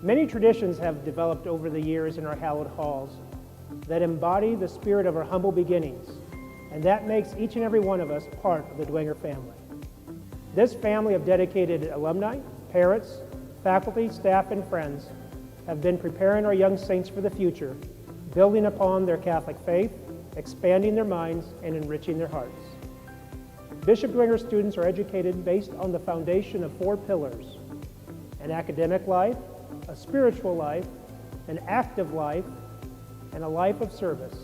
Many traditions have developed over the years in our hallowed halls that embody the spirit of our humble beginnings, and that makes each and every one of us part of the Dwenger family. This family of dedicated alumni, parents, faculty, staff, and friends have been preparing our young saints for the future, building upon their Catholic faith, expanding their minds, and enriching their hearts. Bishop Dwenger students are educated based on the foundation of 4 pillars: an academic life, a spiritual life, an active life, and a life of service.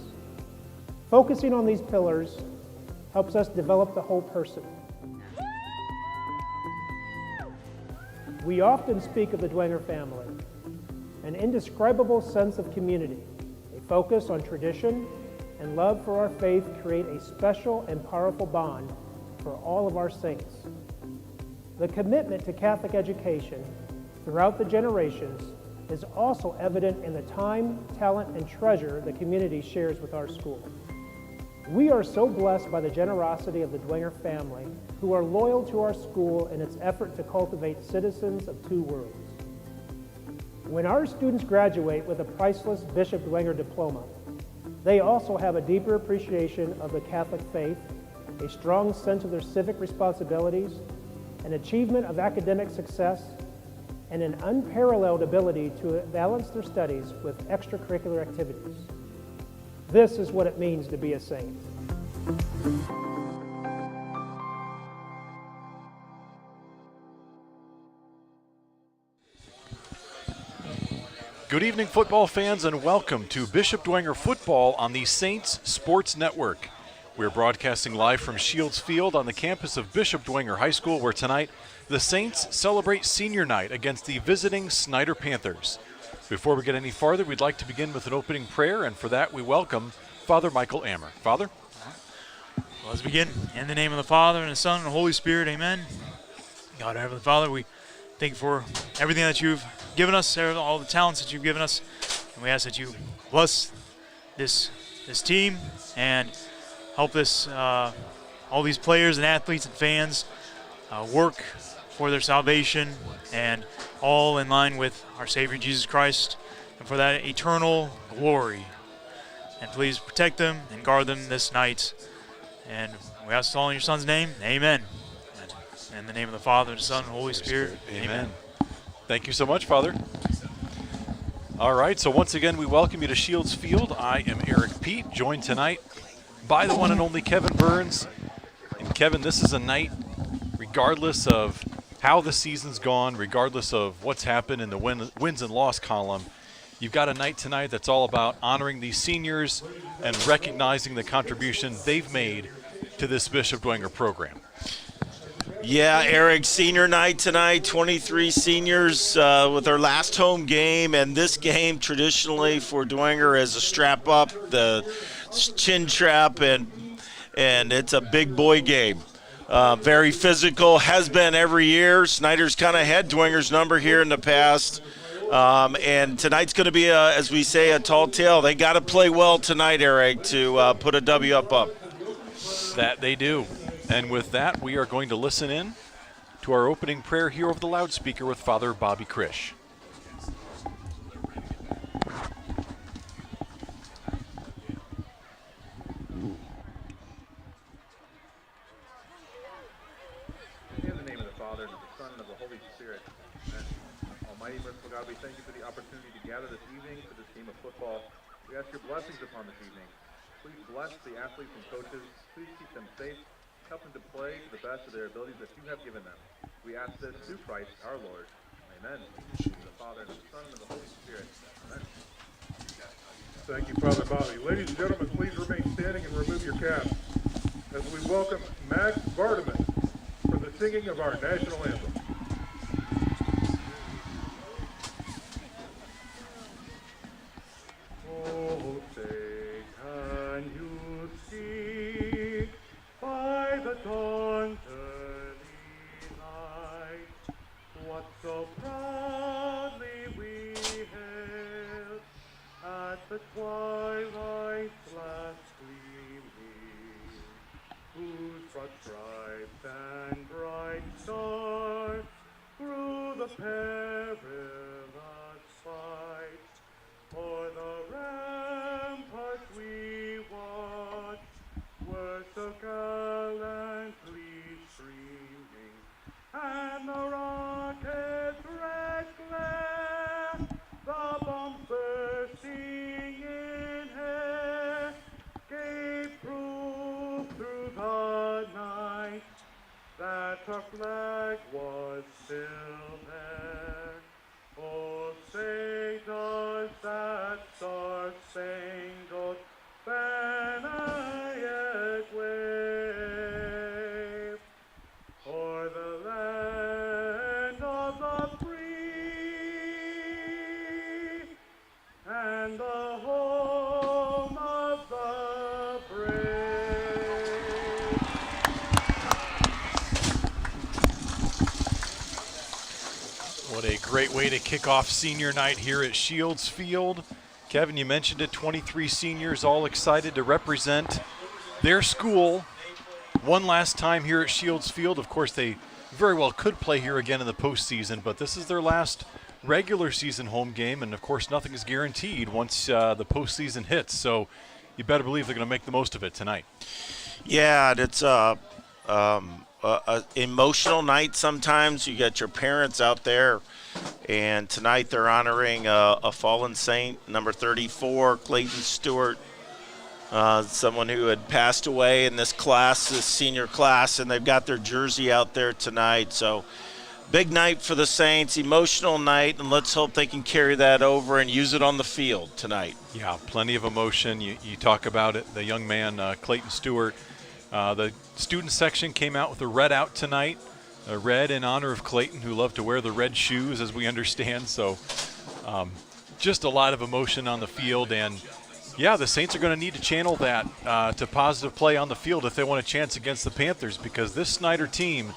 Focusing on these pillars helps us develop the whole person. We often speak of the Dwenger family, an indescribable sense of community, a focus on tradition, and love for our faith create a special and powerful bond for all of our saints. The commitment to Catholic education throughout the generations is also evident in the time, talent, and treasure the community shares with our school. We are so blessed by the generosity of the Dwenger family, who are loyal to our school in its effort to cultivate citizens of 2 worlds. When our students graduate with a priceless Bishop Dwenger diploma, they also have a deeper appreciation of the Catholic faith, a strong sense of their civic responsibilities, an achievement of academic success, and an unparalleled ability to balance their studies with extracurricular activities. This is what it means to be a saint. Good evening, football fans, and welcome to Bishop Dwenger Football on the Saints Sports Network. We're broadcasting live from Shields Field on the campus of Bishop Dwenger High School, where tonight the Saints celebrate senior night against the visiting Snider Panthers. Before we get any farther, we'd like to begin with an opening prayer, and for that we welcome Father Michael Ammer. Father? Well, let's begin. In the name of the Father, and the Son, and the Holy Spirit, amen. God, our Heavenly Father, we thank you for everything that you've given us, all the talents that you've given us, and we ask that you bless this team and help this, all these players and athletes and fans work for their salvation, and all in line with our Savior Jesus Christ, and for that eternal glory. And please protect them and guard them this night. And we ask it all in your Son's name, amen. And in the name of the Father, and the Son, and the Holy Spirit, amen. Thank you so much, Father. All right, so once again, we welcome you to Shields Field. I am Eric Pete, joined tonight by the one and only Kevin Burns. And Kevin, this is a night, regardless of how the season's gone, regardless of what's happened in the wins and loss column, you've got a night tonight that's all about honoring these seniors and recognizing the contribution they've made to this Bishop Dwenger program. Yeah, Eric, senior night tonight, 23 seniors with our last home game, and this game traditionally for Dwenger is a strap up, the chin trap, and it's a big boy game. Very physical, has been every year. Snider's kind of had Dwenger's number here in the past. And tonight's going to be, as we say, a tall tale. They got to play well tonight, Eric, to put a W up. That they do. And with that, we are going to listen in to our opening prayer here over the loudspeaker with Father Bobby Krish. In the name of the Father, and of the Son, and of the Holy Spirit. Amen. Almighty, merciful God, we thank you for the opportunity to gather this evening for this game of football. We ask your blessings upon this evening. Please bless the athletes and coaches. Please keep them safe. Help them to play to the best of their abilities that you have given them. We ask this through Christ our Lord. Amen. In the Father, and of the Son, and of the Holy Spirit. Amen. Thank you, Father Bobby. Ladies and gentlemen, please remain standing and remove your caps as we welcome Max Vardaman for the singing of our national anthem. Oh, say, can you see by the dawn's early light what so proudly we hailed at the twilight's last gleaming, whose broad stripes and bright stars through the perilous the flag was still there. Oh, say does that star-spangled banner yet wave o'er the land of the free and the home of the brave? What a great way to kick off senior night here at Shields Field. Kevin, you mentioned it, 23 seniors all excited to represent their school one last time here at Shields Field. Of course, they very well could play here again in the postseason, but this is their last regular season home game, and of course nothing is guaranteed once the postseason hits, so you better believe they're going to make the most of it tonight. Yeah, and it's a emotional night sometimes. You got your parents out there, and tonight they're honoring a fallen saint, number 34, Clayton Stewart, someone who had passed away in this class, this senior class, and they've got their jersey out there tonight. So big night for the Saints, emotional night, and let's hope they can carry that over and use it on the field tonight. Yeah, plenty of emotion. You talk about it, the young man, Clayton Stewart. The student section came out with a red out tonight, a red in honor of Clayton, who loved to wear the red shoes, as we understand. So just a lot of emotion on the field. And, yeah, the Saints are going to need to channel that to positive play on the field if they want a chance against the Panthers, because this Snider team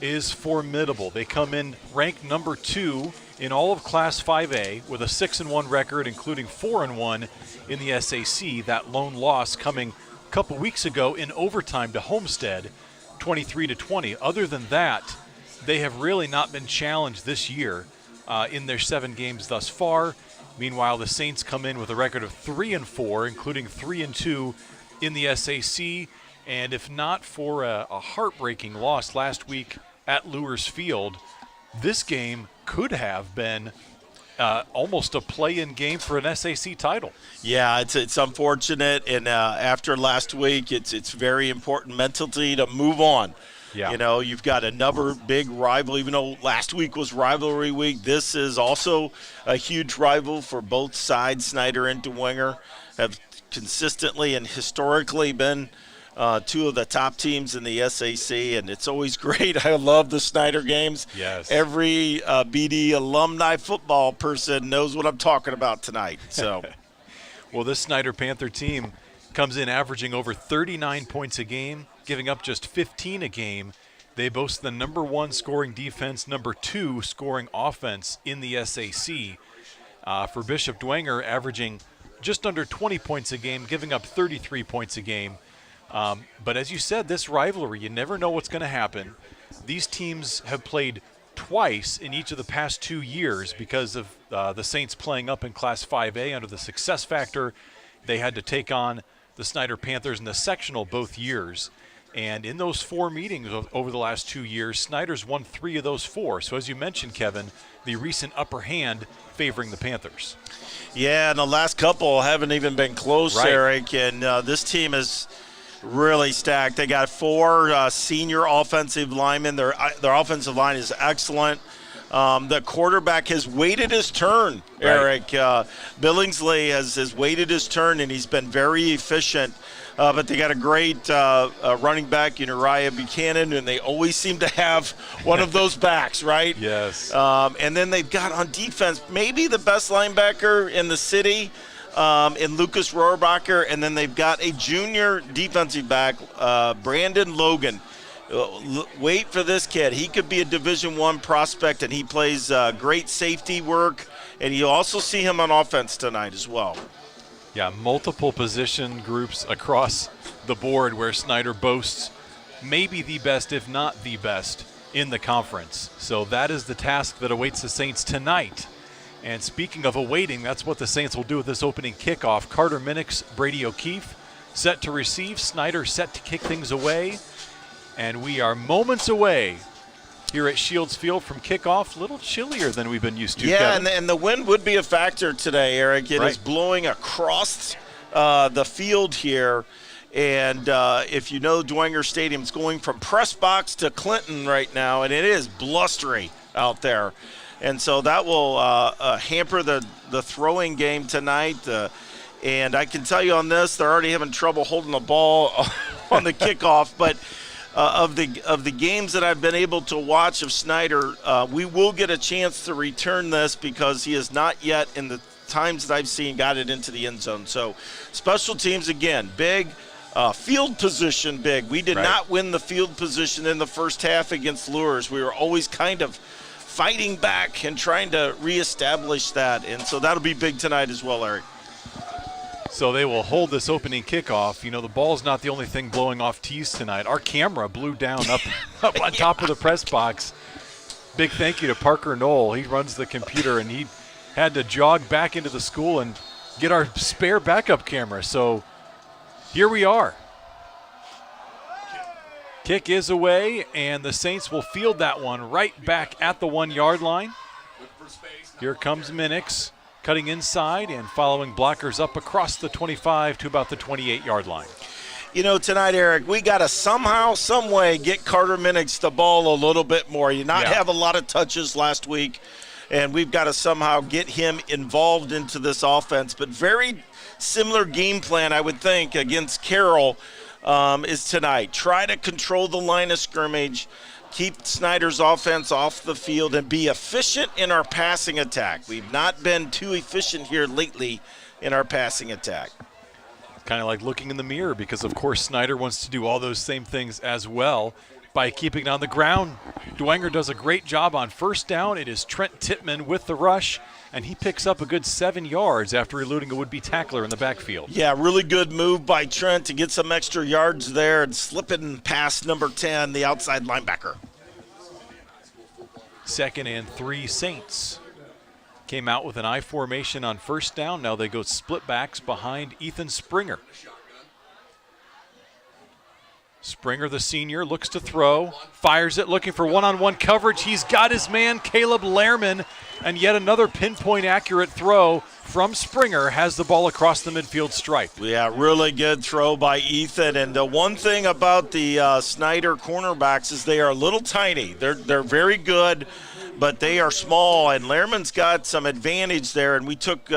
is formidable. They come in ranked number 2 in all of Class 5A with a 6-1 record, including 4-1 in the SAC. That lone loss coming a couple weeks ago in overtime to Homestead, 23-20. Other than that, they have really not been challenged this year in their 7 games thus far. Meanwhile, the Saints come in with a record of 3-4, including 3-2 in the SAC. And if not for a heartbreaking loss last week at Lewis Field, this game could have been almost a play-in game for an SAC title. Yeah, it's unfortunate, and after last week, it's very important mentally to move on. Yeah. You know, you've got another big rival. Even though last week was rivalry week, this is also a huge rival for both sides. Snider and Dwenger have consistently and historically been 2 of the top teams in the SAC, and it's always great. I love the Snider games. Yes. Every BD alumni football person knows what I'm talking about tonight. So, well, this Snider Panther team comes in averaging over 39 points a game, giving up just 15 a game. They boast the number 1 scoring defense, number 2 scoring offense in the SAC. For Bishop Dwenger, averaging just under 20 points a game, giving up 33 points a game. But as you said, this rivalry, you never know what's going to happen. These teams have played twice in each of the past 2 years because of the Saints playing up in Class 5A under the success factor. They had to take on the Snider Panthers in the sectional both years. And in those 4 meetings over the last 2 years, Snider's won 3 of those 4. So as you mentioned, Kevin, the recent upper hand favoring the Panthers. yeah, and the last couple haven't even been close, Right. Eric, and this team is really stacked. They got 4 senior offensive linemen. Their offensive line is excellent. The quarterback has waited his turn, Eric. Billingsley has waited his turn, and he's been very efficient. But they got a great running back in Uriah Buchanan, and they always seem to have one of those backs, right? Yes. And then they've got on defense maybe the best linebacker in the city, in Lucas Rohrbacher, and then they've got a junior defensive back, Brandon Logan. Wait for this kid. He could be a Division I prospect, and he plays great safety work, and you also see him on offense tonight as well. Yeah, multiple position groups across the board where Snider boasts maybe the best, if not the best, in the conference. So that is the task that awaits the Saints tonight. And speaking of awaiting, that's what the Saints will do with this opening kickoff. Carter Minix, Brady O'Keefe set to receive. Snider set to kick things away. And we are moments away here at Shields Field from kickoff. A little chillier than we've been used to, Yeah, Kevin. and the wind would be a factor today, Eric. It Right. is blowing across the field here. And if you know Dwenger Stadium's going from press box to Clinton right now, and it is blustery out there. And so that will hamper the throwing game tonight. And I can tell you on this, they're already having trouble holding the ball on the kickoff. But of the games that I've been able to watch of Snider, we will get a chance to return this because he has not yet, in the times that I've seen, got it into the end zone. So special teams, again, big. Field position, big. We did not win the field position in the first half against Lures. We were always kind of fighting back and trying to reestablish that. And so that'll be big tonight as well, Eric. So they will hold this opening kickoff. You know, the ball's not the only thing blowing off tees tonight. Our camera blew down up on top of the press box. Big thank you to Parker Knoll. He runs the computer, and he had to jog back into the school and get our spare backup camera. So here we are. Kick is away, and the Saints will field that one right back at the 1 yard line. Here comes Minix, cutting inside and following blockers up across the 25 to about the 28 yard line. You know, tonight, Eric, we got to somehow, some way get Carter Minix the ball a little bit more. You not have a lot of touches last week, and we've got to somehow get him involved into this offense. But very similar game plan, I would think, against Carroll is tonight. Try to control the line of scrimmage, keep Snider's offense off the field, and be efficient in our passing attack. We've not been too efficient here lately in our passing attack. Kind of like looking in the mirror because, of course, Snider wants to do all those same things as well by keeping it on the ground. Dwenger does a great job on first down. It is Trent Tittman with the rush, and he picks up a good 7 yards after eluding a would-be tackler in the backfield. Yeah, really good move by Trent to get some extra yards there and slipping past number 10, the outside linebacker. 2nd and 3 Saints. Came out with an I formation on first down. Now they go split backs behind Ethan Springer. Springer, the senior, looks to throw, fires it, looking for one-on-one coverage. He's got his man, Caleb Lehrman, and yet another pinpoint accurate throw from Springer has the ball across the midfield stripe. Yeah, really good throw by Ethan. And the one thing about the Snider cornerbacks is they are a little tiny. They're very good, but they are small, and Lehrman's got some advantage there, and we took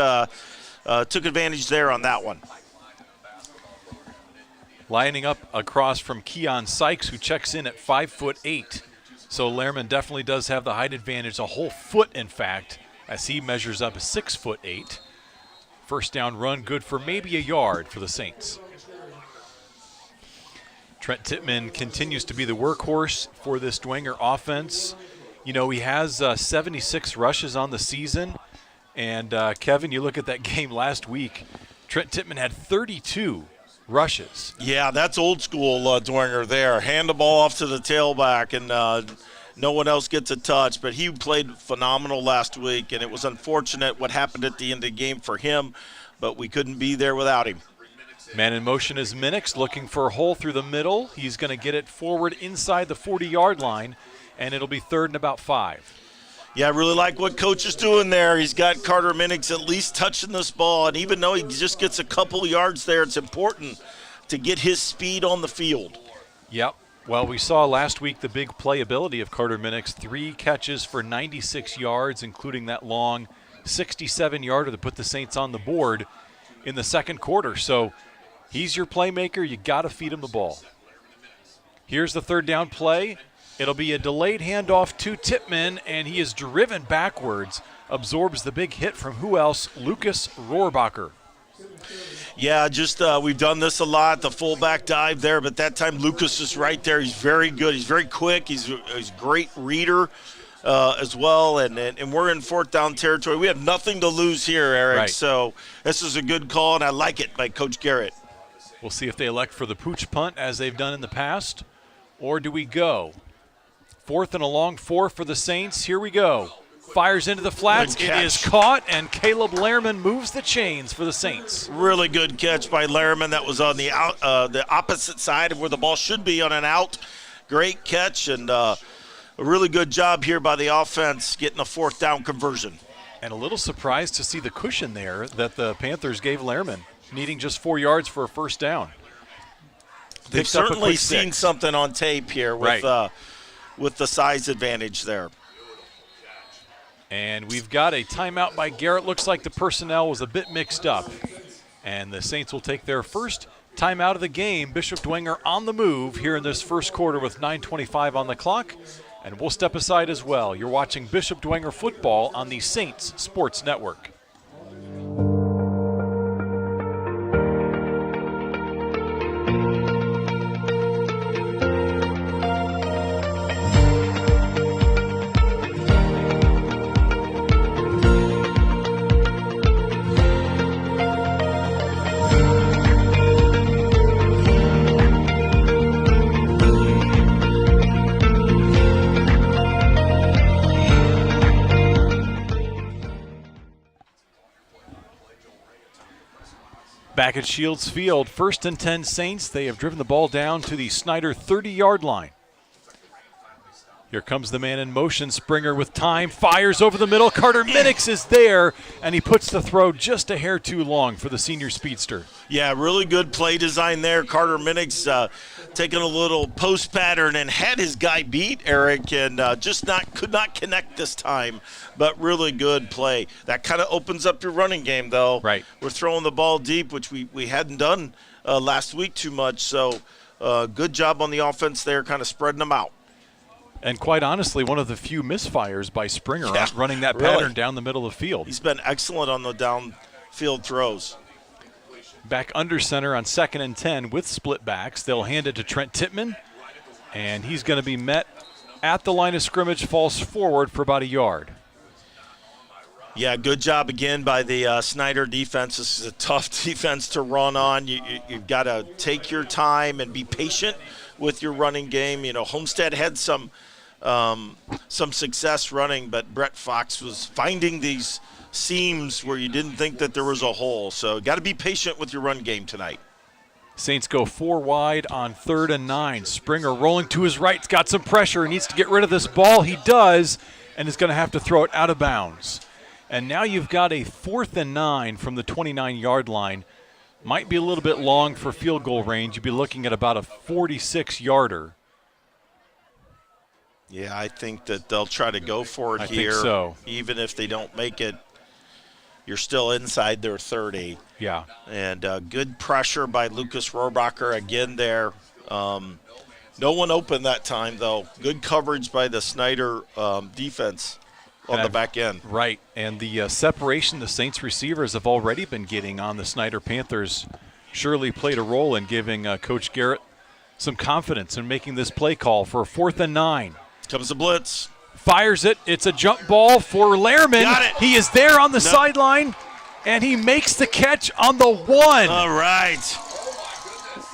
advantage there on that one. Lining up across from Keon Sykes, who checks in at 5'8". So Lehrman definitely does have the height advantage, a whole foot, in fact, as he measures up 6'8". First down run, good for maybe a yard for the Saints. Trent Tittman continues to be the workhorse for this Dwenger offense. You know, he has 76 rushes on the season. And, Kevin, you look at that game last week, Trent Tittman had 32 rushes. Yeah, that's old school Dwenger there. Hand the ball off to the tailback, and no one else gets a touch. But he played phenomenal last week, and it was unfortunate what happened at the end of the game for him, but we couldn't be there without him. Man in motion is Minix, looking for a hole through the middle. He's going to get it forward inside the 40-yard line, and it'll be 3rd and about 5. Yeah, I really like what Coach is doing there. He's got Carter Minix at least touching this ball, and even though he just gets a couple yards there, it's important to get his speed on the field. Yep. Well, we saw last week the big playability of Carter Minix, 3 catches for 96 yards, including that long 67-yarder that put the Saints on the board in the second quarter. So he's your playmaker. You got to feed him the ball. Here's the 3rd down play. It'll be a delayed handoff to Tittman, and he is driven backwards, absorbs the big hit from who else? Lucas Rohrbacher. Yeah, just we've done this a lot, the fullback dive there, but that time Lucas is right there. He's very good. He's very quick. He's a great reader as well, and we're in 4th down territory. We have nothing to lose here, Eric, right. So this is a good call, and I like it by Coach Garrett. We'll see if they elect for the pooch punt as they've done in the past, or do we go? 4th and a long 4 for the Saints. Here we go. Fires into the flats. It is caught, and Caleb Lehrman moves the chains for the Saints. Really good catch by Lehrman. That was on the opposite side of where the ball should be, on an out. Great catch, and a really good job here by the offense getting a 4th down conversion. And a little surprised to see the cushion there that the Panthers gave Lehrman, needing just 4 yards for a first down. They've picked up a certainly quick seen 6. something on tape here with the size advantage there. And we've got a timeout by Garrett. Looks like the personnel was a bit mixed up. And the Saints will take their first timeout of the game. Bishop Dwenger on the move here in this first quarter with 9:25 on the clock. And we'll step aside as well. You're watching Bishop Dwenger football on the Saints Sports Network. Back at Shields Field, 1st and 10 Saints. They have driven the ball down to the Snider 30-yard line. Here comes the man in motion. Springer with time, fires over the middle. Carter Minix is there, and he puts the throw just a hair too long for the senior speedster. Yeah, really good play design there. Carter Minix taking a little post pattern and had his guy beat, Eric, and could not connect this time, but really good play. That kind of opens up your running game, though. Right. We're throwing the ball deep, which we hadn't done last week too much, so good job on the offense there, kind of spreading them out. And quite honestly, one of the few misfires by Springer running that really pattern down the middle of the field. He's been excellent on the downfield throws. Back under center on 2nd and 10 with split backs. They'll hand it to Trent Tittman, and he's going to be met at the line of scrimmage, falls forward for about a yard. Yeah, good job again by the Snider defense. This is a tough defense to run on. You've got to take your time and be patient with your running game. You know, Homestead had some success running, but Brett Fox was finding these seams where you didn't think that there was a hole. So got to be patient with your run game tonight. Saints go 4 wide on 3rd and 9. Springer rolling to his right, got some pressure, needs to get rid of this ball. He does, and is going to have to throw it out of bounds. And now you've got a 4th and 9 from the 29-yard line. Might be a little bit long for field goal range. You'd be looking at about a 46-yarder. Yeah, I think that they'll try to go for it here. I think so. Even if they don't make it, you're still inside their 30. Yeah. And good pressure by Lucas Rohrabacher again there. No one open that time, though. Good coverage by the Snider defense on the back end. Right. And the separation the Saints receivers have already been getting on the Snider Panthers surely played a role in giving Coach Garrett some confidence in making this play call for a 4th and 9. Comes the blitz. Fires it. It's a jump ball for Lehrman. Got it. He is there on the sideline, and he makes the catch on the 1. All right.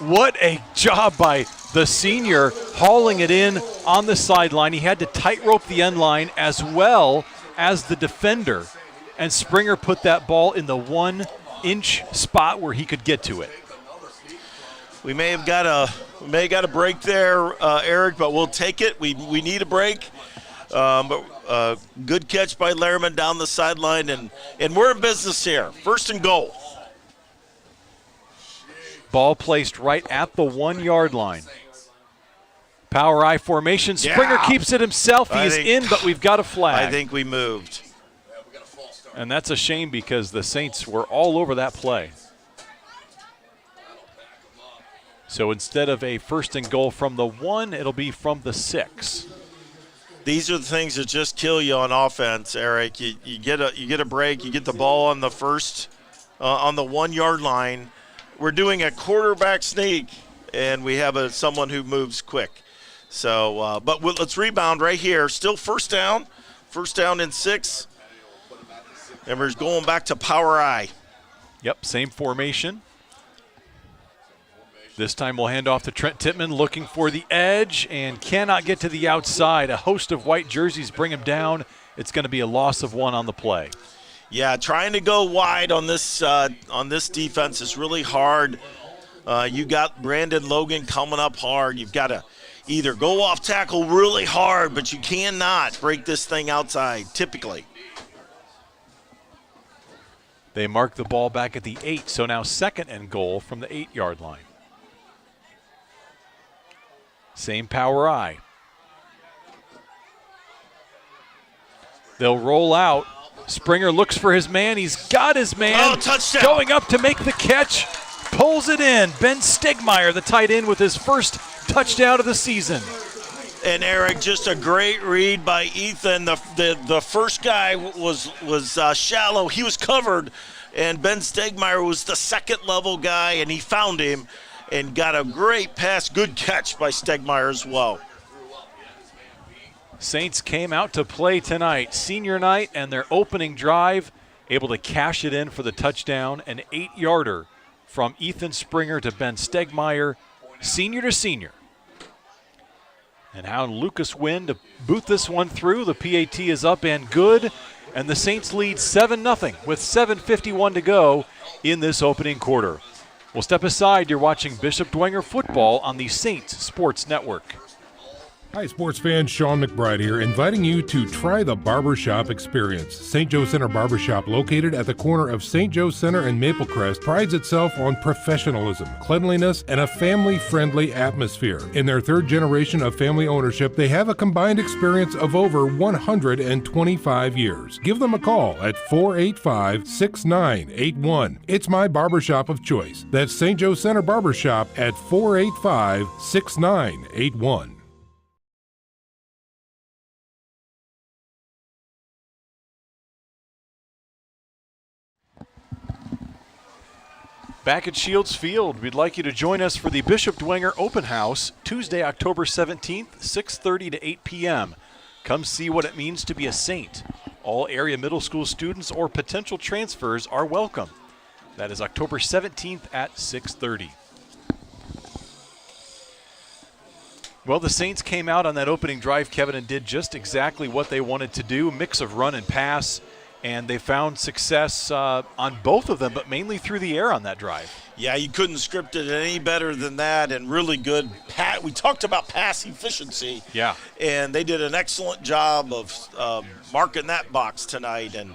What a job by the senior hauling it in on the sideline. He had to tightrope the end line as well as the defender, and Springer put that ball in the 1-inch spot where he could get to it. We may have got a break there, Eric, but we'll take it. We need a break. But good catch by Lehrman down the sideline, and we're in business here. 1st and goal. Ball placed right at the 1-yard line. Power I formation. Springer keeps it himself. He is in, but we've got a flag. I think we moved. And that's a shame because the Saints were all over that play. So instead of a 1st and goal from the 1, it'll be from the 6. These are the things that just kill you on offense, Eric. You get a break. You get the ball on the first, on the 1-yard line. We're doing a quarterback sneak, and we have someone who moves quick. So, but let's rebound right here. Still first down and 6. And we're going back to power I. Yep, same formation. This time we'll hand off to Trent Tittman, looking for the edge and cannot get to the outside. A host of white jerseys bring him down. It's going to be a loss of 1 on the play. Yeah, trying to go wide on this defense is really hard. You got Brandon Logan coming up hard. You've got to either go off tackle really hard, but you cannot break this thing outside, typically. They mark the ball back at the 8, so now 2nd and goal from the 8-yard line. Same power I. They'll roll out. Springer looks for his man. He's got his man. Oh, touchdown. Going up to make the catch. Pulls it in. Ben Stegmeyer, the tight end, with his first touchdown of the season. And Eric, just a great read by Ethan. The first guy was shallow. He was covered, and Ben Stegmeyer was the second level guy, and he found him and got a great pass. Good catch by Stegmeyer as well. Saints came out to play tonight, senior night, and their opening drive, able to cash it in for the touchdown, an 8-yarder from Ethan Springer to Ben Stegmeyer, senior to senior. And how Lucas Wynn to boot this one through. The PAT is up and good, and the Saints lead 7-0 with 7:51 to go in this opening quarter. We'll step aside. You're watching Bishop Dwenger football on the Saints Sports Network. Hi, sports fans. Sean McBride here, inviting you to try the barbershop experience. St. Joe Center Barbershop, located at the corner of St. Joe Center and Maplecrest, prides itself on professionalism, cleanliness, and a family-friendly atmosphere. In their third generation of family ownership, they have a combined experience of over 125 years. Give them a call at 485-6981. It's my barbershop of choice. That's St. Joe Center Barbershop at 485-6981. Back at Shields Field, we'd like you to join us for the Bishop Dwenger Open House, Tuesday, October 17th, 6:30 to 8 p.m. Come see what it means to be a Saint. All area middle school students or potential transfers are welcome. That is October 17th at 6:30. Well, the Saints came out on that opening drive, Kevin, and did just exactly what they wanted to do, mix of run and pass. And they found success on both of them, but mainly through the air on that drive. Yeah, you couldn't script it any better than that, and really good. We talked about pass efficiency. Yeah. And they did an excellent job of marking that box tonight, and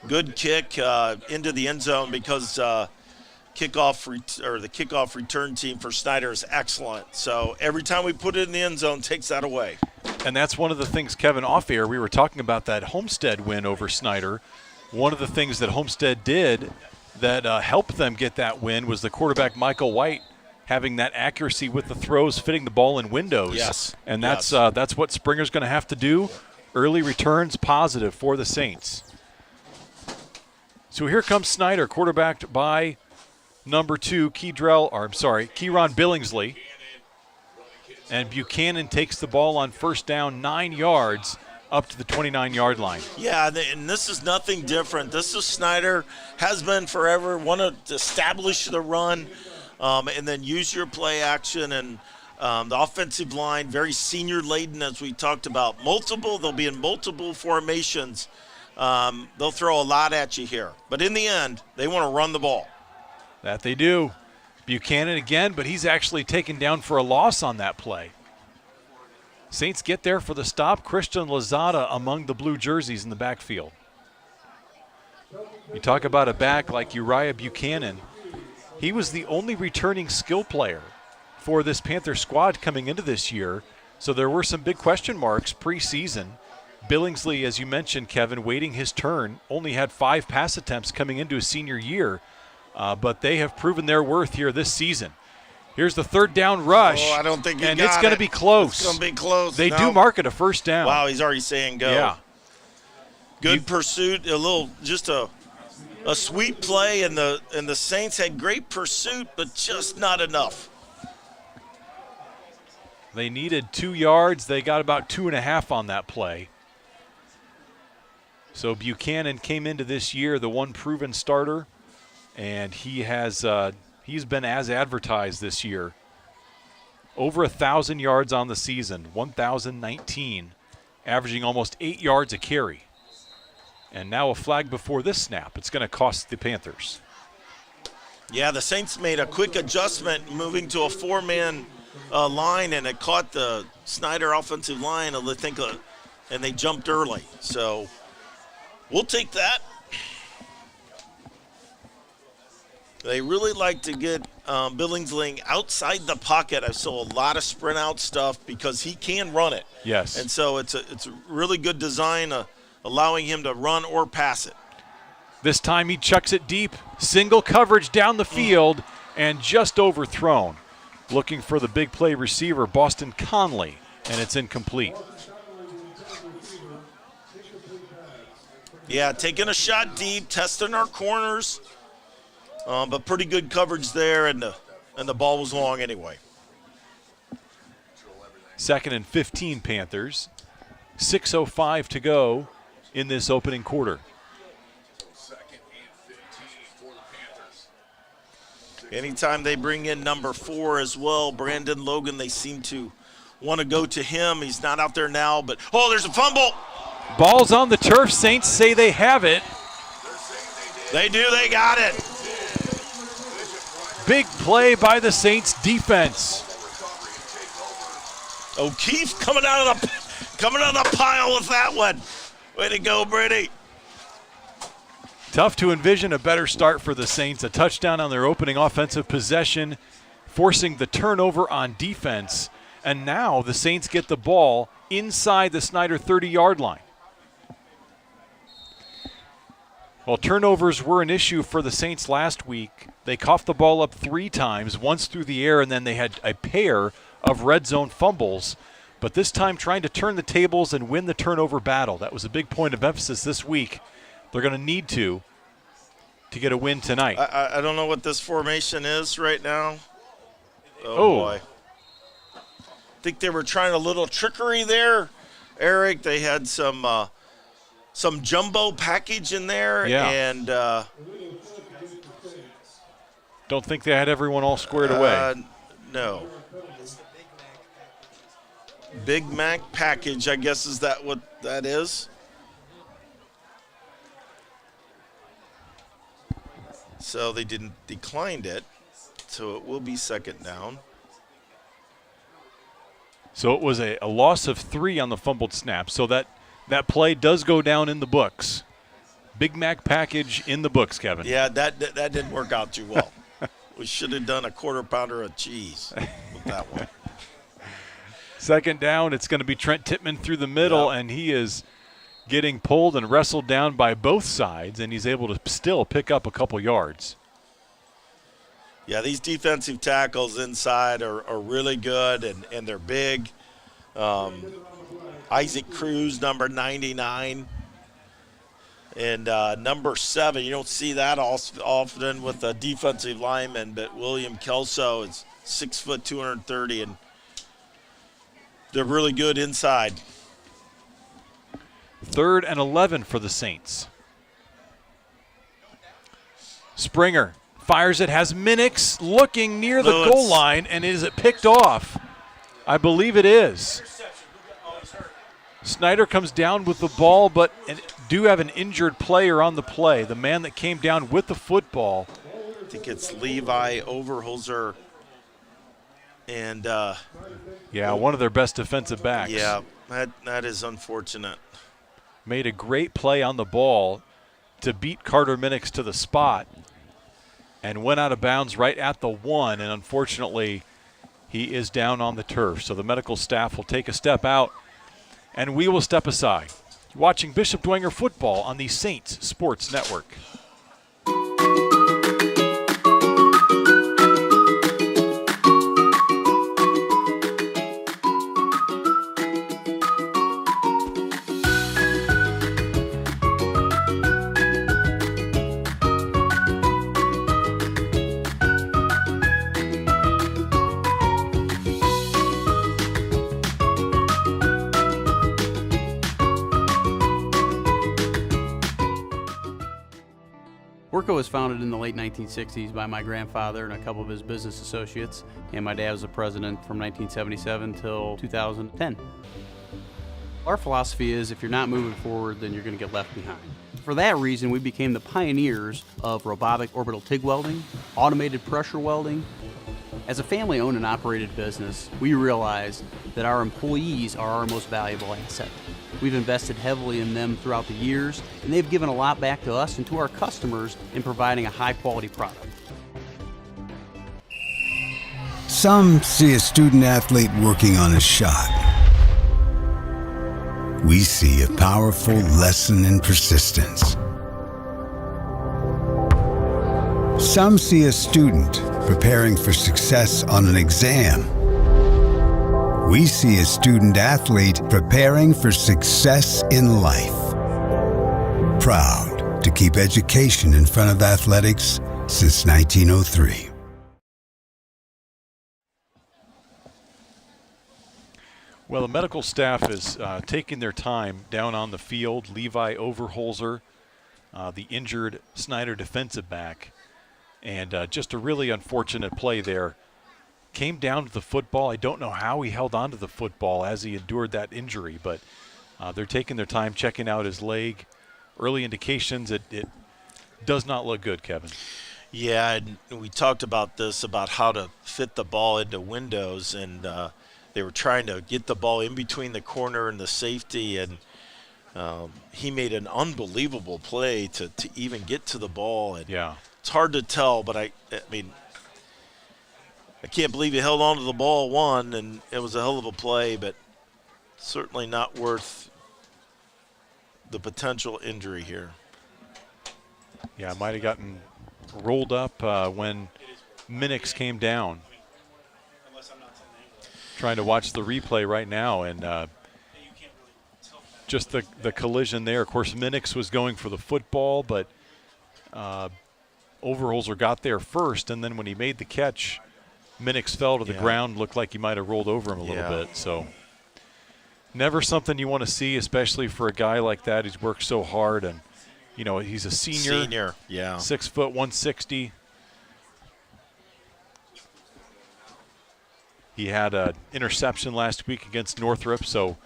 good kick into the end zone because the kickoff return team for Snider is excellent. So every time we put it in the end zone, takes that away. And that's one of the things, Kevin, off air, we were talking about that Homestead win over Snider. One of the things that Homestead did that helped them get that win was the quarterback, Michael White, having that accuracy with the throws, fitting the ball in windows. Yes. And that's what Springer's going to have to do. Early returns positive for the Saints. So here comes Snider, quarterbacked by number 2, Kieran Billingsley. And Buchanan takes the ball on first down 9 yards up to the 29-yard line. Yeah, and this is nothing different. This is Snider, has been forever, want to establish the run and then use your play action. And the offensive line, very senior-laden, as we talked about. They'll be in multiple formations. They'll throw a lot at you here. But in the end, they want to run the ball. That they do. Buchanan again, but he's actually taken down for a loss on that play. Saints get there for the stop. Christian Lozada among the blue jerseys in the backfield. You talk about a back like Uriah Buchanan. He was the only returning skill player for this Panther squad coming into this year, so there were some big question marks preseason. Billingsley, as you mentioned, Kevin, waiting his turn, only had 5 pass attempts coming into his senior year. But they have proven their worth here this season. Here's the third down rush. Oh, I don't think and it's going to be close. It's going to be close. They do mark it a first down. Wow, he's already saying go. Yeah. Good pursuit, just a sweet play, and the Saints had great pursuit, but just not enough. They needed 2 yards. They got about 2.5 on that play. So Buchanan came into this year the one proven starter. And he's been as advertised this year. Over 1,000 yards on the season, 1,019, averaging almost 8 yards a carry. And now a flag before this snap. It's going to cost the Panthers. Yeah, the Saints made a quick adjustment moving to a 4-man line, and it caught the Snider offensive line, and they jumped early. So we'll take that. They really like to get Billingsley outside the pocket. I saw a lot of sprint out stuff because he can run it. Yes. And so it's a really good design, allowing him to run or pass it. This time he chucks it deep, single coverage down the field, and just overthrown. Looking for the big play receiver, Boston Conley, and it's incomplete. Yeah, taking a shot deep, testing our corners, but pretty good coverage there, and the ball was long anyway. 2nd and 15 Panthers. 6:05 to go in this opening quarter. Anytime they bring in number 4 as well, Brandon Logan, they seem to want to go to him. He's not out there now, but there's a fumble. Ball's on the turf. Saints say they have it. They do. They got it. Big play by the Saints defense. O'Keefe coming out of the pile with that one. Way to go, Brady. Tough to envision a better start for the Saints. A touchdown on their opening offensive possession, forcing the turnover on defense. And now the Saints get the ball inside the Snider 30-yard line. Well, turnovers were an issue for the Saints last week. They coughed the ball up 3 times, once through the air, and then they had a pair of red zone fumbles. But this time trying to turn the tables and win the turnover battle. That was a big point of emphasis this week. They're going to need to get a win tonight. I don't know what this formation is right now. Oh, boy. I think they were trying a little trickery there, Eric. They had some jumbo package in there. Yeah. And don't think they had everyone all squared away. No. Big Mac package, I guess, is that what that is? So they declined it, so it will be 2nd down. So it was a loss of 3 on the fumbled snap. So that play does go down in the books. Big Mac package in the books, Kevin. Yeah, that didn't work out too well. We should have done a quarter pounder of cheese with that one. 2nd down, it's going to be Trent Tittman through the middle, and he is getting pulled and wrestled down by both sides, and he's able to still pick up a couple yards. Yeah, these defensive tackles inside are really good, and they're big. Isaac Cruz, number 99. And number 7, you don't see that often with a defensive lineman, but William Kelso is 6 foot 230, and they're really good inside. 3rd and 11 for the Saints. Springer fires it, has Minix looking near the goal line, and is it picked off? I believe it is. Snider comes down with the ball, but do have an injured player on the play. The man that came down with the football. I think it's Levi Overholzer. And one of their best defensive backs. Yeah, that is unfortunate. Made a great play on the ball to beat Carter Minix to the spot and went out of bounds right at the 1, and unfortunately he is down on the turf. So the medical staff will take a step out and we will step aside. You're watching Bishop Dwenger football on the Saints Sports Network. Worco was founded in the late 1960s by my grandfather and a couple of his business associates, and my dad was the president from 1977 till 2010. Our philosophy is if you're not moving forward, then you're going to get left behind. For that reason, we became the pioneers of robotic orbital TIG welding, automated pressure welding. As a family-owned and operated business, we realize that our employees are our most valuable asset. We've invested heavily in them throughout the years, and they've given a lot back to us and to our customers in providing a high-quality product. Some see a student athlete working on a shot. We see a powerful lesson in persistence. Some see a student preparing for success on an exam. We see a student athlete preparing for success in life. Proud to keep education in front of athletics since 1903. Well, the medical staff is taking their time down on the field. Levi Overholzer, the injured Snider defensive back, and just a really unfortunate play there. Came down to the football. I don't know how he held on to the football as he endured that injury, but they're taking their time checking out his leg. Early indications it does not look good, Kevin. Yeah, and we talked about this, about how to fit the ball into windows, and they were trying to get the ball in between the corner and the safety, and he made an unbelievable play to even get to the ball. And yeah, it's hard to tell, but I mean, I can't believe he held on to the ball, one, and it was a hell of a play, but certainly not worth the potential injury here. Yeah, might have gotten rolled up when Minix came down. Trying to watch the replay right now, and just the collision there. Of course, Minix was going for the football, but Overholzer got there first, and then when he made the catch, Minix fell to the ground, looked like he might have rolled over him a little bit. So never something you want to see, especially for a guy like that who's worked so hard. And, you know, he's a senior. Yeah. 6 foot, 160. He had an interception last week against Northrop, so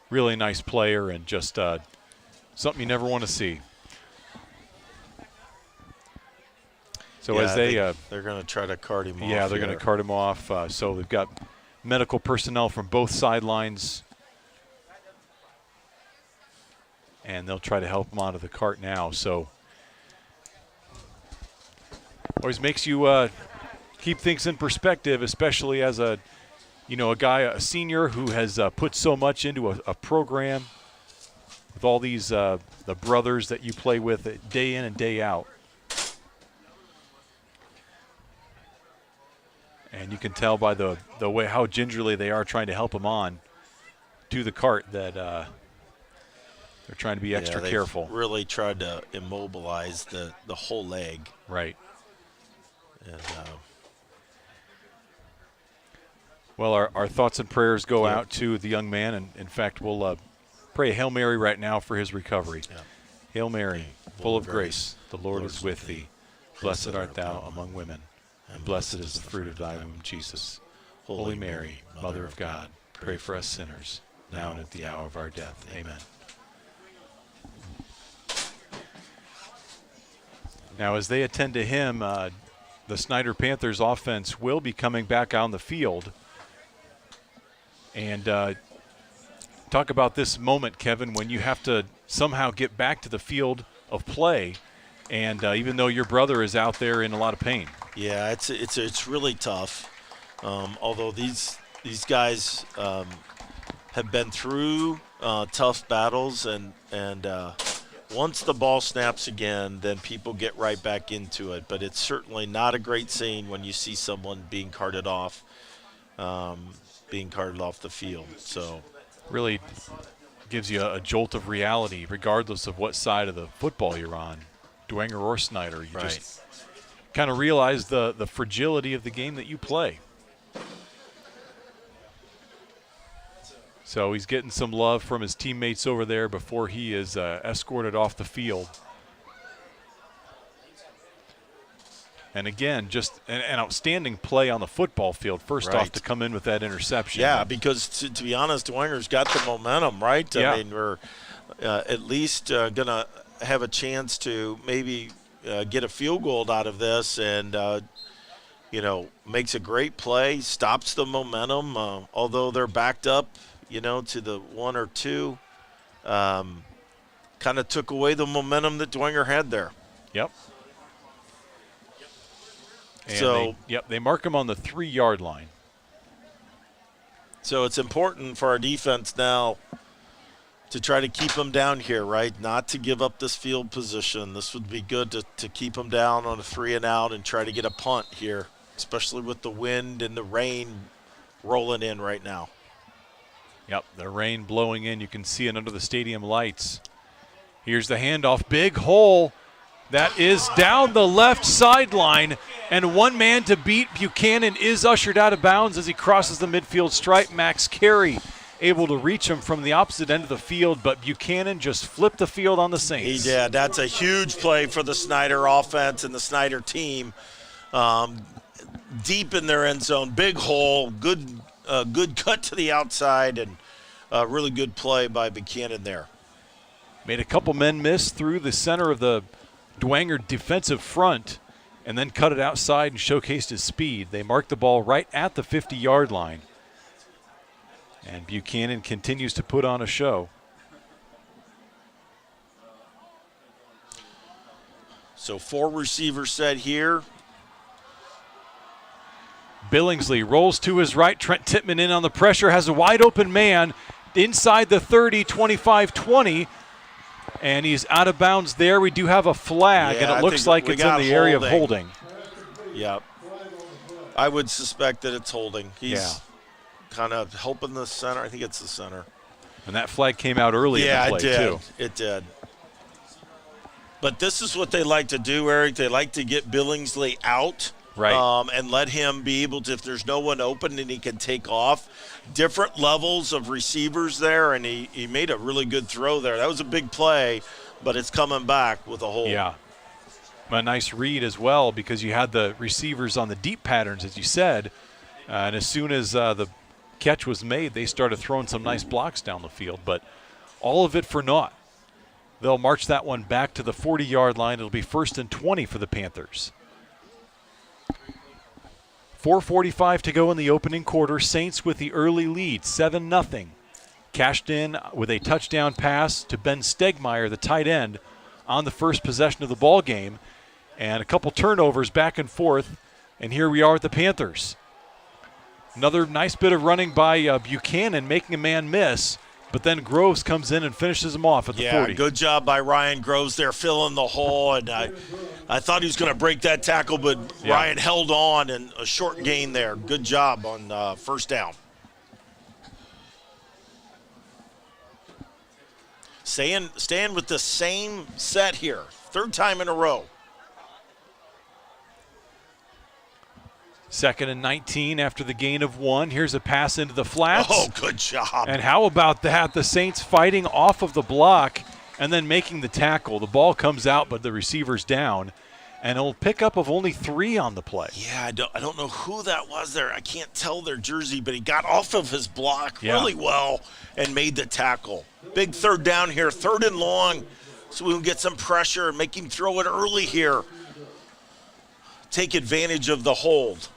really nice player and just something you never want to see. So as they're going to try to cart him off. Yeah, they're going to cart him off. So they've got medical personnel from both sidelines, and they'll try to help him onto the cart now. So always makes you keep things in perspective, especially as a senior who has put so much into a program with all these the brothers that you play with day in and day out. And you can tell by the way how gingerly they are trying to help him on to the cart that they're trying to be extra careful. Really tried to immobilize the whole leg. Right. And, well, our thoughts and prayers go out to the young man, and in fact, we'll pray a Hail Mary right now for his recovery. Yeah. Hail Mary, full of grace, the Lord is with thee. Blessed art thou among women, and blessed is the fruit of thy womb, Jesus. Holy Mary, Mother of God, pray for us sinners, now and at the hour of our death. Amen. Now, as they attend to him, the Snider Panthers offense will be coming back on the field. And talk about this moment, Kevin, when you have to somehow get back to the field of play, and even though your brother is out there in a lot of pain. Yeah, it's really tough. Although these guys have been through tough battles, and once the ball snaps again, then people get right back into it. But it's certainly not a great scene when you see someone being carted off the field. So really gives you a jolt of reality, regardless of what side of the football you're on, Dwenger or Snider. You just kind of realize the fragility of the game that you play. So he's getting some love from his teammates over there before he is escorted off the field. And again, just an outstanding play on the football field. First off, to come in with that interception. Yeah, because to be honest, Dwenger's got the momentum, right? Yeah. I mean, we're at least going to have a chance to maybe get a field goal out of this, and makes a great play, stops the momentum. Although they're backed up, to the 1 or 2, kind of took away the momentum that Dwenger had there. Yep. And they mark him on the 3-yard line. So it's important for our defense now to try to keep them down here, right? Not to give up this field position. This would be good to keep them down on a 3-and-out and try to get a punt here, especially with the wind and the rain rolling in right now. Yep, the rain blowing in. You can see it under the stadium lights. Here's the handoff. Big hole. That is down the left sideline, and one man to beat. Buchanan is ushered out of bounds as he crosses the midfield stripe. Max Carey able to reach him from the opposite end of the field, but Buchanan just flipped the field on the Saints. He did. That's a huge play for the Snider offense and the Snider team. Deep in their end zone, big hole, good cut to the outside, and really good play by Buchanan there. Made a couple men miss through the center of the Dwenger defensive front and then cut it outside and showcased his speed. They marked the ball right at the 50-yard line. And Buchanan continues to put on a show. So 4 receivers set here. Billingsley rolls to his right. Trent Tittman in on the pressure, has a wide open man inside the 30, 25, 20. And he's out of bounds there. We do have a flag, and it looks like it's in the area of holding. Yep. I would suspect that it's holding. He's kind of helping the center. I think it's the center. And that flag came out early in the play, too. It did. But this is what they like to do, Eric. They like to get Billingsley out. Right. And let him be able to, if there's no one open, and he can take off. Different levels of receivers there, and he made a really good throw there. That was a big play, but it's coming back with a hole. Yeah. A nice read as well, because you had the receivers on the deep patterns, as you said. And as soon as the catch was made, they started throwing some nice blocks down the field. But all of it for naught. They'll march that one back to the 40-yard line. It'll be 1st and 20 for the Panthers. 4:45 to go in the opening quarter. Saints with the early lead, 7-0. Cashed in with a touchdown pass to Ben Stegmeyer, the tight end, on the first possession of the ball game. And a couple turnovers back and forth. And here we are with the Panthers. Another nice bit of running by Buchanan, making a man miss. But then Groves comes in and finishes him off at the 40. Yeah, good job by Ryan Groves there, filling the hole. And I thought he was going to break that tackle, but Ryan held on, and a short gain there. Good job on first down. Staying with the same set here. 3rd time in a row. 2nd and 19 after the gain of 1. Here's a pass into the flats. Oh, good job. And how about that? The Saints fighting off of the block and then making the tackle. The ball comes out, but the receiver's down. And it'll pick up of only 3 on the play. Yeah, I don't know who that was there. I can't tell their jersey, but he got off of his block really well and made the tackle. Big 3rd down here, 3rd and long, so we can get some pressure and make him throw it early here. Take advantage of the hold.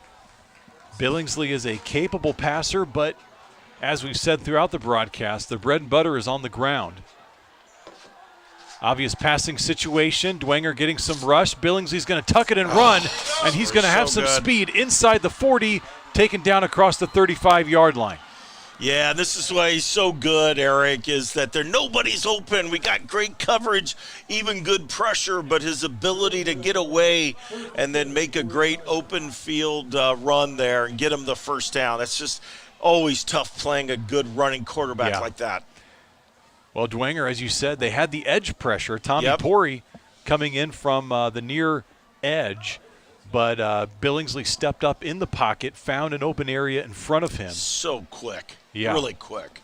Billingsley is a capable passer, but as we've said throughout the broadcast, the bread and butter is on the ground. Obvious passing situation. Dwenger getting some rush. Billingsley's going to tuck it and run, and he's going to have some speed inside the 40, taken down across the 35-yard line. Yeah, this is why he's so good, Eric, is that nobody's open. We got great coverage, even good pressure, but his ability to get away and then make a great open field run there and get him the first down. That's just always tough playing a good running quarterback like that. Well, Dwenger, as you said, they had the edge pressure. Tommy Pori coming in from the near edge. But Billingsley stepped up in the pocket, found an open area in front of him. So quick. Really quick.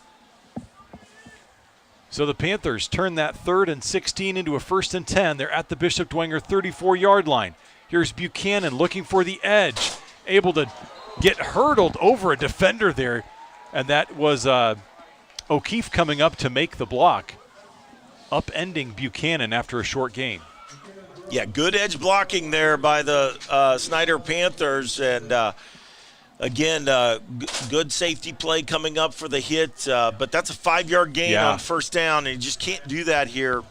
So the Panthers turn that 3rd and 16 into a 1st and 10. They're at the Bishop Dwenger 34-yard line. Here's Buchanan looking for the edge, able to get hurdled over a defender there. And that was O'Keefe coming up to make the block, upending Buchanan after a short gain. Yeah, good edge blocking there by the Snider Panthers. And, again, good safety play coming up for the hit. But that's a 5-yard gain on first down, and you just can't do that here.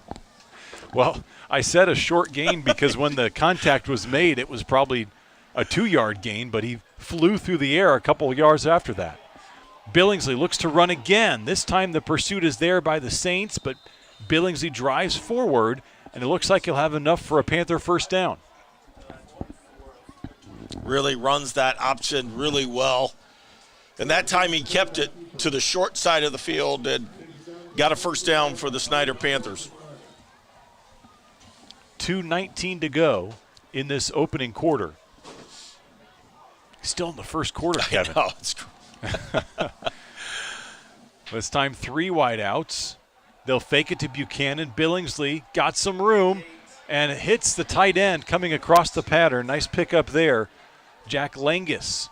Well, I said a short gain because when the contact was made, it was probably a 2-yard gain, but he flew through the air a couple of yards after that. Billingsley looks to run again. This time the pursuit is there by the Saints, but Billingsley drives forward, and it looks like he'll have enough for a Panther first down. Really runs that option really well. And that time he kept it to the short side of the field and got a first down for the Snider Panthers. 2:19 to go in this opening quarter. Still in the first quarter, Kevin. I know, This time 3 wide outs. They'll fake it to Buchanan. Billingsley got some room and hits the tight end coming across the pattern. Nice pickup there. Jack Langus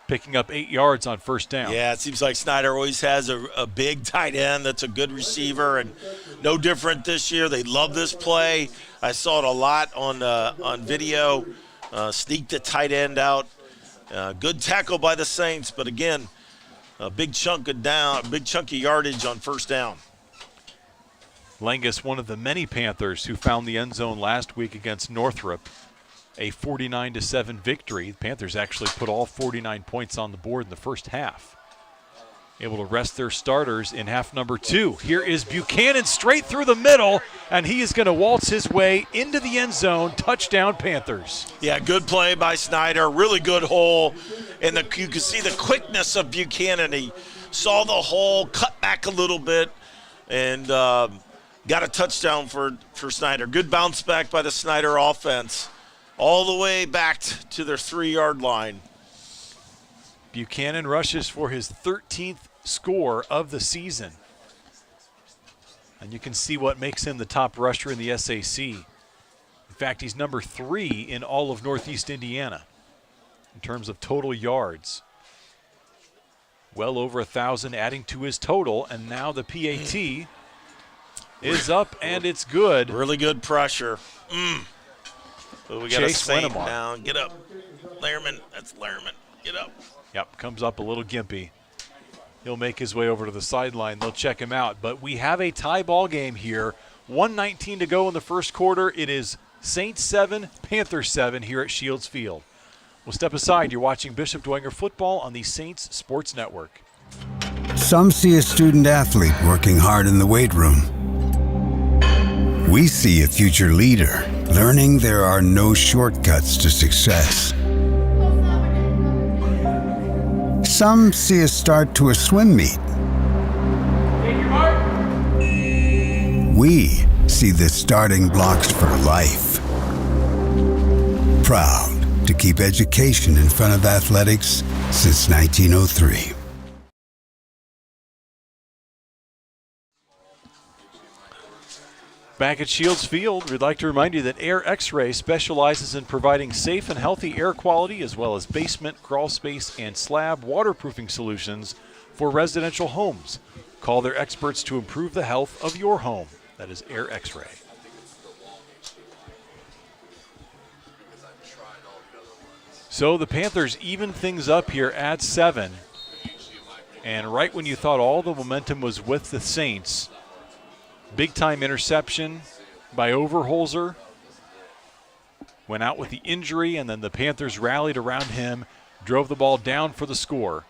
picking up 8 yards on first down. Yeah, it seems like Snider always has a big tight end that's a good receiver, and no different this year. They love this play. I saw it a lot on video. Sneak the tight end out. Good tackle by the Saints, but again, a big chunk of yardage on first down. Langus, one of the many Panthers who found the end zone last week against Northrop. A 49-7 victory. The Panthers actually put all 49 points on the board in the first half. Able to rest their starters in half number 2. Here is Buchanan straight through the middle, and he is going to waltz his way into the end zone. Touchdown, Panthers. Yeah, good play by Snider. Really good hole. And you can see the quickness of Buchanan. He saw the hole, cut back a little bit, and got a touchdown for Snider. Good bounce back by the Snider offense. All the way back to their 3-yard line. Buchanan rushes for his 13th score of the season. And you can see what makes him the top rusher in the SAC. In fact, he's number 3 in all of Northeast Indiana in terms of total yards. Well over 1,000 adding to his total, and now the PAT is up and it's good. Really good pressure. But we got a Saint Winnemar now. Get up. Lehrman. That's Lehrman. Get up. Yep, comes up a little gimpy. He'll make his way over to the sideline. They'll check him out. But we have a tie ball game here. 1:19 to go in the first quarter. It is Saints 7, Panthers 7 here at Shields Field. We'll step aside. You're watching Bishop Dwenger football on the Saints Sports Network. Some see a student athlete working hard in the weight room. We see a future leader learning there are no shortcuts to success. Some see a start to a swim meet. We see the starting blocks for life. Proud to keep education in front of athletics since 1903. Back at Shields Field, we'd like to remind you that Air X-Ray specializes in providing safe and healthy air quality as well as basement, crawl space, and slab waterproofing solutions for residential homes. Call their experts to improve the health of your home. That is Air X-Ray. So the Panthers even things up here at 7. And right when you thought all the momentum was with the Saints, big-time interception by Overholzer. Went out with the injury, and then the Panthers rallied around him, drove the ball down for the score.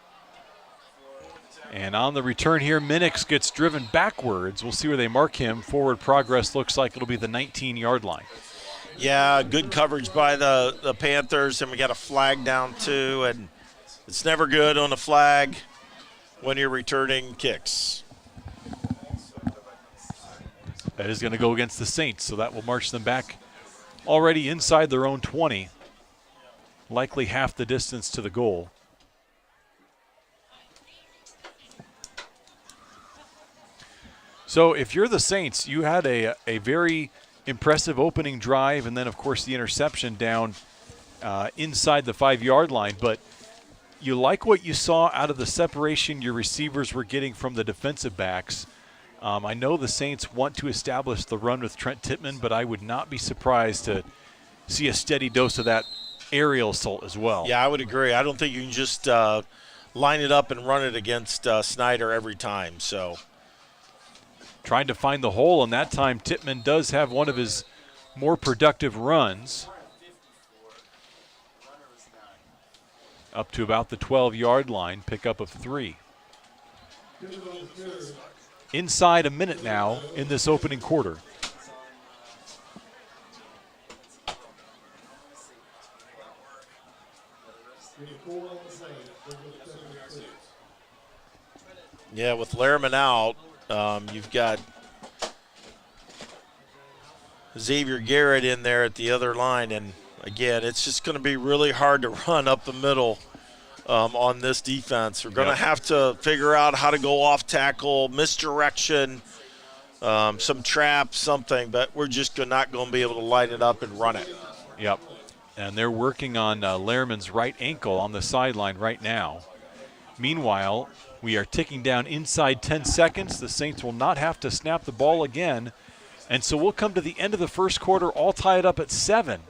And on the return here, Minix gets driven backwards. We'll see where they mark him. Forward progress looks like it'll be the 19-yard line. Yeah, good coverage by the Panthers, and we got a flag down too, and it's never good on a flag when you're returning kicks. That is going to go against the Saints, so that will march them back already inside their own 20. Likely half the distance to the goal. So if you're the Saints, you had a very impressive opening drive, and then, of course, the interception down inside the 5-yard line. But you like what you saw out of the separation your receivers were getting from the defensive backs. I know the Saints want to establish the run with Trent Tittman, but I would not be surprised to see a steady dose of that aerial assault as well. Yeah, I would agree. I don't think you can just line it up and run it against Snider every time. So, trying to find the hole, and that time Tittman does have one of his more productive runs. up to about the 12-yard line, pickup of 3. Inside a minute now in this opening quarter. Yeah, with Lehrman out, you've got Xavier Garrett in there at the other line, and again, it's just going to be really hard to run up the middle on this defense. We're going to have to figure out how to go off tackle, misdirection, some trap, something, but we're just not going to be able to light it up and run it. Yep, and they're working on Lehrman's right ankle on the sideline right now. Meanwhile, we are ticking down inside 10 seconds. The Saints will not have to snap the ball again. And so we'll come to the end of the first quarter all tied up at 7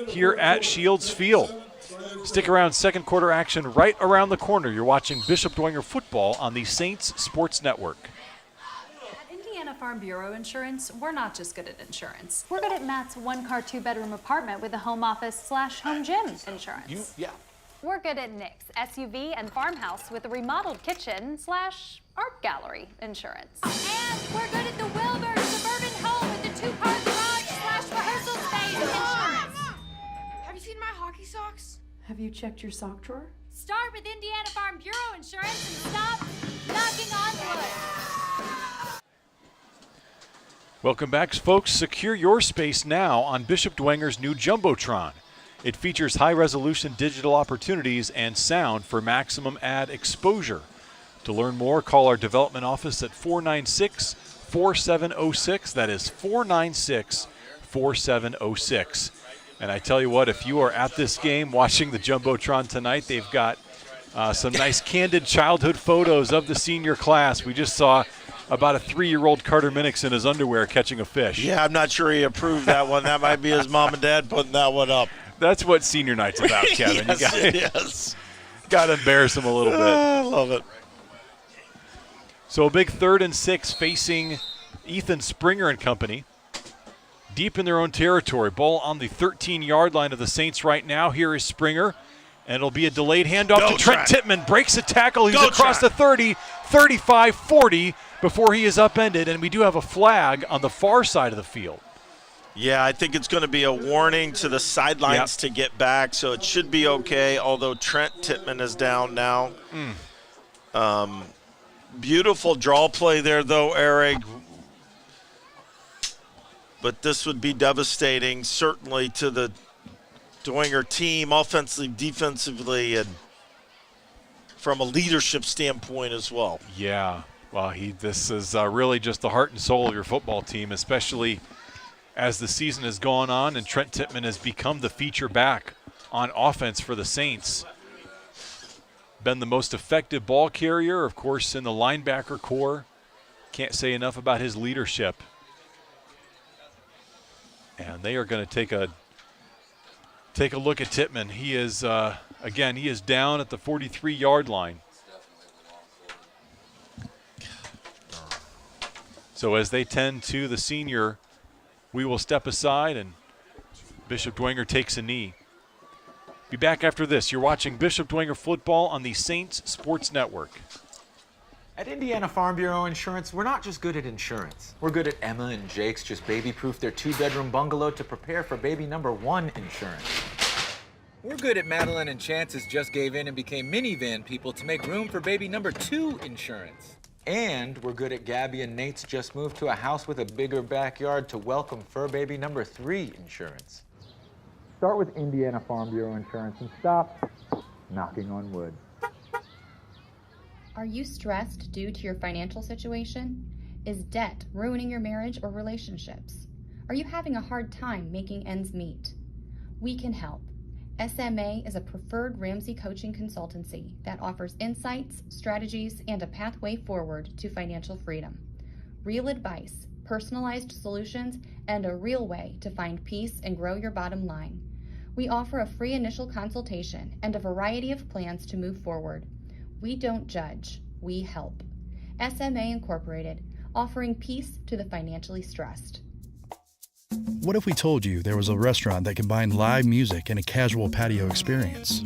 here at Shields Field. Stick around, second quarter action right around the corner. You're watching Bishop Dwenger football on the Saints Sports Network. At Indiana Farm Bureau Insurance, we're not just good at insurance. We're good at Matt's one-car, two-bedroom apartment with a home office/home gym insurance. We're good at Nick's SUV and farmhouse with a remodeled kitchen/art gallery insurance. And we're good at the Wilbur suburban home with the two-car garage/rehearsal space insurance. Have you seen my hockey socks? Have you checked your sock drawer? Start with Indiana Farm Bureau Insurance and stop knocking on wood. Welcome back, folks. Secure your space now on Bishop Dwenger's new Jumbotron. It features high-resolution digital opportunities and sound for maximum ad exposure. To learn more, call our development office at 496-4706. That is 496-4706. And I tell you what, if you are at this game watching the Jumbotron tonight, they've got some nice candid childhood photos of the senior class. We just saw about a 3-year-old Carter Minix in his underwear catching a fish. Yeah, I'm not sure he approved that one. That might be his mom and dad putting that one up. That's what senior night's about, Kevin. Yes, Got to embarrass him a little bit. I love it. So a big 3rd and 6 facing Ethan Springer and company. Deep in their own territory. Ball on the 13-yard line of the Saints right now. Here is Springer. And it'll be a delayed handoff to Trent Tittman. Breaks a tackle. He's across the 30, 35, 40 before he is upended. And we do have a flag on the far side of the field. Yeah, I think it's going to be a warning to the sidelines to get back, so it should be okay, although Trent Tittman is down now. Beautiful draw play there, though, Eric. But this would be devastating, certainly, to the Dwenger team, offensively, defensively, and from a leadership standpoint as well. Yeah, well, this is really just the heart and soul of your football team, especially as the season has gone on and Trent Tittman has become the feature back on offense for the Saints. Been the most effective ball carrier, of course, in the linebacker core. Can't say enough about his leadership. And they are going to take a look at Tittman. He is, again, he is down at the 43-yard line. So as they tend to the senior, we will step aside and Bishop Dwenger takes a knee. Be back after this. You're watching Bishop Dwenger football on the Saints Sports Network. At Indiana Farm Bureau Insurance, we're not just good at insurance. We're good at Emma and Jake's just baby-proof their 2-bedroom bungalow to prepare for baby number 1 insurance. We're good at Madeline and Chance's just gave in and became minivan people to make room for baby number 2 insurance. And we're good at Gabby and Nate's just moved to a house with a bigger backyard to welcome fur baby number 3 insurance. Start with Indiana Farm Bureau Insurance and stop knocking on wood. Are you stressed due to your financial situation? Is debt ruining your marriage or relationships? Are you having a hard time making ends meet? We can help. SMA is a preferred Ramsey coaching consultancy that offers insights, strategies, and a pathway forward to financial freedom. Real advice, personalized solutions, and a real way to find peace and grow your bottom line. We offer a free initial consultation and a variety of plans to move forward. We don't judge, we help. SMA Incorporated, offering peace to the financially stressed. What if we told you there was a restaurant that combined live music and a casual patio experience?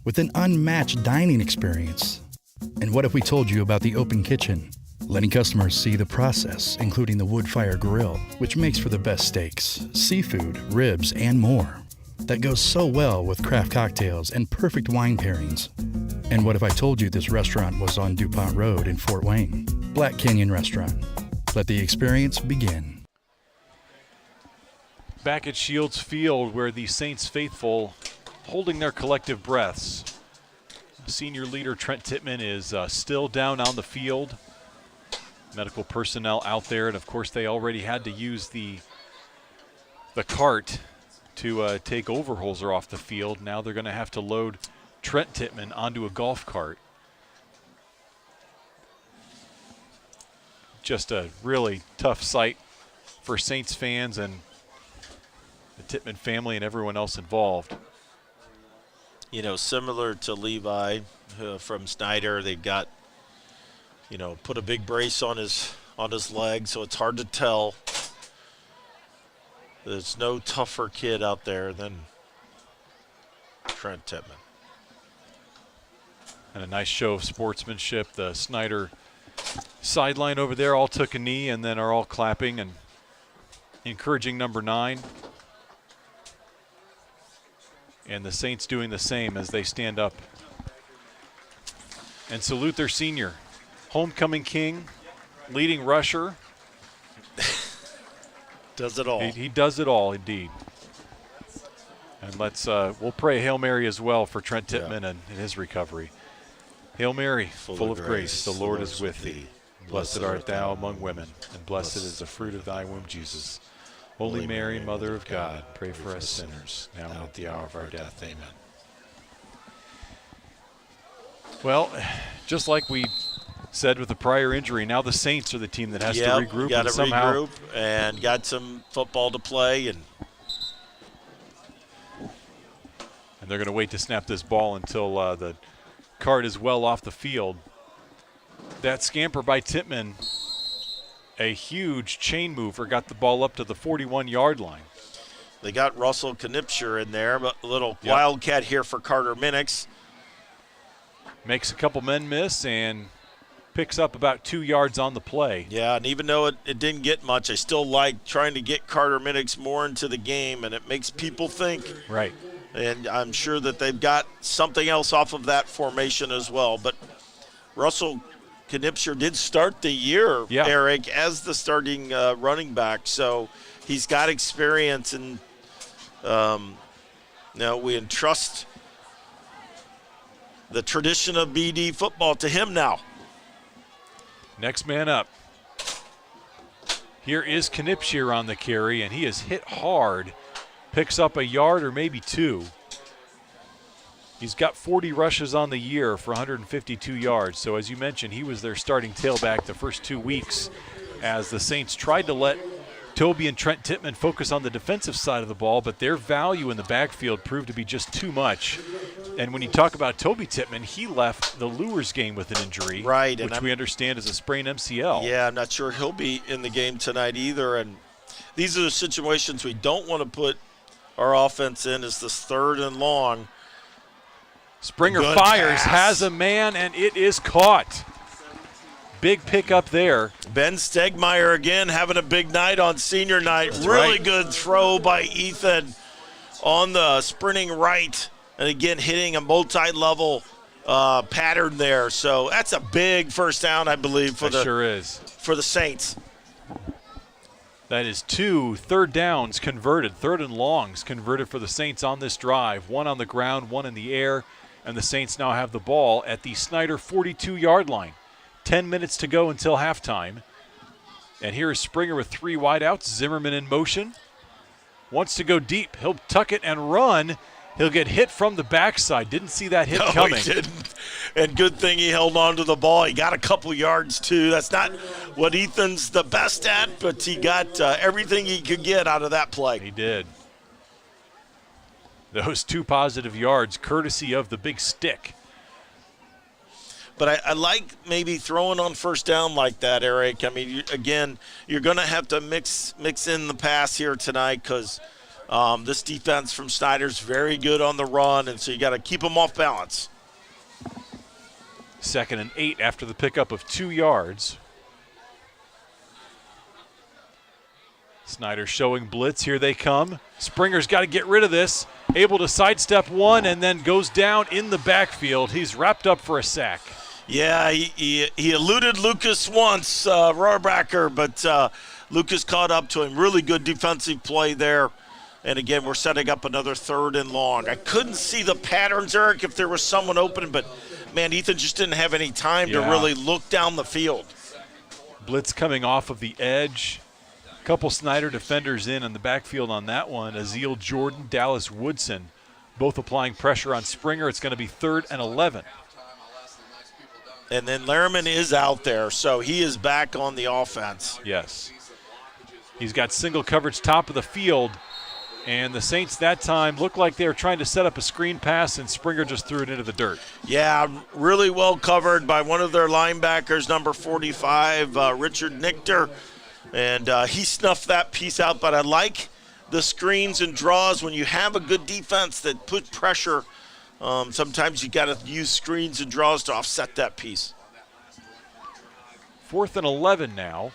with an unmatched dining experience. And what if we told you about the open kitchen, letting customers see the process, including the wood fire grill, which makes for the best steaks, seafood, ribs, and more. That goes so well with craft cocktails and perfect wine pairings. And what if I told you this restaurant was on DuPont Road in Fort Wayne? Black Canyon Restaurant. Let the experience begin. Back at Shields Field, where the Saints faithful holding their collective breaths. Senior leader Trent Tittman is still down on the field. Medical personnel out there, and of course they already had to use the cart to take Overholser off the field. Now they're going to have to load Trent Tittman onto a golf cart. Just a really tough sight for Saints fans and the Tittman family and everyone else involved. You know, similar to Levi from Snider, they've got, you know, put a big brace on his leg, so it's hard to tell. There's no tougher kid out there than Trent Tittman. And a nice show of sportsmanship. The Snider sideline over there all took a knee and then are all clapping and encouraging number 9. And the Saints doing the same as they stand up and salute their senior. Homecoming king, leading rusher. Does it all. He does it all, indeed. And we'll pray Hail Mary as well for Trent Tittman and his recovery. Hail Mary, full of grace, the Lord is with thee. Blessed art thou among women, and blessed is the fruit of thy womb, Jesus. Holy Mary, Mother of God, pray for us sinners, now and at the hour of our death. Amen. Well, just like we said with the prior injury, now the Saints are the team that has to regroup. Got to regroup and got some football to play. And they're going to wait to snap this ball until the cart is well off the field. That scamper by Tittman, a huge chain mover, got the ball up to the 41-yard line. They got Russell Knipscher in there, but a little wildcat here for Carter Minix. Makes a couple men miss and picks up about 2 yards on the play. Yeah, and even though it didn't get much, I still like trying to get Carter Minix more into the game, and it makes people think. Right. And I'm sure that they've got something else off of that formation as well. But Russell Knipscher did start the year, Eric, as the starting running back. So he's got experience, and we entrust the tradition of BD football to him now. Next man up. Here is Knipscher on the carry, and he is hit hard. Picks up a yard or maybe 2. He's got 40 rushes on the year for 152 yards. So as you mentioned, he was their starting tailback the first 2 weeks as the Saints tried to let Toby and Trent Tittman focus on the defensive side of the ball, but their value in the backfield proved to be just too much. And when you talk about Toby Tittman, he left the Lures game with an injury, right, which we understand is a sprained MCL. Yeah, I'm not sure he'll be in the game tonight either. And these are the situations we don't want to put our offense in, is this 3rd and long. Springer fires, has a man, and it is caught. Big pickup there. Ben Stegmeyer again having a big night on senior night. That's really right. Good throw by Ethan on the sprinting right. And again, hitting a multi-level pattern there. So that's a big first down, I believe, for the Saints. That is 2 third downs converted, 3rd and longs converted for the Saints on this drive. 1 on the ground, 1 in the air, and the Saints now have the ball at the Snider 42-yard line. 10 minutes to go until halftime. And here is Springer with 3 wideouts. Zimmerman in motion. Wants to go deep. He'll tuck it and run. He'll get hit from the backside. Didn't see that hit coming. He didn't. And good thing he held on to the ball. He got a couple yards, too. That's not what Ethan's the best at, but he got everything he could get out of that play. He did. Those 2 positive yards, courtesy of the big stick. But I like maybe throwing on first down like that, Eric. I mean, you're going to have to mix in the pass here tonight because This defense from Snider's very good on the run, and so you got to keep them off balance. 2nd and 8 after the pickup of 2 yards. Snider showing blitz. Here they come. Springer's got to get rid of this. Able to sidestep one and then goes down in the backfield. He's wrapped up for a sack. Yeah, he eluded Lucas once, Rohrbacher, but Lucas caught up to him. Really good defensive play there. And again, we're setting up another 3rd and long. I couldn't see the patterns, Eric, if there was someone open, but, man, Ethan just didn't have any time to really look down the field. Blitz coming off of the edge. Couple Snider defenders in the backfield on that one. Aziel Jordan, Dallas Woodson, both applying pressure on Springer. It's going to be 3rd and 11. And then Lehrman is out there, so he is back on the offense. Yes. He's got single coverage top of the field, and the Saints that time looked like they were trying to set up a screen pass, and Springer just threw it into the dirt. Yeah, really well covered by one of their linebackers, number 45, Richard Nichter. And he snuffed that piece out, but I like the screens and draws when you have a good defense that put pressure. Sometimes you got to use screens and draws to offset that piece. 4th and 11 now.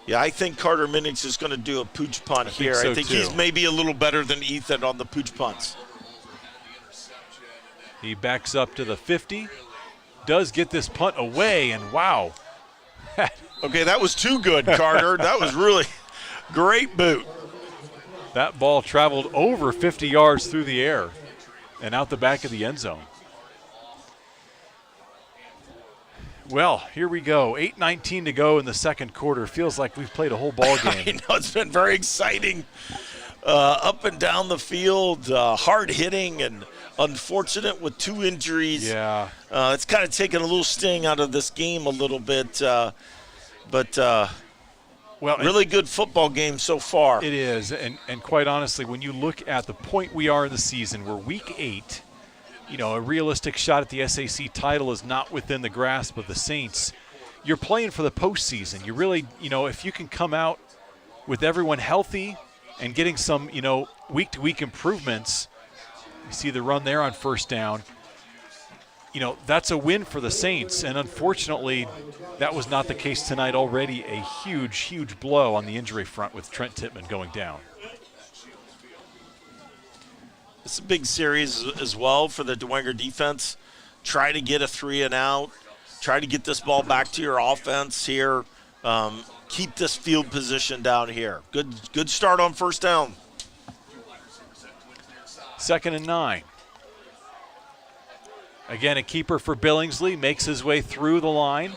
Yeah, I think Carter Minnix is going to do a pooch punt here. I think he's maybe a little better than Ethan on the pooch punts. He backs up to the 50, does get this punt away, and wow. Okay, that was too good, Carter. That was really great boot. That ball traveled over 50 yards through the air and out the back of the end zone. Well, here we go. 8:19 to go in the second quarter. Feels like we've played a whole ball game. I know, it's been very exciting. Up and down the field, hard hitting, and unfortunate with 2 injuries. Yeah. It's kind of taken a little sting out of this game a little bit. But really good football game so far. It is, and quite honestly, when you look at the point we are in the season, we're week 8, a realistic shot at the SAC title is not within the grasp of the Saints. You're playing for the postseason. You really, if you can come out with everyone healthy and getting some, week-to-week improvements, you see the run there on 1st down, that's a win for the Saints, and unfortunately, that was not the case tonight. Already a huge, huge blow on the injury front with Trent Tittman going down. It's a big series as well for the Dwenger defense. Try to get a 3 and out. Try to get this ball back to your offense here. Keep this field position down here. Good start on 1st down. 2nd and 9. Again, a keeper for Billingsley, makes his way through the line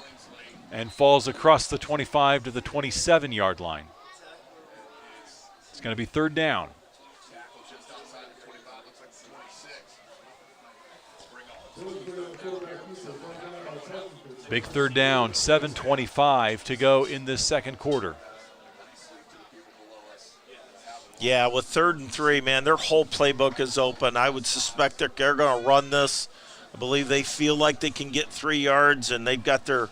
and falls across the 25 to the 27-yard line. It's going to be 3rd down. Big 3rd down, 7:25 to go in this second quarter. Yeah, with 3rd and 3, man, their whole playbook is open. I would suspect that they're going to run this. I believe they feel like they can get 3 yards, and they've got their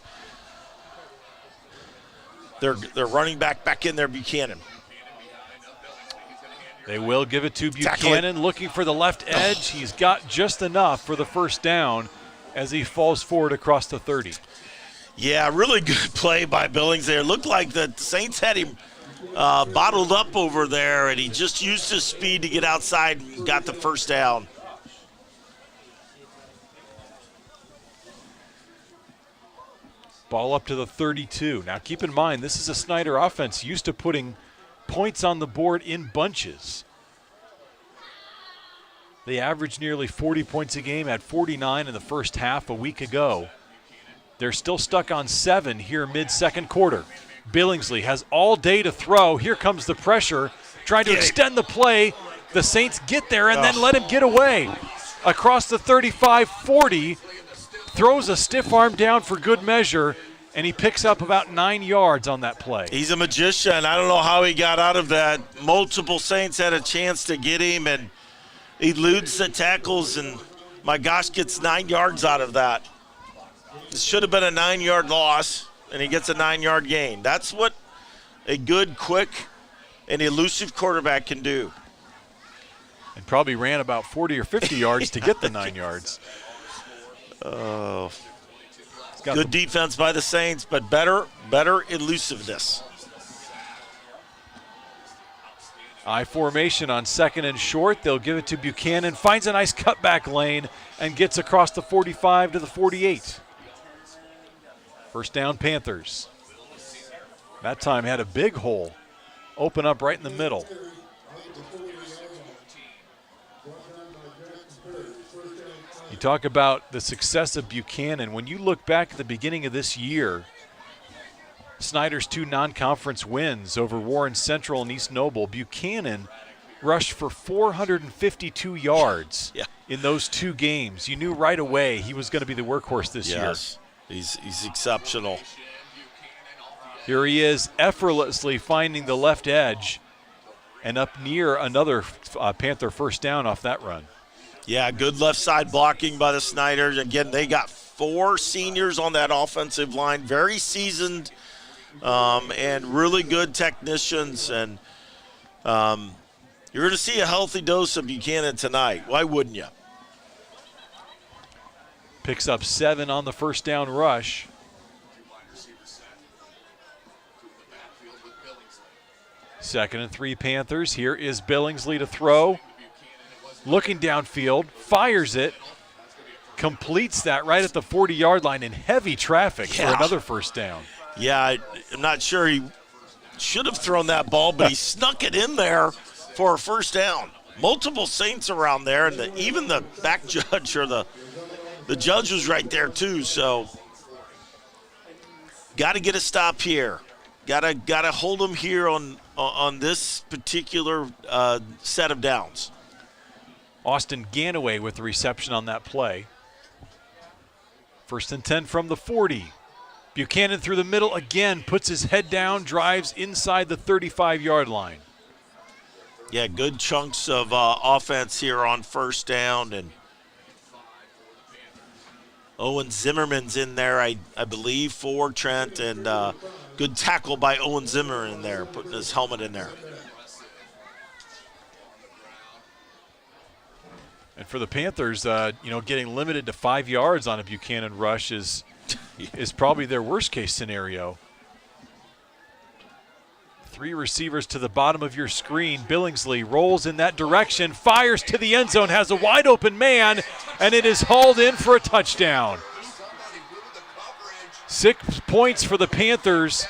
running back in there, Buchanan. They will give it to Buchanan, looking for the left edge. He's got just enough for the 1st down as he falls forward across the 30. Yeah, really good play by Billings there. It looked like the Saints had him bottled up over there, and he just used his speed to get outside and got the 1st down. Ball up to the 32. Now keep in mind, this is a Snider offense used to putting points on the board in bunches. They averaged nearly 40 points a game, at 49 in the first half a week ago. They're still stuck on 7 here mid-second quarter. Billingsley has all day to throw. Here comes the pressure, trying to extend the play. The Saints get there and then let him get away. Across the 35-40, throws a stiff arm down for good measure, and he picks up about 9 yards on that play. He's a magician. I don't know how he got out of that. Multiple Saints had a chance to get him, and he eludes the tackles, and my gosh, gets 9 yards out of that. It should have been a 9-yard loss, and he gets a 9-yard gain. That's what a good, quick, and elusive quarterback can do. And probably ran about 40 or 50 yards to get the 9 yards. Oh, good defense by the Saints, but better elusiveness. I formation on 2nd and short. They'll give it to Buchanan. Finds a nice cutback lane and gets across the 45 to the 48. First down, Panthers. That time had a big hole open up right in the middle. You talk about the success of Buchanan. When you look back at the beginning of this year, Snider's 2 non-conference wins over Warren Central and East Noble, Buchanan rushed for 452 yards in those 2 games. You knew right away he was going to be the workhorse this year. Yes, he's exceptional. Here he is effortlessly finding the left edge and up near another Panther first down off that run. Yeah, good left side blocking by the Sniders. Again, they got 4 seniors on that offensive line, very seasoned and really good technicians. And you're going to see a healthy dose of Buchanan tonight. Why wouldn't you? Picks up 7 on the first down rush. Second and 3 Panthers. Here is Billingsley to throw. Looking downfield, fires it, completes that right at the 40-yard line in heavy traffic for another first down. Yeah, I'm not sure he should have thrown that ball, but he snuck it in there for a first down. Multiple Saints around there, and even the back judge or the judge was right there too. So, got to get a stop here. Got to hold him here on this particular set of downs. Austin Ganaway with the reception on that play. First and 10 from the 40. Buchanan through the middle again, puts his head down, drives inside the 35-yard line. Yeah, good chunks of offense here on first down. And Owen Zimmerman's in there, I believe, for Trent. And good tackle by Owen Zimmerman in there, putting his helmet in there. And for the Panthers, getting limited to 5 yards on a Buchanan rush is probably their worst-case scenario. 3 receivers to the bottom of your screen. Billingsley rolls in that direction, fires to the end zone, has a wide-open man, and it is hauled in for a touchdown. 6 points for the Panthers,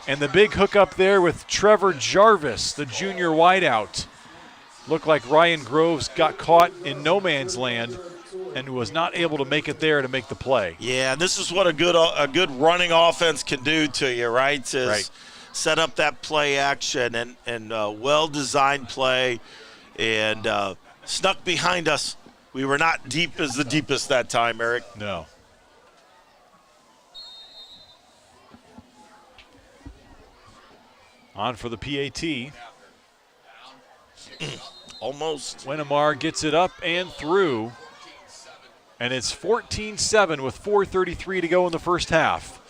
and the big hookup there with Trevor Jarvis, the junior wideout. Looked like Ryan Groves got caught in no man's land and was not able to make it there to make the play. Yeah, this is what a good running offense can do to you, right? Set up that play action and well-designed play and snuck behind us. We were not deep as the deepest that time, Eric. No. On for the PAT. Almost. Winnemar gets it up and through. And it's 14-7 with 4:33 to go in the first half.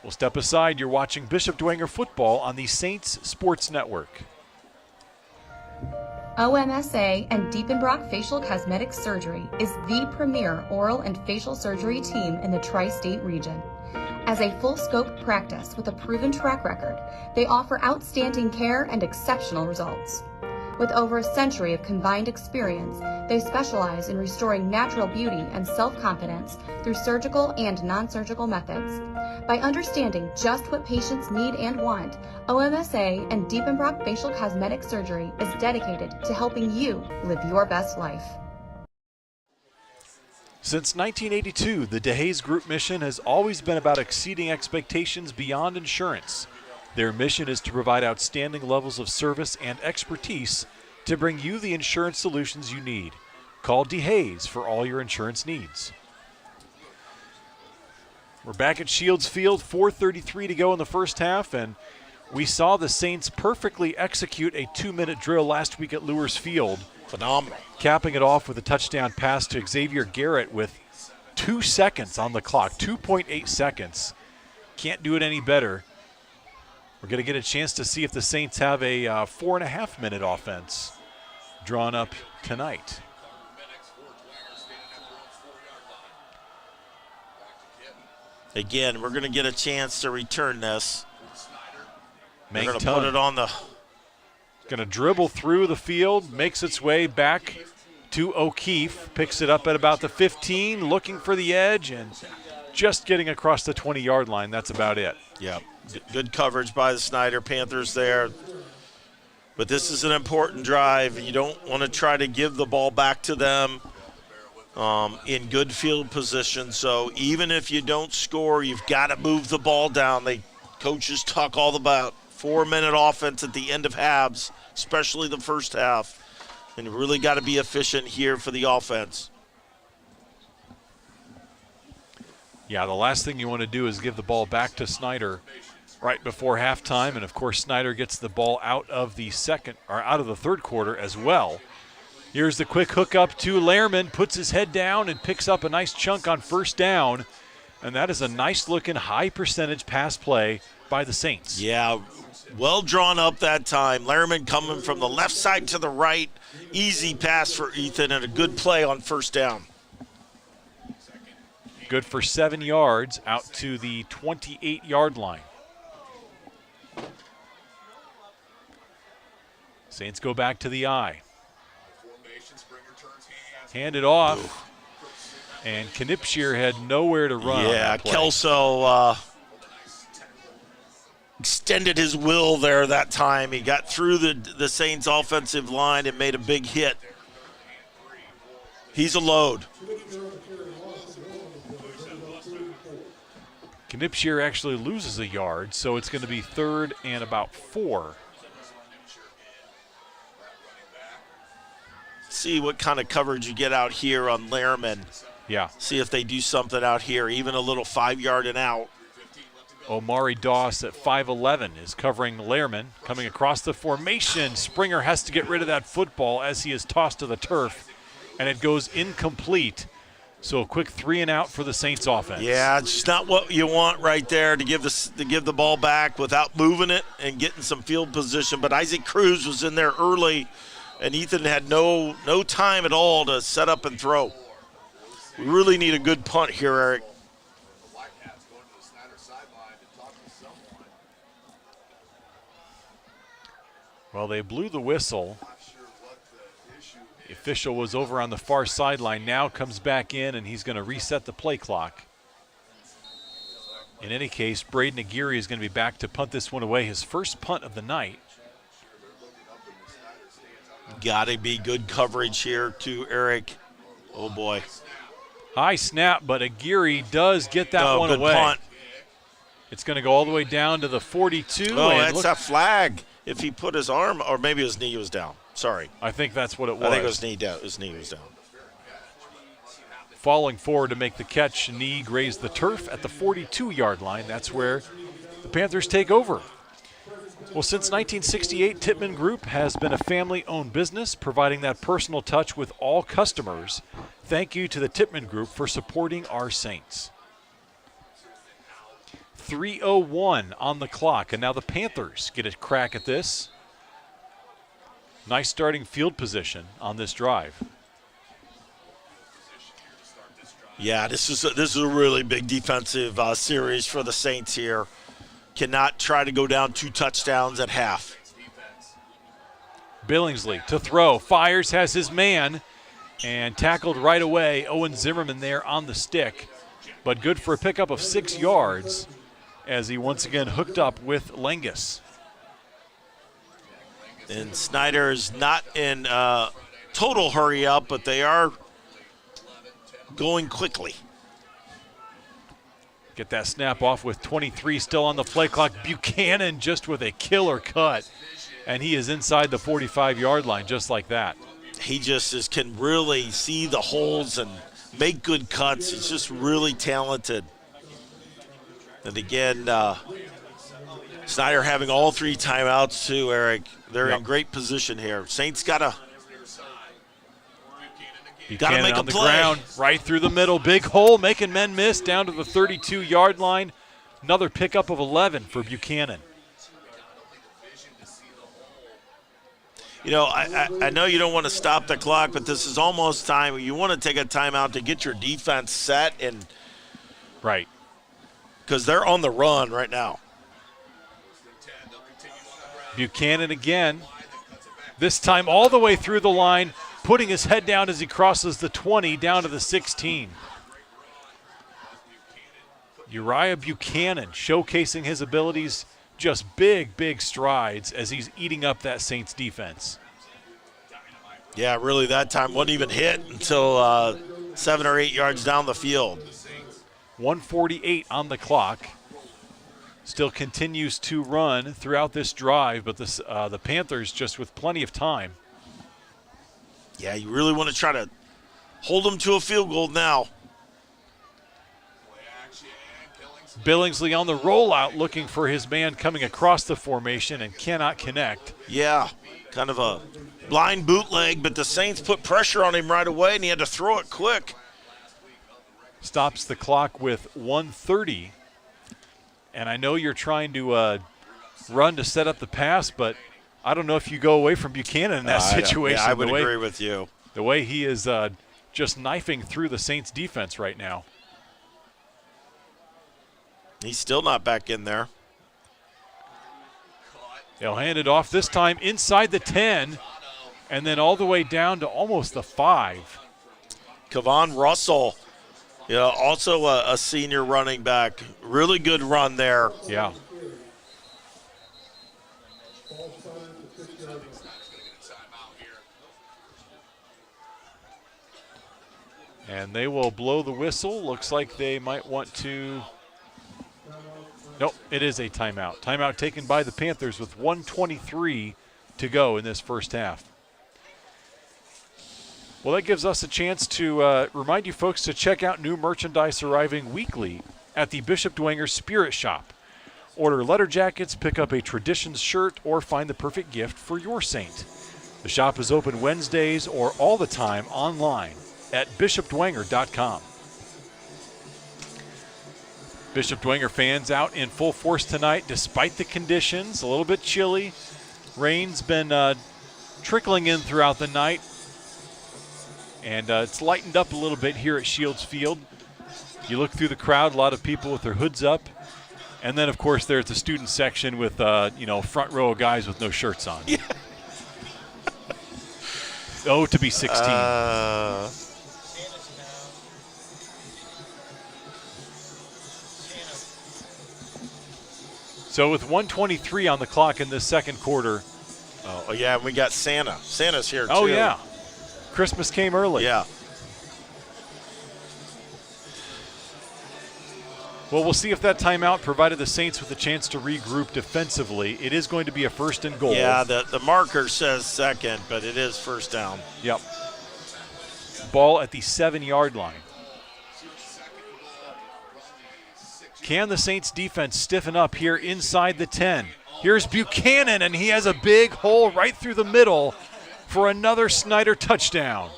We'll step aside. You're watching Bishop Dwenger football on the Saints Sports Network. OMSA and Diepenbrock Facial Cosmetic Surgery is the premier oral and facial surgery team in the tri-state region. As a full-scope practice with a proven track record, they offer outstanding care and exceptional results. With over a century of combined experience, they specialize in restoring natural beauty and self-confidence through surgical and non-surgical methods. By understanding just what patients need and want, OMSA and Diepenbrock Facial Cosmetic Surgery is dedicated to helping you live your best life. Since 1982, the DeHaze Group mission has always been about exceeding expectations beyond insurance. Their mission is to provide outstanding levels of service and expertise to bring you the insurance solutions you need. Call DeHaze for all your insurance needs. We're back at Shields Field, 4:33 to go in the first half, and we saw the Saints perfectly execute a 2-minute drill last week at Lewis Field. Phenomenal. Capping it off with a touchdown pass to Xavier Garrett with 2 seconds on the clock, 2.8 seconds. Can't do it any better. We're going to get a chance to see if the Saints have a 4.5-minute offense drawn up tonight. Again, we're going to get a chance to return this. They're going to Mangtun put it on the... Going to dribble through the field, makes its way back to O'Keefe, picks it up at about the 15, looking for the edge, and just getting across the 20-yard line. That's about it. Yeah, good coverage by the Snider Panthers there. But this is an important drive. You don't want to try to give the ball back to them in good field position. So even if you don't score, you've got to move the ball down. Coaches talk all about 4-minute offense at the end of halves, especially the first half. And you really got to be efficient here for the offense. Yeah, the last thing you want to do is give the ball back to Snider right before halftime, and of course Snider gets the ball out of the third quarter as well. Here's the quick hookup to Lehrman, puts his head down and picks up a nice chunk on first down, and that is a nice-looking high-percentage pass play by the Saints. Yeah, well drawn up that time. Lehrman coming from the left side to the right. Easy pass for Ethan and a good play on first down. Good for 7 yards out to the 28-yard line. Saints go back to the eye. Hand it off. And Knipscher had nowhere to run. Yeah, Kelso extended his will there that time. He got through the Saints offensive line and made a big hit. He's a load. Knipscher actually loses a yard, so it's going to be 3rd and about 4. See what kind of coverage you get out here on Lehrman. Yeah. See if they do something out here, even a little 5-yard and out. Omari Doss at 5'11" is covering Lehrman. Coming across the formation, Springer has to get rid of that football as he is tossed to the turf, and it goes incomplete. So a quick 3-and-out for the Saints offense. Yeah, it's just not what you want right there to give the ball back without moving it and getting some field position. But Isaac Cruz was in there early, and Ethan had no time at all to set up and throw. We really need a good punt here, Eric. Well, they blew the whistle. The official was over on the far sideline, now comes back in, and he's going to reset the play clock. In any case, Braden Aguirre is going to be back to punt this one away, his first punt of the night. Got to be good coverage here too, Eric. Oh, boy. High snap, but Aguirre does get that one good away. Punt. It's going to go all the way down to the 42. Oh, that's a flag. If he put his arm, or maybe his knee was down. Sorry. I think that's what it was. I think his knee down. His knee was down. Falling forward to make the catch, knee grazed the turf at the 42-yard line. That's where the Panthers take over. Well, since 1968, Tippmann Group has been a family-owned business, providing that personal touch with all customers. Thank you to the Tippmann Group for supporting our Saints. 3:01 on the clock, and now the Panthers get a crack at this. Nice starting field position on this drive. Yeah, this is a really big defensive series for the Saints here. Cannot try to go down 2 touchdowns at half. Billingsley to throw, fires, has his man, and tackled right away. Owen Zimmerman there on the stick, but good for a pickup of 6 yards as he once again hooked up with Lengus. And Snider's not in total hurry up, but they are going quickly. Get that snap off with 23 still on the play clock. Buchanan just with a killer cut, and he is inside the 45-yard line just like that. He just can really see the holes and make good cuts. He's just really talented. And again, Snider having all 3 timeouts too, Eric. They're in great position here. Saints gotta make on a the play. Ground, right through the middle. Big hole, making men miss down to the 32-yard line. Another pickup of 11 for Buchanan. I know you don't want to stop the clock, but this is almost time. You want to take a timeout to get your defense set, and right, because they're on the run right now. Buchanan again, this time all the way through the line, putting his head down as he crosses the 20 down to the 16. Uriah Buchanan showcasing his abilities, just big strides as he's eating up that Saints defense. Yeah, really, that time wasn't even hit until 7 or 8 yards down the field. 1:48 on the clock. Still continues to run throughout this drive, but the Panthers just with plenty of time. Yeah, you really want to try to hold them to a field goal now. Billingsley on the rollout looking for his man coming across the formation and cannot connect. Yeah, kind of a blind bootleg, but the Saints put pressure on him right away, and he had to throw it quick. Stops the clock with 1:30. And I know you're trying to run to set up the pass, but I don't know if you go away from Buchanan in that situation. Yeah, I would agree with you. The way he is just knifing through the Saints defense right now. He's still not back in there. They'll hand it off this time inside the 10 and then all the way down to almost the 5. Kevon Russell, also a senior running back. Really good run there. Yeah. And they will blow the whistle. Looks like they might want to. Nope, it is a timeout. Timeout taken by the Panthers with 1:23 to go in this first half. Well, that gives us a chance to remind you folks to check out new merchandise arriving weekly at the Bishop Dwenger Spirit Shop. Order letter jackets, pick up a Traditions shirt, or find the perfect gift for your saint. The shop is open Wednesdays or all the time online at bishopdwenger.com. Bishop Dwenger fans out in full force tonight despite the conditions. A little bit chilly. Rain's been trickling in throughout the night. And it's lightened up a little bit here at Shields Field. You look through the crowd, a lot of people with their hoods up. And then, of course, there's the student section with, front row of guys with no shirts on. Yeah. Oh, to be 16. So with 1:23 on the clock in this second quarter. Oh, yeah, we got Santa. Santa's here, too. Oh, yeah. Christmas came early. Yeah. Well, we'll see if that timeout provided the Saints with a chance to regroup defensively. It is going to be a 1st and goal. Yeah, the marker says second, but it is first down. Yep. Ball at the 7-yard line. Can the Saints defense stiffen up here inside the 10? Here's Buchanan, and he has a big hole right through the middle for another Snider touchdown.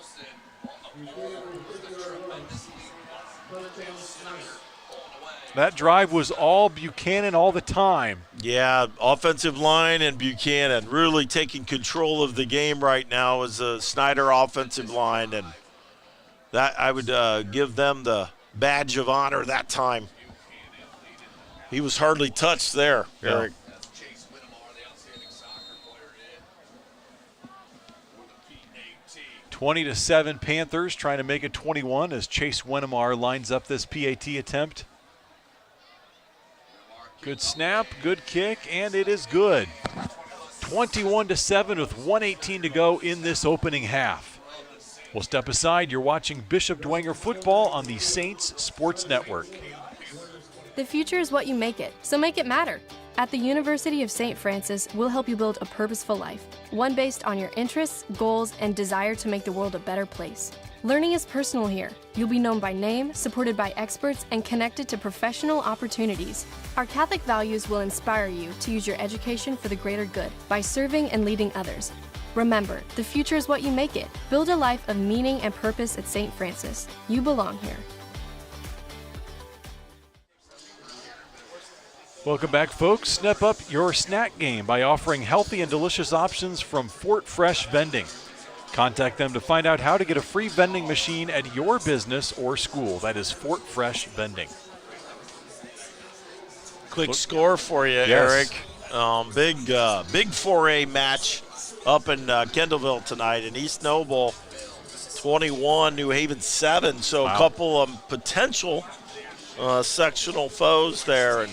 That drive was all Buchanan all the time. Yeah, offensive line and Buchanan really taking control of the game right now as a Snider offensive line, and that I would give them the badge of honor that time. He was hardly touched there, Eric. 20-7 Panthers trying to make it 21 as Chase Wennemar lines up this PAT attempt. Good snap, good kick, and it is good. 21-7 with 1:18 to go in this opening half. We'll step aside. You're watching Bishop Dwenger football on the Saints Sports Network. The future is what you make it, so make it matter. At the University of St. Francis, we'll help you build a purposeful life, one based on your interests, goals, and desire to make the world a better place. Learning is personal here. You'll be known by name, supported by experts, and connected to professional opportunities. Our Catholic values will inspire you to use your education for the greater good by serving and leading others. Remember, the future is what you make it. Build a life of meaning and purpose at St. Francis. You belong here. Welcome back, folks. Step up your snack game by offering healthy and delicious options from Fort Fresh Vending. Contact them to find out how to get a free vending machine at your business or school. That is Fort Fresh Vending. Quick score for you, Yes. Eric. Big 4A match up in Kendallville tonight. In East Noble, 21, New Haven 7. So a couple of potential sectional foes there. And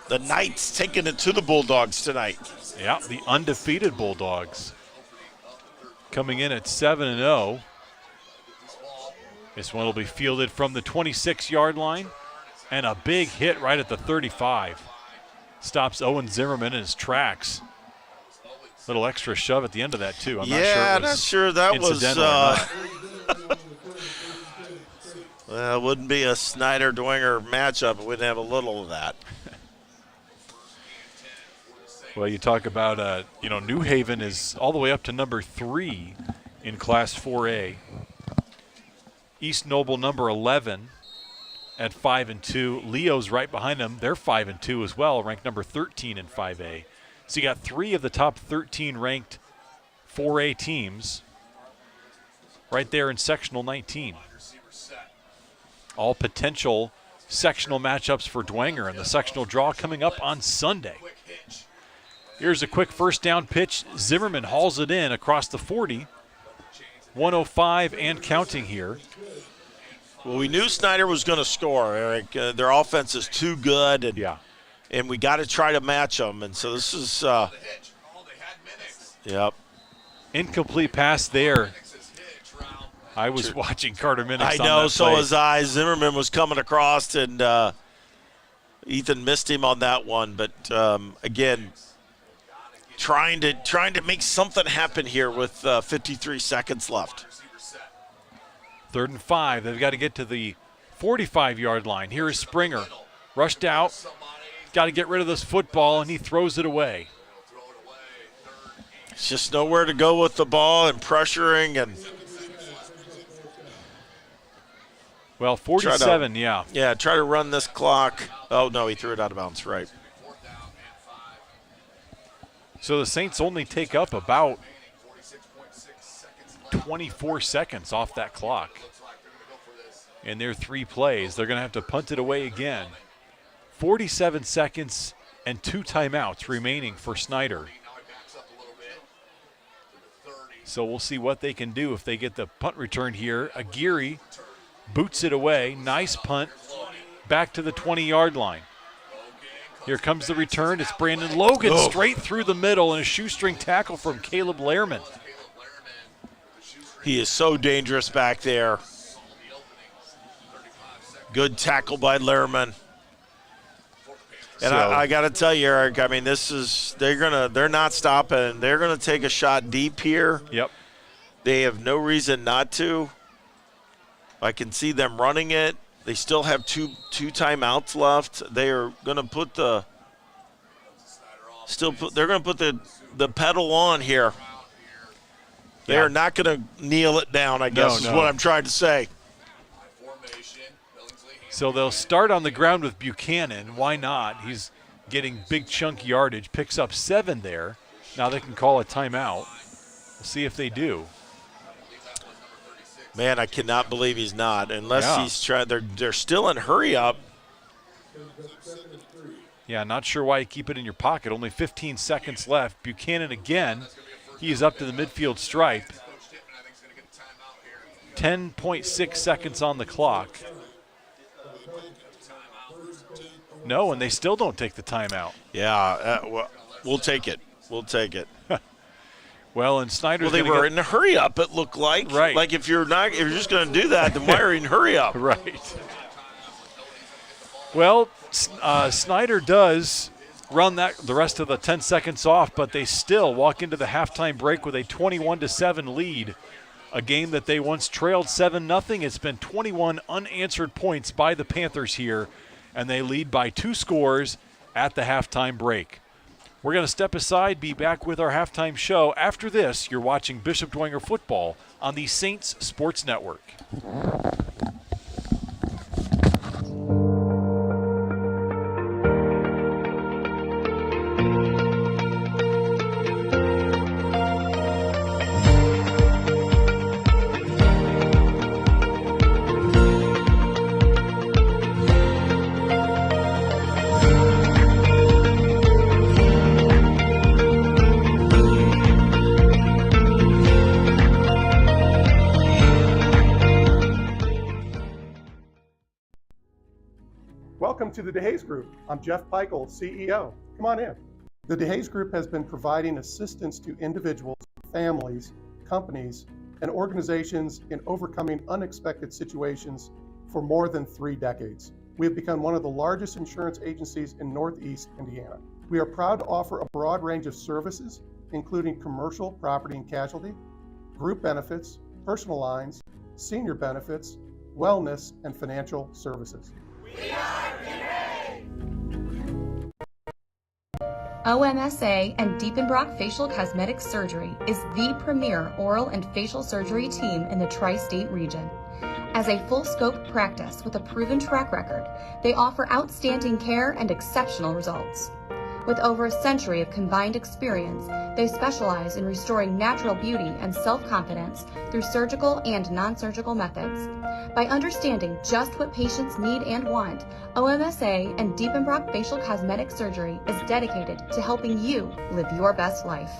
the Knights taking it to the Bulldogs tonight. Yeah, the undefeated Bulldogs coming in at 7-0. This one will be fielded from the 26-yard line, and a big hit right at the 35. Stops Owen Zimmerman in his tracks. Little extra shove at the end of that, too. I'm not sure that was well, it wouldn't be a Snider Dwenger matchup. We wouldn't have a little of that. Well, you talk about, New Haven is all the way up to number 3 in Class 4A. East Noble, number 11 at 5-2. Leo's right behind them. They're 5-2 as well, ranked number 13 in 5A. So you got 3 of the top 13 ranked 4A teams right there in sectional 19. All potential sectional matchups for Dwenger, and the sectional draw coming up on Sunday. Here's a quick first down pitch. Zimmerman hauls it in across the 40. 105 and counting here. Well, we knew Snider was going to score, Eric. Their offense is too good, and we got to try to match them. And so this is, Incomplete pass there. I was watching Carter Minix. I know, so was I. Zimmerman was coming across, and Ethan missed him on that one. But again, trying to make something happen here with 53 seconds left. 3rd and 5. They've got to get to the 45-yard line. Here is Springer. Rushed out. Got to get rid of this football, and he throws it away. It's just nowhere to go with the ball and pressuring. And well, 47, Yeah, try to run this clock. Oh, no, he threw it out of bounds, right. So the Saints only take up about 24 seconds off that clock. In their 3 plays, they're going to have to punt it away again. 47 seconds and 2 timeouts remaining for Snider. So we'll see what they can do if they get the punt return here. Aguirre boots it away. Nice punt back to the 20-yard line. Here comes the return. It's Brandon Logan straight through the middle, and a shoestring tackle from Caleb Lehrman. He is so dangerous back there. Good tackle by Lehrman. And I got to tell you, Eric, I mean, they're not stopping. They're going to take a shot deep here. Yep. They have no reason not to. I can see them running it. They still have two timeouts left. They are going to put the pedal on here. They are not going to kneel it down, I guess is what I'm trying to say. So they'll start on the ground with Buchanan. Why not? He's getting big chunk yardage, picks up 7 there. Now they can call a timeout. We'll see if they do. Man, I cannot believe he's not. Unless he's trying. They're still in hurry up. Yeah, not sure why you keep it in your pocket. Only 15 seconds left. Buchanan again. He is up to the midfield stripe. 10.6 seconds on the clock. No, and they still don't take the timeout. Yeah, we'll take it. We'll take it. Well, and Snider's they were in a hurry up, it looked like. Right. Like if you're just going to do that, then why are you in hurry up? Right. Well, Snider does run the rest of the 10 seconds off, but they still walk into the halftime break with a 21-7 lead. A game that they once trailed 7-0. It's been 21 unanswered points by the Panthers here, and they lead by 2 scores at the halftime break. We're going to step aside, be back with our halftime show. After this, you're watching Bishop Dwenger football on the Saints Sports Network. Welcome to the DeHaze Group. I'm Jeff Peichel, CEO. Come on in. The DeHaze Group has been providing assistance to individuals, families, companies, and organizations in overcoming unexpected situations for more than 3 decades. We have become one of the largest insurance agencies in Northeast Indiana. We are proud to offer a broad range of services, including commercial property and casualty, group benefits, personal lines, senior benefits, wellness, and financial services. OMSA and Diepenbrock Facial Cosmetic Surgery is the premier oral and facial surgery team in the tri-state region. As a full-scope practice with a proven track record, they offer outstanding care and exceptional results. With over a century of combined experience, they specialize in restoring natural beauty and self-confidence through surgical and non-surgical methods. By understanding just what patients need and want, OMSA and Diepenbrock Facial Cosmetic Surgery is dedicated to helping you live your best life.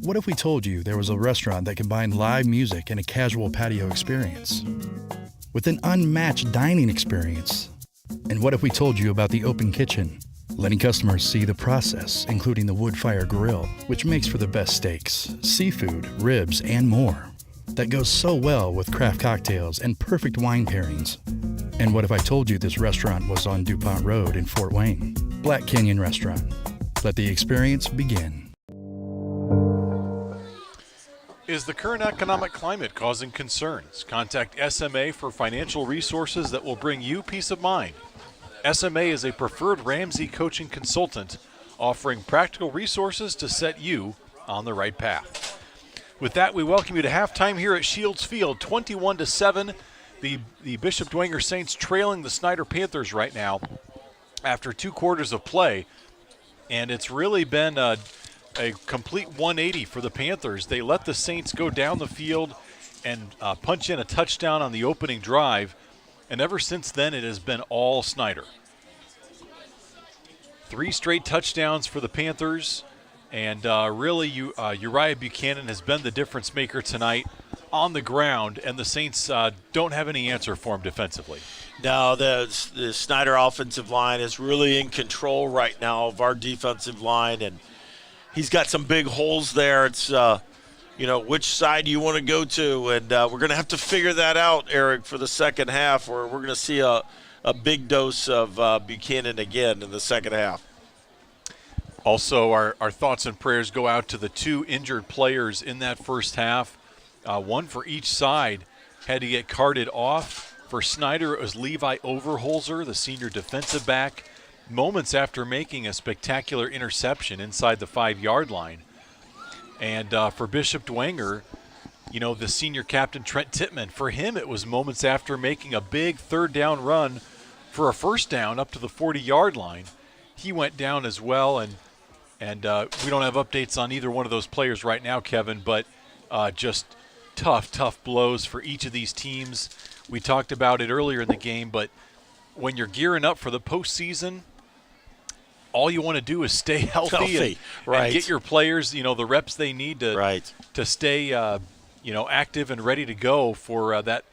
What if we told you there was a restaurant that combined live music and a casual patio experience with an unmatched dining experience? And what if we told you about the open kitchen, letting customers see the process, including the wood fire grill, which makes for the best steaks, seafood, ribs, and more, that goes so well with craft cocktails and perfect wine pairings? And what if I told you this restaurant was on DuPont Road in Fort Wayne? Black Canyon Restaurant. Let the experience begin. Is the current economic climate causing concerns? Contact SMA for financial resources that will bring you peace of mind. SMA is a preferred Ramsey coaching consultant offering practical resources to set you on the right path. With that, we welcome you to halftime here at Shields Field, 21-7. The Bishop Dwenger Saints trailing the Snider Panthers right now after 2 quarters of play, and it's really been a complete 180 for the Panthers. They let the Saints go down the field and punch in a touchdown on the opening drive, and ever since then it has been all Snider. 3 straight touchdowns for the Panthers, and really Uriah Buchanan has been the difference maker tonight on the ground, and the Saints don't have any answer for him defensively. No, the Snider offensive line is really in control right now of our defensive line, and he's got some big holes there. It's, which side you want to go to, and we're going to have to figure that out, Eric, for the second half, where we're going to see a big dose of Buchanan again in the second half. Also, our thoughts and prayers go out to the 2 injured players in that first half. One for each side had to get carted off. For Snider, it was Levi Overholzer, the senior defensive back, moments after making a spectacular interception inside the 5-yard line. And for Bishop Dwenger, the senior captain, Trent Tittman, for him it was moments after making a big 3rd down run for a first down up to the 40-yard line. He went down as well, and we don't have updates on either one of those players right now, Kevin, but just tough blows for each of these teams. We talked about it earlier in the game, but when you're gearing up for the postseason, all you want to do is stay healthy and get your players, the reps they need to stay, active and ready to go for that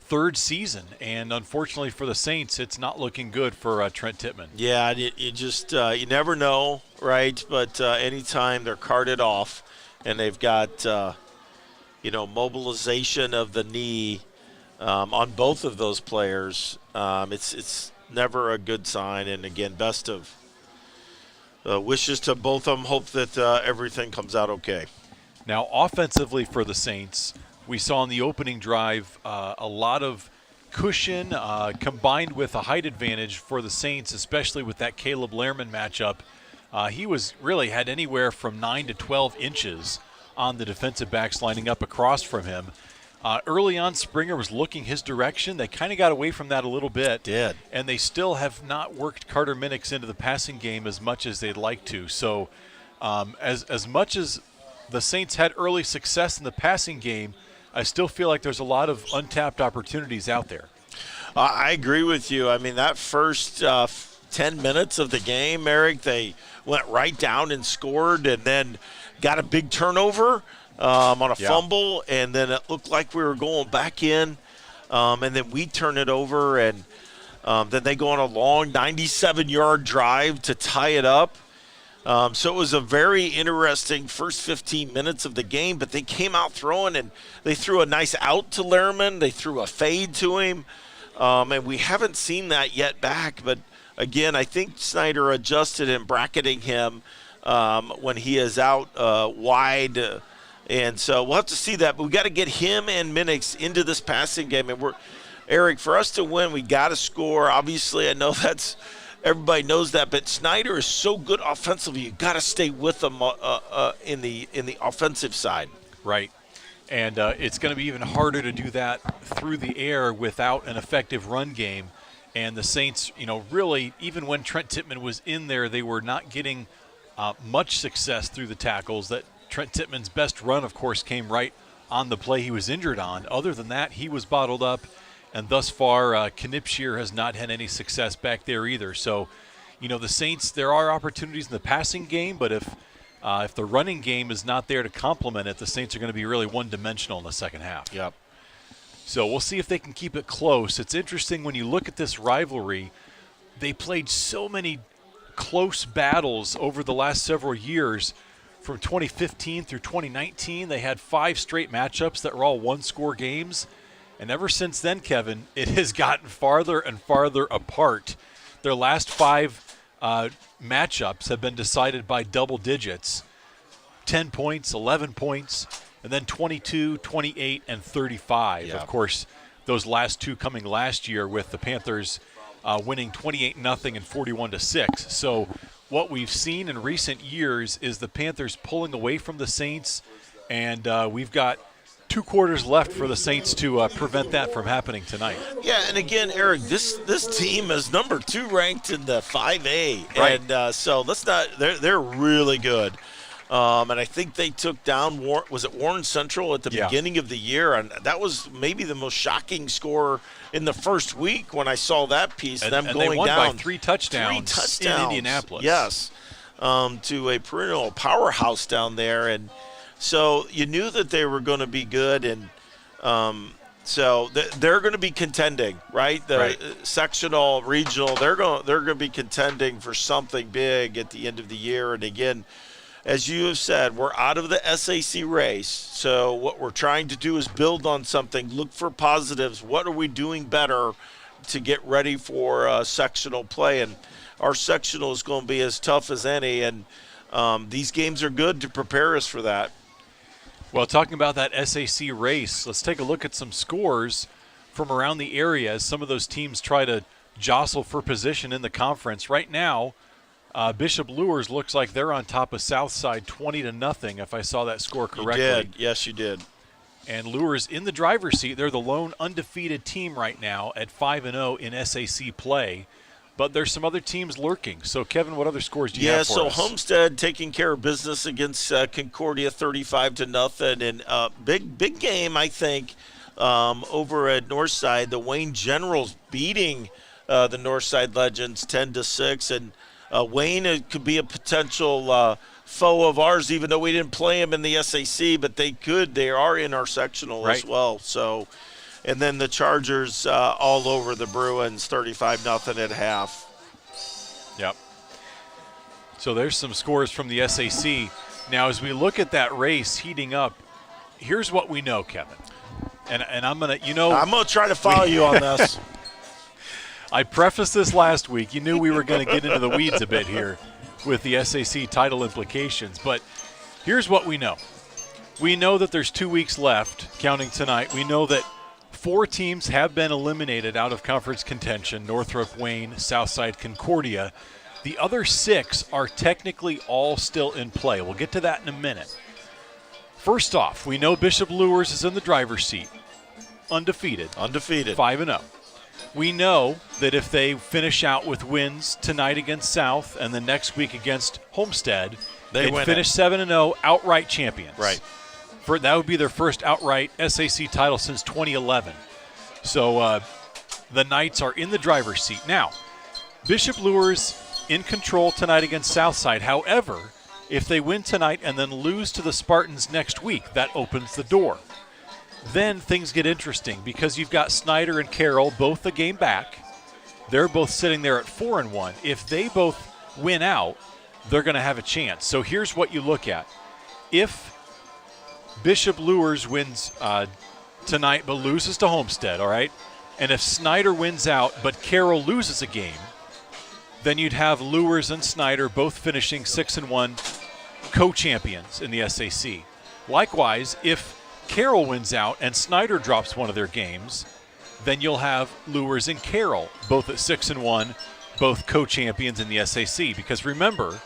3rd season. And unfortunately for the Saints, it's not looking good for Trent Tittman. Yeah, you just you never know, right? But anytime they're carted off and they've got mobilization of the knee on both of those players, it's never a good sign. And again, best of wishes to both of them. Hope that everything comes out okay. Now, offensively for the Saints, we saw in the opening drive a lot of cushion combined with a height advantage for the Saints, especially with that Caleb Lehrman matchup. He really had anywhere from 9 to 12 inches on the defensive backs lining up across from him. Early on, Springer was looking his direction. They kind of got away from that a little bit. And they still have not worked Carter Minix into the passing game as much as they'd like to. So as much as the Saints had early success in the passing game, I still feel like there's a lot of untapped opportunities out there. I agree with you. I mean, that first 10 minutes of the game, Eric, they went right down and scored and then got a big turnover on a fumble, and then it looked like we were going back in, and then we turn it over, and Then they go on a long 97-yard drive to tie it up. So it was a very interesting first 15 minutes of the game, but they came out throwing, and they threw a nice out to Lehrman. They threw a fade to him, and we haven't seen that yet back. But, again, I think Snider adjusted in bracketing him when he is out wide. And so we'll have to see that. But we got to get him and Minix into this passing game. And Eric, for us to win, we got to score. Obviously, I know everybody knows that, but Snider is so good offensively. You got to stay with him in the offensive side. Right. And it's going to be even harder to do that through the air without an effective run game. And the Saints, really, even when Trent Tittman was in there, they were not getting much success through the tackles. That Trent Tittman's best run, of course, came right on the play he was injured on. Other than that, he was bottled up. And thus far, Knipscher has not had any success back there either. So, the Saints, there are opportunities in the passing game, but if the running game is not there to complement it, the Saints are going to be really one-dimensional in the second half. Yep. So we'll see if they can keep it close. It's interesting when you look at this rivalry, they played so many close battles over the last several years. From 2015 through 2019, they had 5 straight matchups that were all one-score games. And ever since then, Kevin, it has gotten farther and farther apart. Their last 5 matchups have been decided by double digits, 10 points, 11 points, and then 22, 28, and 35. Yeah. Of course, those last 2 coming last year with the Panthers winning 28-0 and 41-6. So what we've seen in recent years is the Panthers pulling away from the Saints, and we've got 2 quarters left for the Saints to prevent that from happening tonight. Yeah, and again, Eric, this team is number 2 ranked in the 5A, right. And so they're really good. And I think they took down Warren Central at the beginning of the year, and that was maybe the most shocking score in the first week when I saw that piece. And them going they won down by 3 touchdowns in Indianapolis. Yes, to a perennial powerhouse down there, and so you knew that they were going to be good, and so they're going to be contending, right? The sectional, regional, they're going to be contending for something big at the end of the year. And again, as you have said, we're out of the SAC race. So what we're trying to do is build on something, look for positives. What are we doing better to get ready for sectional play? And our sectional is going to be as tough as any, and these games are good to prepare us for that. Well, talking about that SAC race, let's take a look at some scores from around the area as some of those teams try to jostle for position in the conference. Right now, Bishop Luers looks like they're on top of Southside 20-0, if I saw that score correctly. You did. Yes, you did. And Luers in the driver's seat. They're the lone undefeated team right now at 5-0 in SAC play. But there's some other teams lurking. So, Kevin, what other scores do you have for us? Yeah, so Homestead taking care of business against Concordia 35-0. And big game, I think, over at Northside. The Wayne Generals beating the Northside Legends 10-6. And Wayne could be a potential foe of ours, even though we didn't play them in the SAC. But they could. They are in our sectional as well. So. And then the Chargers all over the Bruins, 35-0 at half. Yep. So there's some scores from the SAC. Now, as we look at that race heating up, here's what we know, Kevin. And I'm going to, I'm going to try to follow you on this. I prefaced this last week. You knew we were going to get into the weeds a bit here with the SAC title implications. But here's what we know. We know that there's 2 weeks left, counting tonight. We know that 4 teams have been eliminated out of conference contention: Northrop, Wayne, Southside, Concordia. The other 6 are technically all still in play. We'll get to that in a minute. First off, we know Bishop Luers is in the driver's seat, undefeated. 5-0. We know that if they finish out with wins tonight against South and the next week against Homestead, they'd finish 7-0, outright champions. Right. That would be their first outright SAC title since 2011. So the Knights are in the driver's seat. Now, Bishop Luers in control tonight against Southside. However, if they win tonight and then lose to the Spartans next week, that opens the door. Then things get interesting because you've got Snider and Carroll both a game back, They're both sitting there at 4-1. If they both win out, they're going to have a chance. So here's what you look at. If Bishop Luers wins tonight but loses to Homestead, all right, and if Snider wins out but Carroll loses a game, then you'd have Luers and Snider both finishing 6-1 co-champions in the SAC. Likewise, if Carroll wins out and Snider drops one of their games, then you'll have Luers and Carroll both at 6-1, both co-champions in the SAC. Because remember,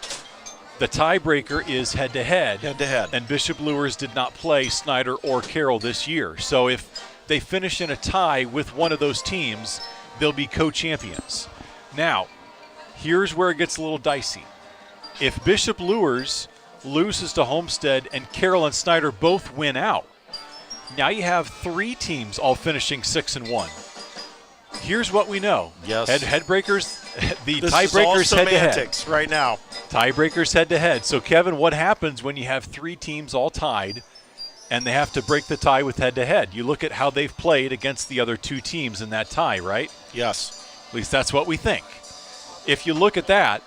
the tiebreaker is head-to-head. Head-to-head. And Bishop Luers did not play Snider or Carroll this year. So if they finish in a tie with one of those teams, they'll be co-champions. Now, here's where it gets a little dicey. If Bishop Luers loses to Homestead and Carroll and Snider both win out, now you have 3 teams all finishing 6-1. Here's what we know. Yes. Headbreakers, the this tiebreakers is all head-to-head. semantics right now. Tiebreakers head-to-head. So, Kevin, what happens when you have 3 teams all tied and they have to break the tie with head-to-head? You look at how they've played against the other 2 teams in that tie, right? Yes. At least that's what we think. If you look at that,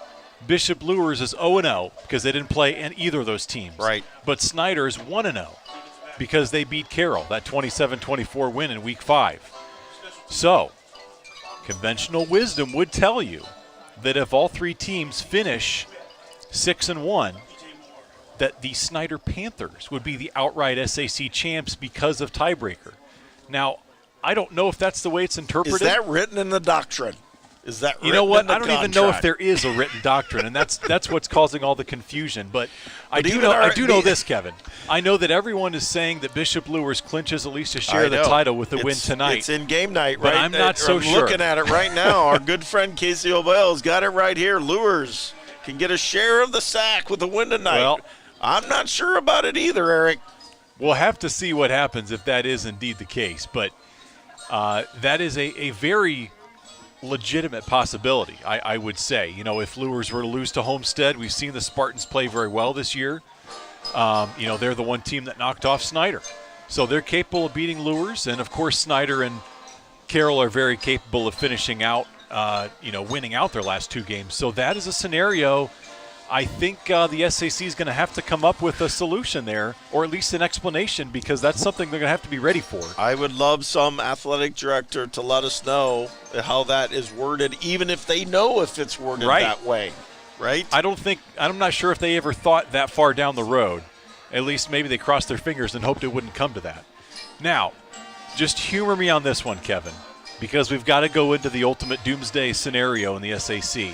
Bishop Luers is 0-0 because they didn't play in either of those teams. Right. But Snider is 1-0 because they beat Carroll, that 27-24 win in Week 5. So, conventional wisdom would tell you that if all 3 teams finish 6-1, that the Snider Panthers would be the outright SAC champs because of tiebreaker. Now, I don't know if that's the way it's interpreted. Is that written in the doctrine? Is that written You know what? in the I don't contract? even know if there is a written doctrine, and that's what's causing all the confusion. But I do know this, Kevin. I know that everyone is saying that Bishop Luers clinches at least a share of the title with the win tonight. It's in game night, but right? I'm not so I'm sure. looking at it right now. Our good friend Casey O'Bell's got it right here. Luers can get a share of the SAC with a win tonight. Well, I'm not sure about it either, Eric. We'll have to see what happens if that is indeed the case. But that is a very legitimate possibility, I would say. You know, if Luers were to lose to Homestead, we've seen the Spartans play very well this year. You know, they're the one team that knocked off Snider. So they're capable of beating Luers. And, of course, Snider and Carroll are very capable of finishing out, winning out their last 2 games. So that is a scenario I think the SAC is going to have to come up with a solution there, or at least an explanation, because that's something they're going to have to be ready for. I would love some athletic director to let us know how that is worded, even if they know if it's worded that way, right? I'm not sure if they ever thought that far down the road. At least maybe they crossed their fingers and hoped it wouldn't come to that. Now, just humor me on this one, Kevin, because we've got to go into the ultimate doomsday scenario in the SAC.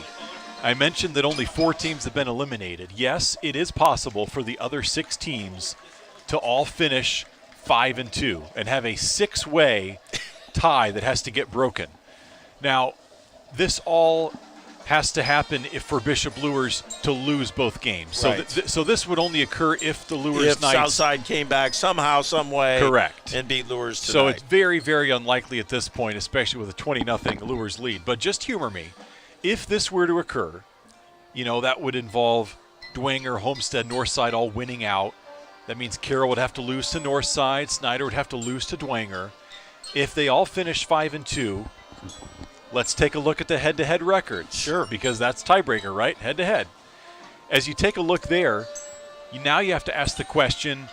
I mentioned that only 4 teams have been eliminated. Yes, it is possible for the other 6 teams to all finish 5-2 and have a 6-way tie that has to get broken. Now, this all has to happen for Bishop Luers to lose both games. Right. So this would only occur if the Luers if Knights Southside came back somehow, some way, correct, and beat Luers tonight. So it's very, very unlikely at this point, especially with a 20-0 Luers lead. But just humor me. If this were to occur, you know, that would involve Dwenger, Homestead, Northside all winning out. That means Carroll would have to lose to Northside. Snider would have to lose to Dwenger. If they all finish 5-2, let's take a look at the head-to-head records. Sure. Because that's tiebreaker, right? Head-to-head. As you take a look there, now you have to ask the question,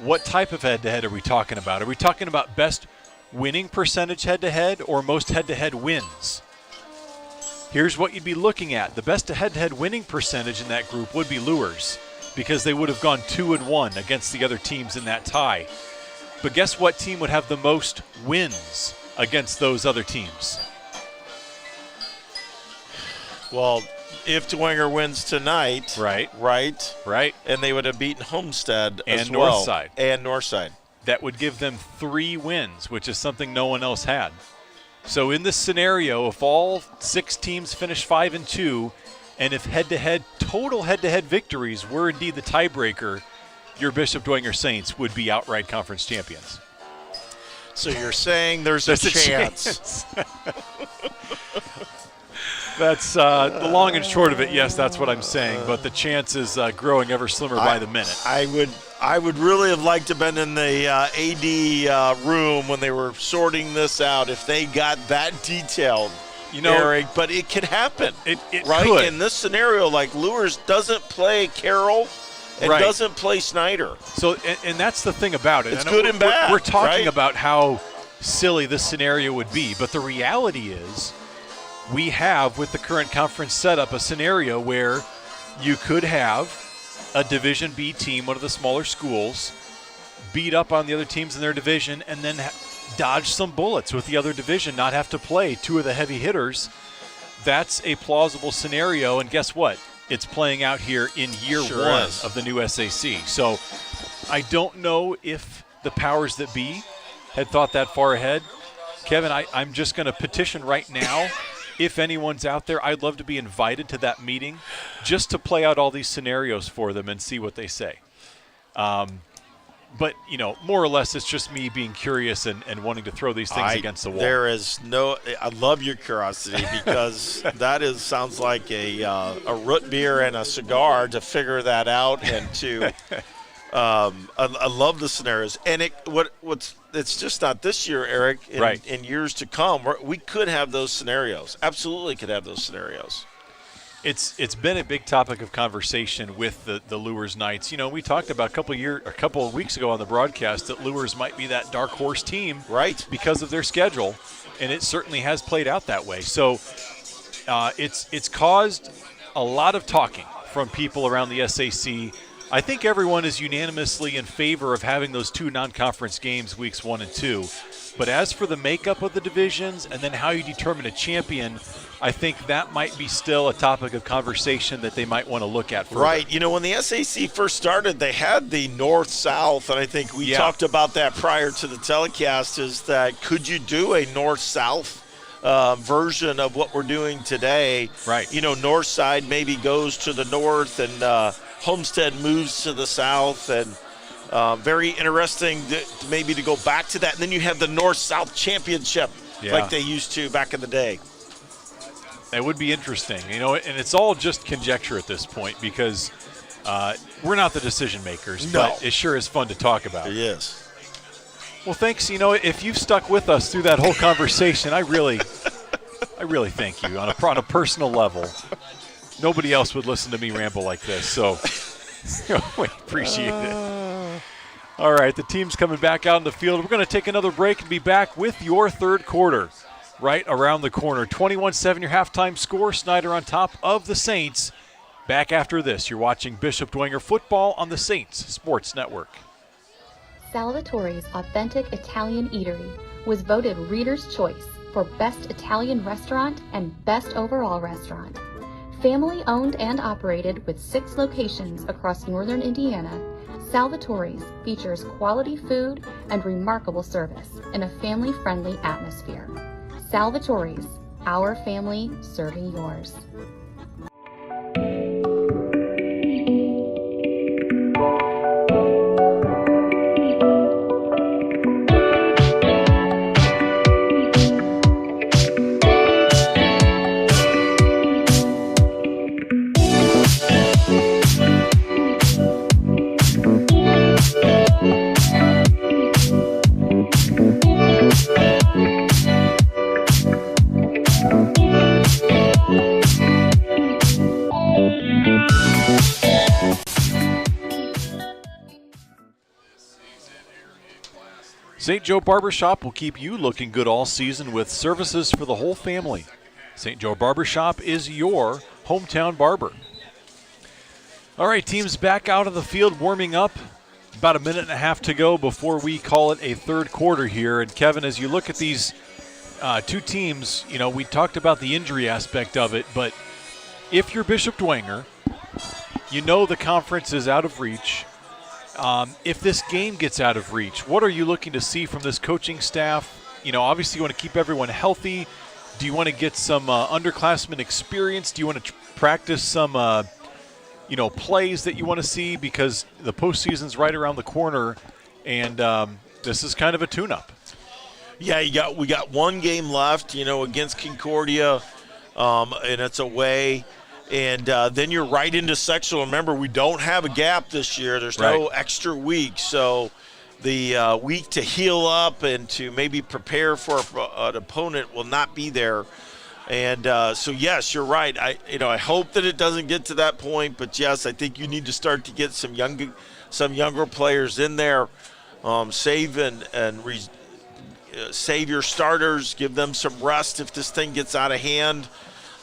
what type of head-to-head are we talking about? Are we talking about best winning percentage head-to-head or most head-to-head wins? Here's what you'd be looking at. The best head-to-head winning percentage in that group would be Luers, because they would have gone 2-1 against the other teams in that tie. But guess what team would have the most wins against those other teams? Well, if Dwenger wins tonight, right, and they would have beaten Homestead and as well. Northside. And Northside. That would give them 3 wins, which is something no one else had. So in this scenario, if all 6 teams finish 5-2, and if total head-to-head victories were indeed the tiebreaker, your Bishop Dwenger Saints would be outright conference champions. So you're saying there's a chance. That's the long and short of it. Yes, that's what I'm saying. But the chance is growing ever slimmer by the minute. I would really have liked to have been in the AD room when they were sorting this out. If they got that detailed Eric, but it can happen. It right? could. In this scenario, like Lures doesn't play Carroll and doesn't play Snider. So, and that's the thing about it. It's good and bad. We're talking right? about how silly this scenario would be, but the reality is we have, with the current conference setup, a scenario where you could have a Division B team, one of the smaller schools, beat up on the other teams in their division and then dodge some bullets with the other division, not have to play two of the heavy hitters. That's a plausible scenario, and guess what? It's playing out here in year one of the new SAC. So I don't know if the powers that be had thought that far ahead. Kevin, I'm just going to petition right now. If anyone's out there, I'd love to be invited to that meeting just to play out all these scenarios for them and see what they say. But, more or less, it's just me being curious and wanting to throw these things against the wall. I love your curiosity because that sounds like a root beer and a cigar to figure that out and to I love the scenarios. And it's just not this year, Eric. In years to come, we could have those scenarios. Absolutely could have those scenarios. It's been a big topic of conversation with the Lures Knights. We talked about a couple of weeks ago on the broadcast that Lures might be that dark horse team, because of their schedule, and it certainly has played out that way. So it's caused a lot of talking from people around the SAC. I think everyone is unanimously in favor of having those two non-conference games weeks 1 and 2. But as for the makeup of the divisions and then how you determine a champion, I think that might be still a topic of conversation that they might want to look at further. Right. When the SAC first started, they had the north-south, and I think we talked about that prior to the telecast, is that could you do a north-south version of what we're doing today? Right. North side maybe goes to the north and Homestead moves to the south, and very interesting maybe to go back to that. And then you have the north-south championship like they used to back in the day. That would be interesting, and it's all just conjecture at this point because we're not the decision makers, but it sure is fun to talk about. It is. Well, thanks. If you've stuck with us through that whole conversation, I really thank you on a personal level. Nobody else would listen to me ramble like this, so we appreciate it. All right, the team's coming back out in the field. We're going to take another break and be back with your third quarter right around the corner. 21-7 your halftime score. Snider on top of the Saints. Back after this, you're watching Bishop Dwenger football on the Saints Sports Network. Salvatore's Authentic Italian Eatery was voted Reader's Choice for Best Italian Restaurant and Best Overall Restaurant. Family owned and operated with 6 locations across northern Indiana, Salvatore's features quality food and remarkable service in a family-friendly atmosphere. Salvatore's, our family serving yours. St. Joe Barbershop will keep you looking good all season with services for the whole family. St. Joe Barbershop is your hometown barber. All right, teams back out of the field warming up. About a minute and a half to go before we call it a third quarter here. And Kevin, as you look at these two teams, we talked about the injury aspect of it, but if you're Bishop Dwenger, the conference is out of reach. If this game gets out of reach, what are you looking to see from this coaching staff? Obviously you want to keep everyone healthy. Do you want to get some underclassmen experience? Do you want to practice some, plays that you want to see? Because the postseason's right around the corner, and this is kind of a tune-up. Yeah, we got one game left, against Concordia, and it's away. And then you're right into sectional. Remember, we don't have a gap this year. There's no extra week. So the week to heal up and to maybe prepare for an opponent will not be there. And so, yes, you're right. I hope that it doesn't get to that point, but yes, I think you need to start to get some younger players in there, save your starters, give them some rest if this thing gets out of hand.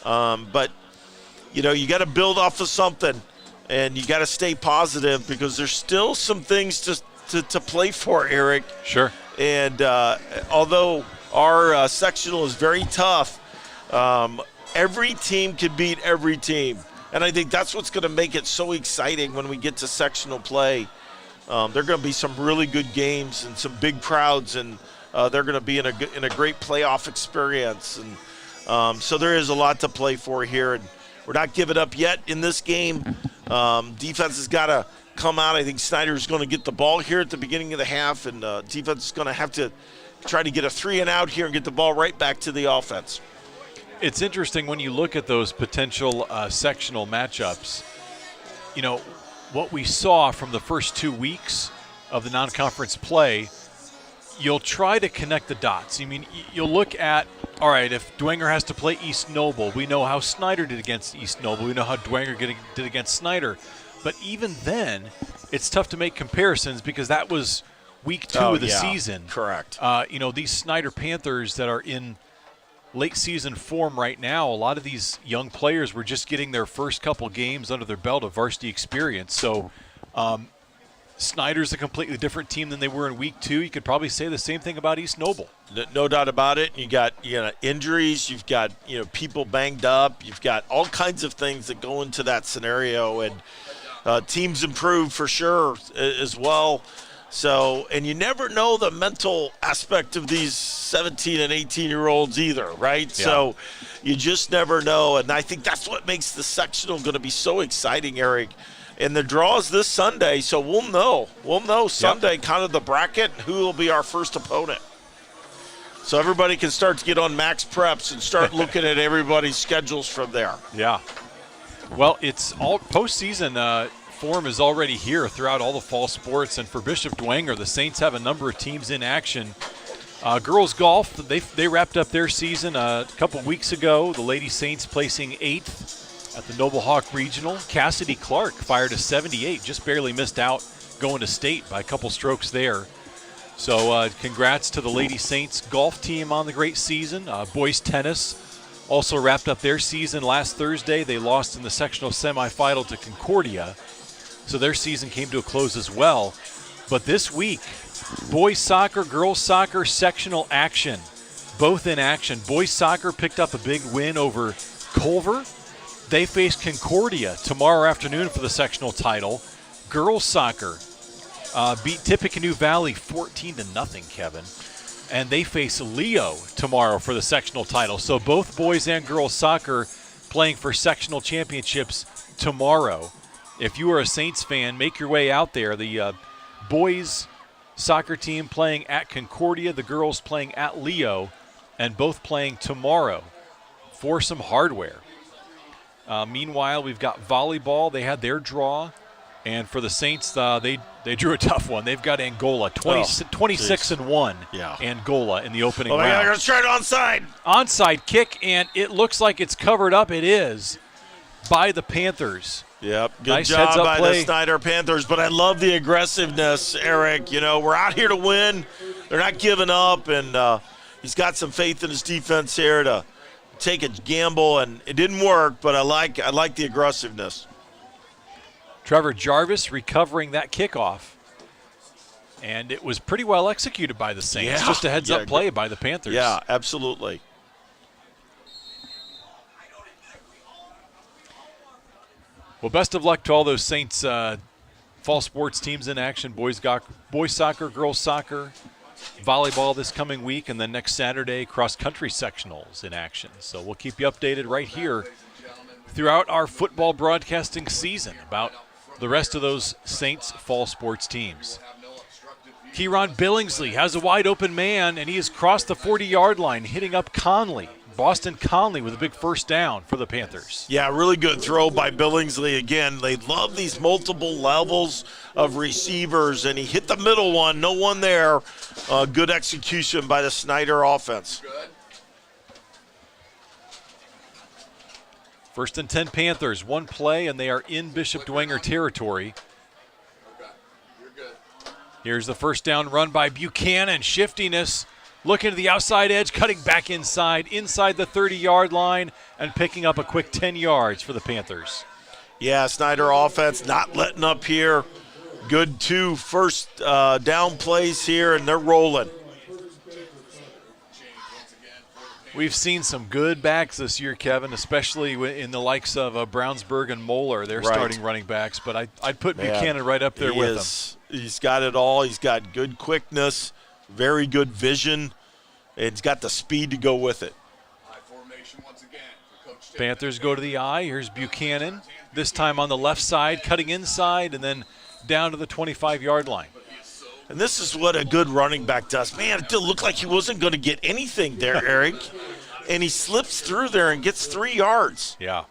But you got to build off of something, and you got to stay positive because there's still some things to play for, Eric. Sure. And although our sectional is very tough, every team can beat every team. And I think that's what's going to make it so exciting when we get to sectional play. There are going to be some really good games and some big crowds, and they're going to be in a great playoff experience. And so there is a lot to play for here. And we're not giving up yet in this game. Defense has got to come out. I think Snider's going to get the ball here at the beginning of the half, and defense is going to have to try to get a 3-and-out here and get the ball right back to the offense. It's interesting when you look at those potential sectional matchups. What we saw from the first 2 weeks of the non-conference play, you'll try to connect the dots. You'll look at, all right, if Dwenger has to play East Noble, we know how Snider did against East Noble. We know how Dwenger did against Snider. But even then, it's tough to make comparisons because that was week 2 of the season. Correct. These Snider Panthers that are in late season form right now, a lot of these young players were just getting their first couple games under their belt of varsity experience. So Snider's a completely different team than they were in week 2. You could probably say the same thing about East Noble. No doubt about it. You got injuries, you've got people banged up, you've got all kinds of things that go into that scenario, and teams improve for sure as well. So, and you never know the mental aspect of these 17 and 18-year-olds either, right? Yeah. So you just never know, and I think that's what makes the sectional going to be so exciting, Eric. And the draw is this Sunday, so we'll know Sunday kind of the bracket, who will be our first opponent. So everybody can start to get on max preps and start looking at everybody's schedules from there. Yeah. Well, it's all postseason form is already here throughout all the fall sports, and for Bishop Dwenger, the Saints have a number of teams in action. Girls golf, they wrapped up their season a couple weeks ago. The Lady Saints placing 8th at the Noble Hawk Regional. Cassidy Clark fired a 78, just barely missed out going to state by a couple strokes there. So congrats to the Lady Saints golf team on the great season. Boys tennis also wrapped up their season last Thursday. They lost in the sectional semifinal to Concordia, so their season came to a close as well. But this week, boys soccer, girls soccer, sectional action, both in action. Boys soccer picked up a big win over Culver. They face Concordia tomorrow afternoon for the sectional title. Girls soccer beat Tippecanoe Valley 14-0, Kevin. And they face Leo tomorrow for the sectional title. So both boys and girls soccer playing for sectional championships tomorrow. If you are a Saints fan, make your way out there. The boys soccer team playing at Concordia, the girls playing at Leo, and both playing tomorrow for some hardware. Meanwhile, we've got volleyball. They had their draw. And for the Saints, they drew a tough one. They've got Angola, 26-1. Yeah. Angola in the opening round. They're going to start onside. Onside kick, and it looks like it's covered up. It is by the Panthers. Yep, good nice job by play. the Snider Panthers. But I love the aggressiveness, Eric. We're out here to win. They're not giving up, and he's got some faith in his defense here to take a gamble, and it didn't work, but I like the aggressiveness. Trevor Jarvis recovering that kickoff. And it was pretty well executed by the Saints. Just a heads-up play by the Panthers. Yeah, absolutely. Well, best of luck to all those Saints fall sports teams in action. Boys soccer, girls soccer, volleyball this coming week, and then next Saturday, cross-country sectionals in action. So we'll keep you updated right here throughout our football broadcasting season about the rest of those Saints fall sports teams. Kieron Billingsley has a wide open man, and he has crossed the 40-yard line, hitting up Conley. Boston Conley with a big first down for the Panthers. Yeah, really good throw by Billingsley. Again, they love these multiple levels of receivers, and he hit the middle one. No one there. Good execution by the Snider offense. First and 10 Panthers, one play, and they are in Bishop Dwenger territory. Here's the first down run by Buchanan. Shiftiness, looking to the outside edge, cutting back inside the 30-yard line, and picking up a quick 10 yards for the Panthers. Yeah, Snider offense not letting up here. Good 2 first down plays here, and they're rolling. We've seen some good backs this year, Kevin, especially in the likes of Brownsburg and Moeller. They're starting running backs, but I'd put Buchanan right up there with them. He's got it all. He's got good quickness, very good vision, and he's got the speed to go with it. Panthers go to the I. Here's Buchanan, this time on the left side, cutting inside, and then down to the 25-yard line. And this is what a good running back does. Man, it looked like he wasn't going to get anything there, Eric. And he slips through there and gets 3 yards. Yeah.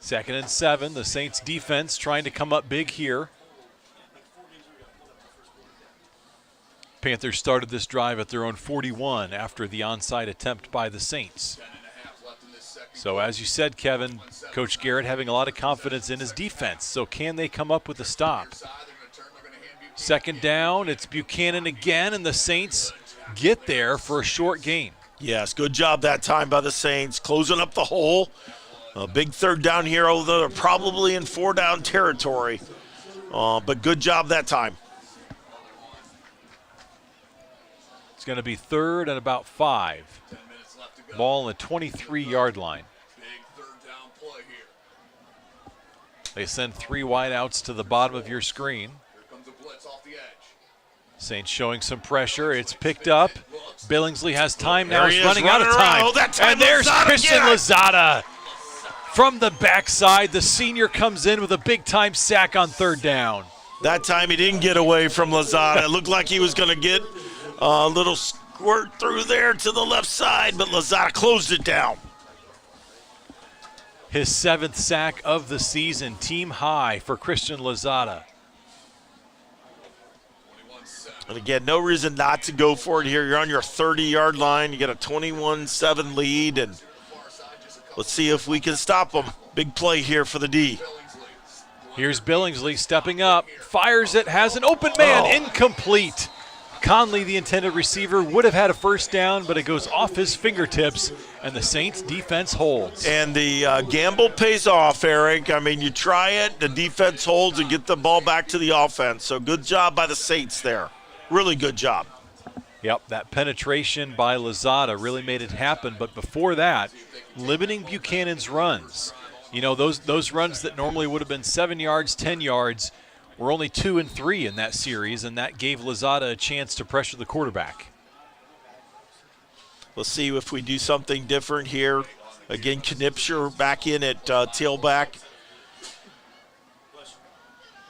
Second and 7. The Saints defense trying to come up big here. Panthers started this drive at their own 41 after the onside attempt by the Saints. So as you said, Kevin, Coach Garrett having a lot of confidence in his defense. So can they come up with a stop? Second down, it's Buchanan again, and the Saints get there for a short gain. Yes, good job that time by the Saints, closing up the hole. A big third down here, although they're probably in 4-down territory. But good job that time. It's going to be third and about 5. Ball on the 23-yard line. They send 3 wideouts to the bottom of your screen. Saints showing some pressure. It's picked up. Billingsley has time now. He's running out of time. And there's Christian Lozada from the backside. The senior comes in with a big-time sack on third down. That time he didn't get away from Lozada. It looked like he was going to get a little squirt through there to the left side, but Lozada closed it down. His 7th sack of the season, team high for Christian Lozada. And again, no reason not to go for it here. You're on your 30-yard line. You get a 21-7 lead, and let's see if we can stop them. Big play here for the D. Here's Billingsley stepping up, fires it, has an open man, incomplete. Conley, the intended receiver, would have had a first down, but it goes off his fingertips, and the Saints defense holds. And the gamble pays off, Eric. I mean, you try it, the defense holds and get the ball back to the offense. So good job by the Saints there. Really good job. Yep, that penetration by Lozada really made it happen, but before that, limiting Buchanan's runs. You know, those runs that normally would have been 7 yards, 10 yards, were only 2 and 3 in that series, and that gave Lozada a chance to pressure the quarterback. We'll see if we do something different here. Again, Knipscher back in at tailback.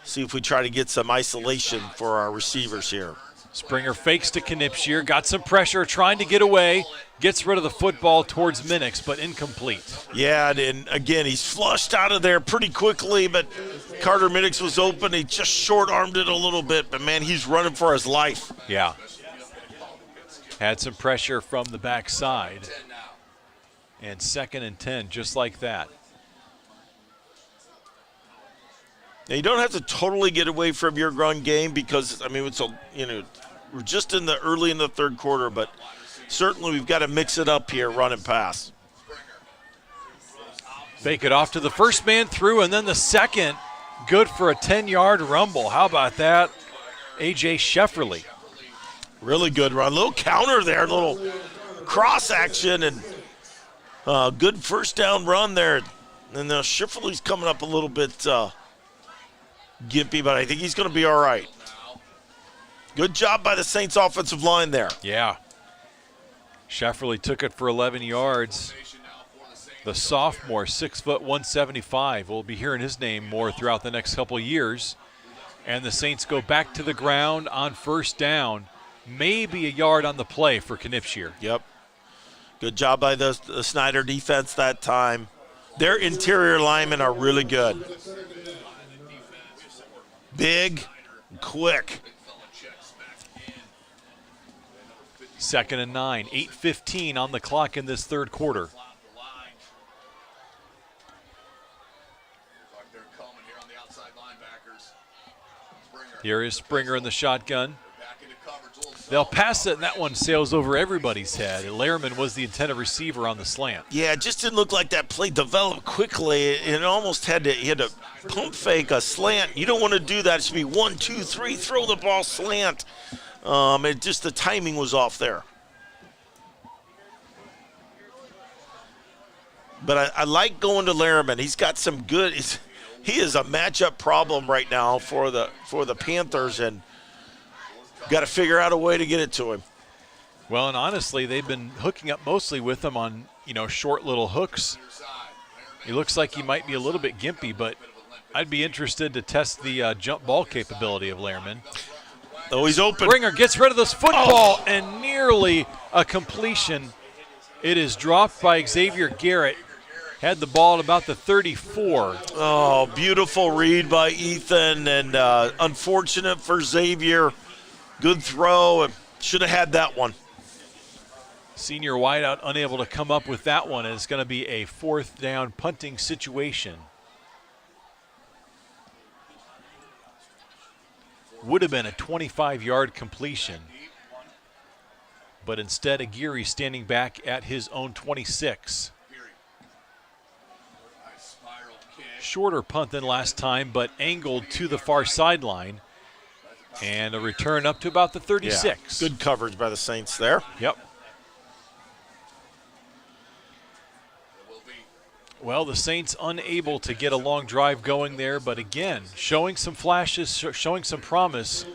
See if we try to get some isolation for our receivers here. Springer fakes to Knipscher, got some pressure, trying to get away, gets rid of the football towards Minix, but incomplete. Yeah, and again, he's flushed out of there pretty quickly, but Carter Minix was open. He just short-armed it a little bit, but, man, he's running for his life. Yeah. Had some pressure from the backside. And 2nd and 10, just like that. Now, you don't have to totally get away from your run game because, I mean, it's we're just early in the third quarter, but certainly we've got to mix it up here, run and pass. Fake it off to the first man through, and then the second, good for a 10-yard rumble. How about that? A.J. Shefferly. Really good run. Little counter there, little cross action, and good first down run there. And Shefferly's coming up a little bit gimpy, but I think he's going to be all right. Good job by the Saints offensive line there. Yeah. Shefferly took it for 11 yards. The sophomore, 6 foot 175. We'll be hearing his name more throughout the next couple of years. And the Saints go back to the ground on first down. Maybe a yard on the play for Knipscher. Yep. Good job by the Snider defense that time. Their interior linemen are really good. Big, quick. 2nd and 9, 8:15 on the clock in this third quarter. Here is Springer in the shotgun. They'll pass it, and that one sails over everybody's head. Lehrman was the intended receiver on the slant. Yeah, it just didn't look like that play developed quickly. It almost he had to pump fake a slant. You don't want to do that. It should be 1, 2, 3, throw the ball slant. The timing was off there. But I like going to Lehrman. He's got some good. He is a matchup problem right now for the Panthers, and got to figure out a way to get it to him. Well, and honestly, they've been hooking up mostly with him on short little hooks. He looks like he might be a little bit gimpy, but I'd be interested to test the jump ball capability of Lehrman. Oh, he's open. Springer gets rid of this football and nearly a completion. It is dropped by Xavier Garrett. Had the ball at about the 34. Oh, beautiful read by Ethan, and unfortunate for Xavier. Good throw. Should have had that one. Senior wideout unable to come up with that one. It's going to be a 4th down punting situation. Would have been a 25-yard completion, but instead Aguirre standing back at his own 26. Shorter punt than last time, but angled to the far sideline. And a return up to about the 36. Yeah, good coverage by the Saints there. Yep. Well, the Saints unable to get a long drive going there, but again, showing some flashes, showing some promise.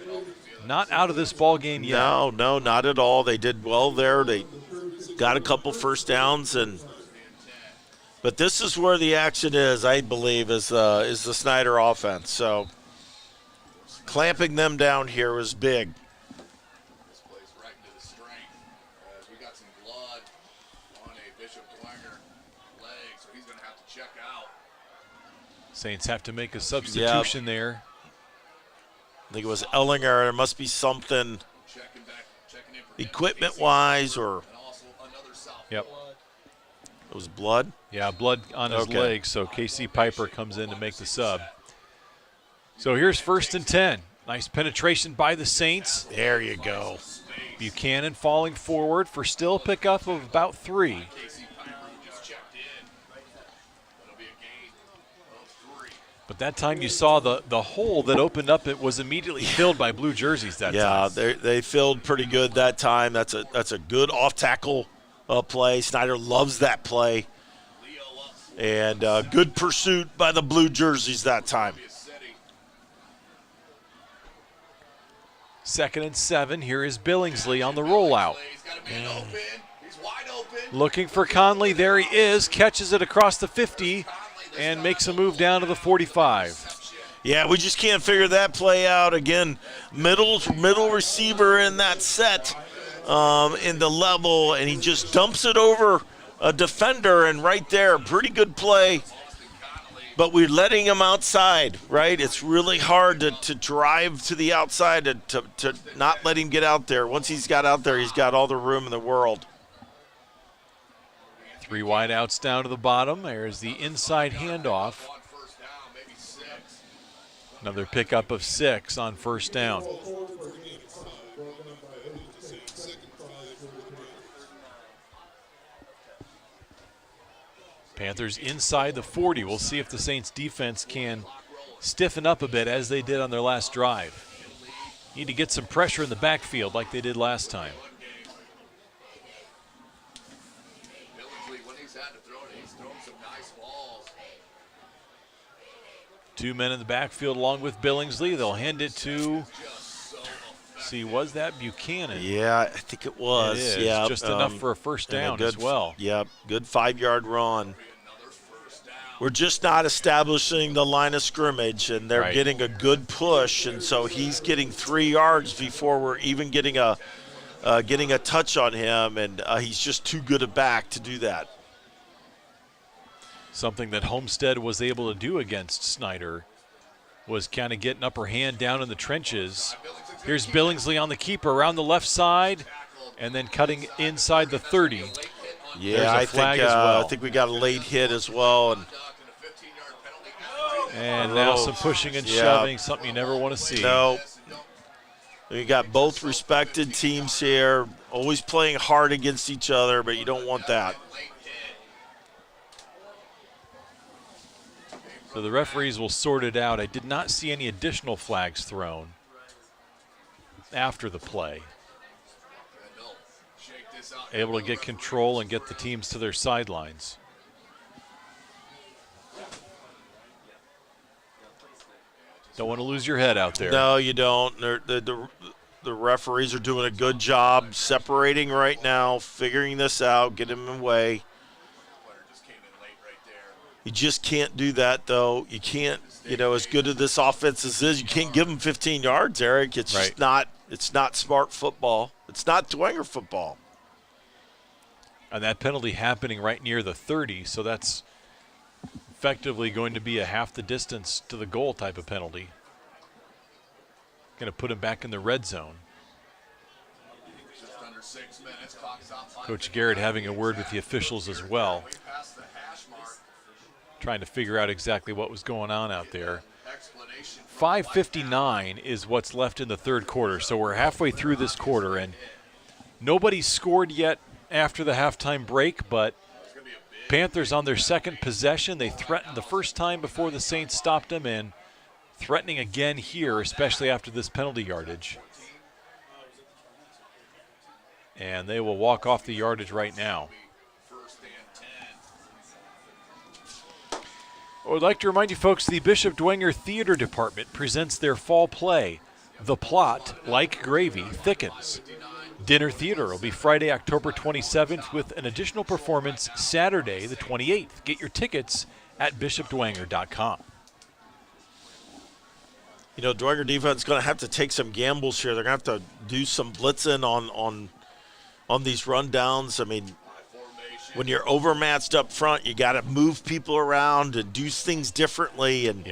Not out of this ball game yet. No, not at all. They did well there. They got a couple first downs, but this is where the action is, I believe, is the Snider offense. So clamping them down here was big. This plays right into the strength as we got some blood on a Bishop Dwenger leg, so he's going to have to check out. Saints have to make a substitution there. I think it was Ellinger. There must be something equipment-wise or. Yep. It was blood? Yeah, blood on his leg, so Casey Piper comes in to make the sub. So here's 1st and 10. Nice penetration by the Saints. There you go. Buchanan falling forward for still pickup of about 3. But that time you saw the hole that opened up, it was immediately filled by blue jerseys that time. Yeah, they filled pretty good that time. That's a good off-tackle play. Snider loves that play. And good pursuit by the blue jerseys that time. 2nd and 7. Here is Billingsley on the rollout. Looking for Conley. There he is. Catches it across the 50 and makes a move down to the 45. Yeah, we just can't figure that play out. Again, middle receiver in that set in the level, and he just dumps it over a defender, and right there, pretty good play. But we're letting him outside, right? It's really hard to drive to the outside, to not let him get out there. Once he's got out there, he's got all the room in the world. 3 wideouts down to the bottom. There's the inside handoff. Another pickup of 6 on 1st down. Panthers inside the 40. We'll see if the Saints defense can stiffen up a bit as they did on their last drive. Need to get some pressure in the backfield like they did last time. Two men in the backfield along with Billingsley. They'll hand it to, see, was that Buchanan? Yeah, I think it was. It is. Yeah, just enough for a first down as well. Yep, good 5-yard run. We're just not establishing the line of scrimmage, and they're getting a good push, and so he's getting 3 yards before we're even getting a touch on him, and he's just too good a back to do that. Something that Homestead was able to do against Snider was kind of get an upper hand down in the trenches. Here's Billingsley on the keeper around the left side. and then cutting inside the 30. Yeah, I think we got a late hit as well, and now some pushing and shoving, something you never want to see. No, we got both respected teams here, always playing hard against each other, but you don't want that. So the referees will sort it out. I did not see any additional flags thrown after the play. Able to get control and get the teams to their sidelines. Don't want to lose your head out there. No, you don't. The referees are doing a good job separating right now, figuring this out, getting them away. You just can't do that, though. You can't, as good as this offense is, you can't give them 15 yards, Eric. It's just not. It's not smart football. It's not Dwenger football. And that penalty happening right near the 30, so that's effectively going to be a half the distance to the goal type of penalty. Going to put him back in the red zone. Coach Garrett having a word with the officials as well, trying to figure out exactly what was going on out there. 5:59 is what's left in the third quarter, so we're halfway through this quarter, and nobody's scored yet after the halftime break, but Panthers on their second possession. They threatened the first time before the Saints stopped them, and threatening again here, especially after this penalty yardage. And they will walk off the yardage right now. I would like to remind you folks, the Bishop Dwenger Theater Department presents their fall play, The Plot, Like Gravy, Thickens. Dinner Theater will be Friday, October 27th with an additional performance Saturday, the 28th. Get your tickets at bishopdwenger.com. Dwenger defense is going to have to take some gambles here. They're going to have to do some blitzing on these rundowns. I mean, when you're overmatched up front, you got to move people around and do things differently. And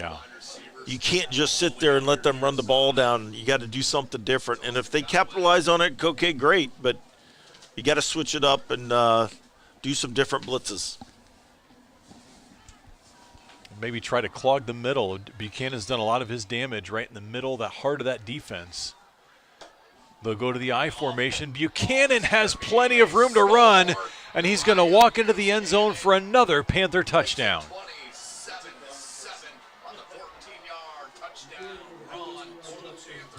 you can't just sit there and let them run the ball down. You got to do something different. And if they capitalize on it, okay, great. But you got to switch it up and do some different blitzes. Maybe try to clog the middle. Buchanan's done a lot of his damage right in the middle, that heart of that defense. They'll go to the I formation. Buchanan has plenty of room to run, and he's going to walk into the end zone for another Panther touchdown.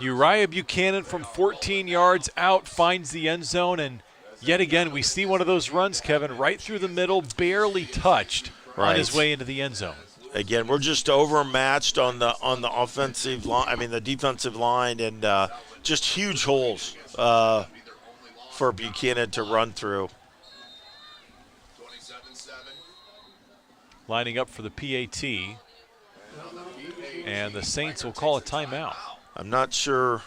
Uriah Buchanan from 14 yards out finds the end zone, and yet again we see one of those runs, Kevin, right through the middle, barely touched on his way into the end zone. Again, we're just overmatched on the offensive line. I mean, the defensive line, and just huge holes for Buchanan to run through. Lining up for the PAT, and the Saints will call a timeout. I'm not sure.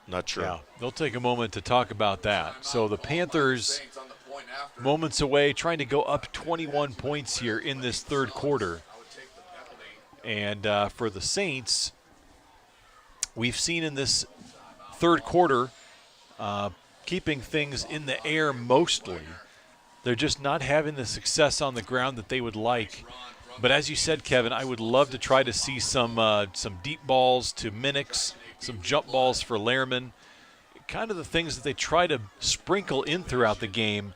Yeah, they'll take a moment to talk about that. So the Panthers, moments away, trying to go up 21 points here in this third quarter. And for the Saints, we've seen in this third quarter keeping things in the air mostly. They're just not having the success on the ground that they would like. But as you said, Kevin, I would love to try to see some deep balls to Minix, some jump balls for Lehrman, kind of the things that they try to sprinkle in throughout the game.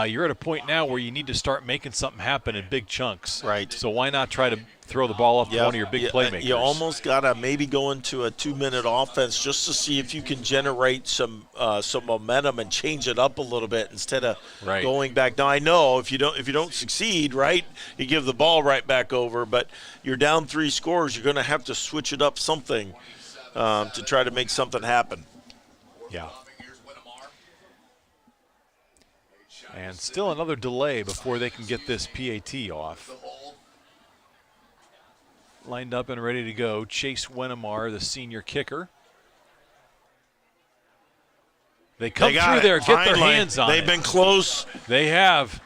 You're at a point now where you need to start making something happen in big chunks. Right. So why not try to throw the ball off to one of your big playmakers? You almost got to maybe go into a 2-minute offense just to see if you can generate some momentum and change it up a little bit instead of going back. Now I know if you don't succeed, right, you give the ball right back over. But you're down 3 scores, you're going to have to switch it up something to try to make something happen. Yeah. And still another delay before they can get this PAT off. Lined up and ready to go, Chase Wennemar, the senior kicker. They come through there, get their hands on it. They've been close. They have.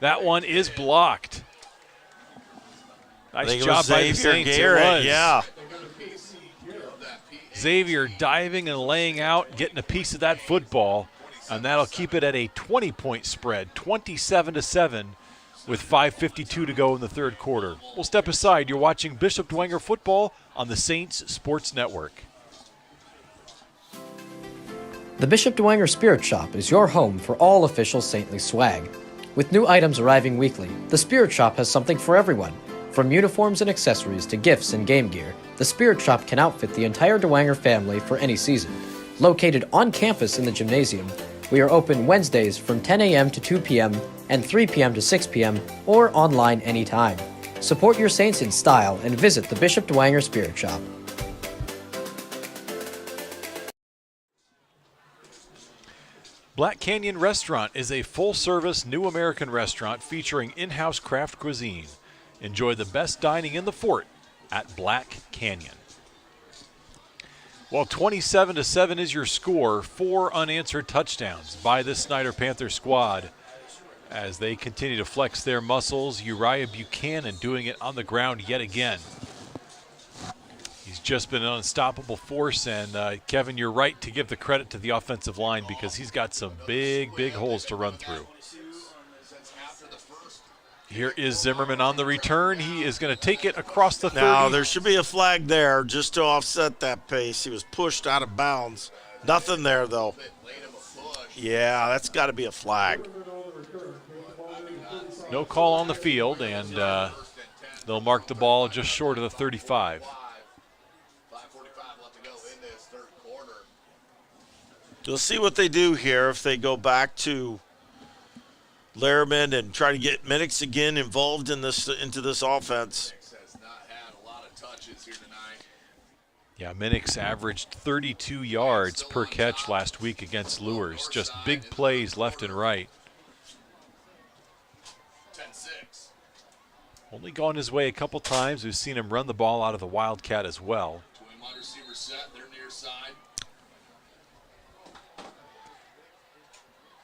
That one is blocked. Nice job by the Saints. Yeah. Xavier diving and laying out, getting a piece of that football, and that'll keep it at a 20-point spread, 27-7, with 5:52 to go in the third quarter. We'll step aside. You're watching Bishop Dwenger football on the Saints Sports Network. The Bishop Dwenger Spirit Shop is your home for all official saintly swag. With new items arriving weekly, the Spirit Shop has something for everyone. From uniforms and accessories to gifts and game gear, the Spirit Shop can outfit the entire Dwenger family for any season. Located on campus in the gymnasium, we are open Wednesdays from 10 a.m. to 2 p.m. and 3 p.m. to 6 p.m. or online anytime. Support your Saints in style and visit the Bishop Dwenger Spirit Shop. Black Canyon Restaurant is a full-service new American restaurant featuring in-house craft cuisine. Enjoy the best dining in the fort at Black Canyon. Well, 27-7 is your score. 4 unanswered touchdowns by this Snider Panthers squad as they continue to flex their muscles. Uriah Buchanan doing it on the ground yet again. He's just been an unstoppable force, and Kevin, you're right to give the credit to the offensive line because he's got some big holes to run through. Here is Zimmerman on the return. He is going to take it across the 30. Now, there should be a flag there just to offset that pace. He was pushed out of bounds. Nothing there, though. Yeah, that's got to be a flag. No call on the field, and they'll mark the ball just short of the 35. You'll see what they do here if they go back to Lehrman and try to get Minix again involved in this into this offense. Yeah, Minix averaged 32 yards per catch last week against Lures. Just big plays left and right. Only gone his way a couple times. We've seen him run the ball out of the Wildcat as well.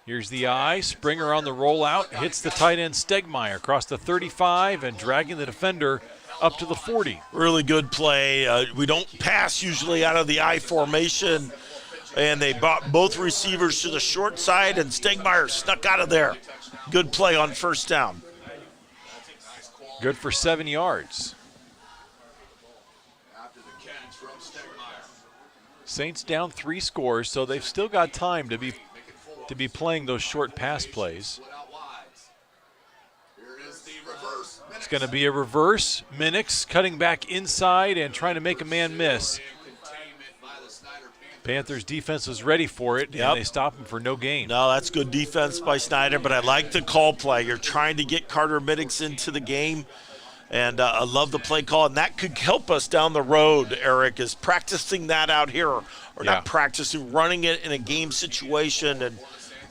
Here's the eye. Springer on the rollout. Hits the tight end Stegmeyer across the 35 and dragging the defender up to the 40. Really good play. We don't pass usually out of the I formation, and they brought both receivers to the short side, and Stegmeyer snuck out of there. Good play on first down. Good for 7 yards. Saints down 3 scores, so they've still got time to be playing those short pass plays. It's going to be a reverse. Minix cutting back inside and trying to make a man miss. Panthers defense was ready for it, and they stop him for no gain. No, that's good defense by Snider, but I like the call play. You're trying to get Carter Minix into the game, and I love the play call, and that could help us down the road, Eric, is practicing that out here, or not practicing, running it in a game situation, and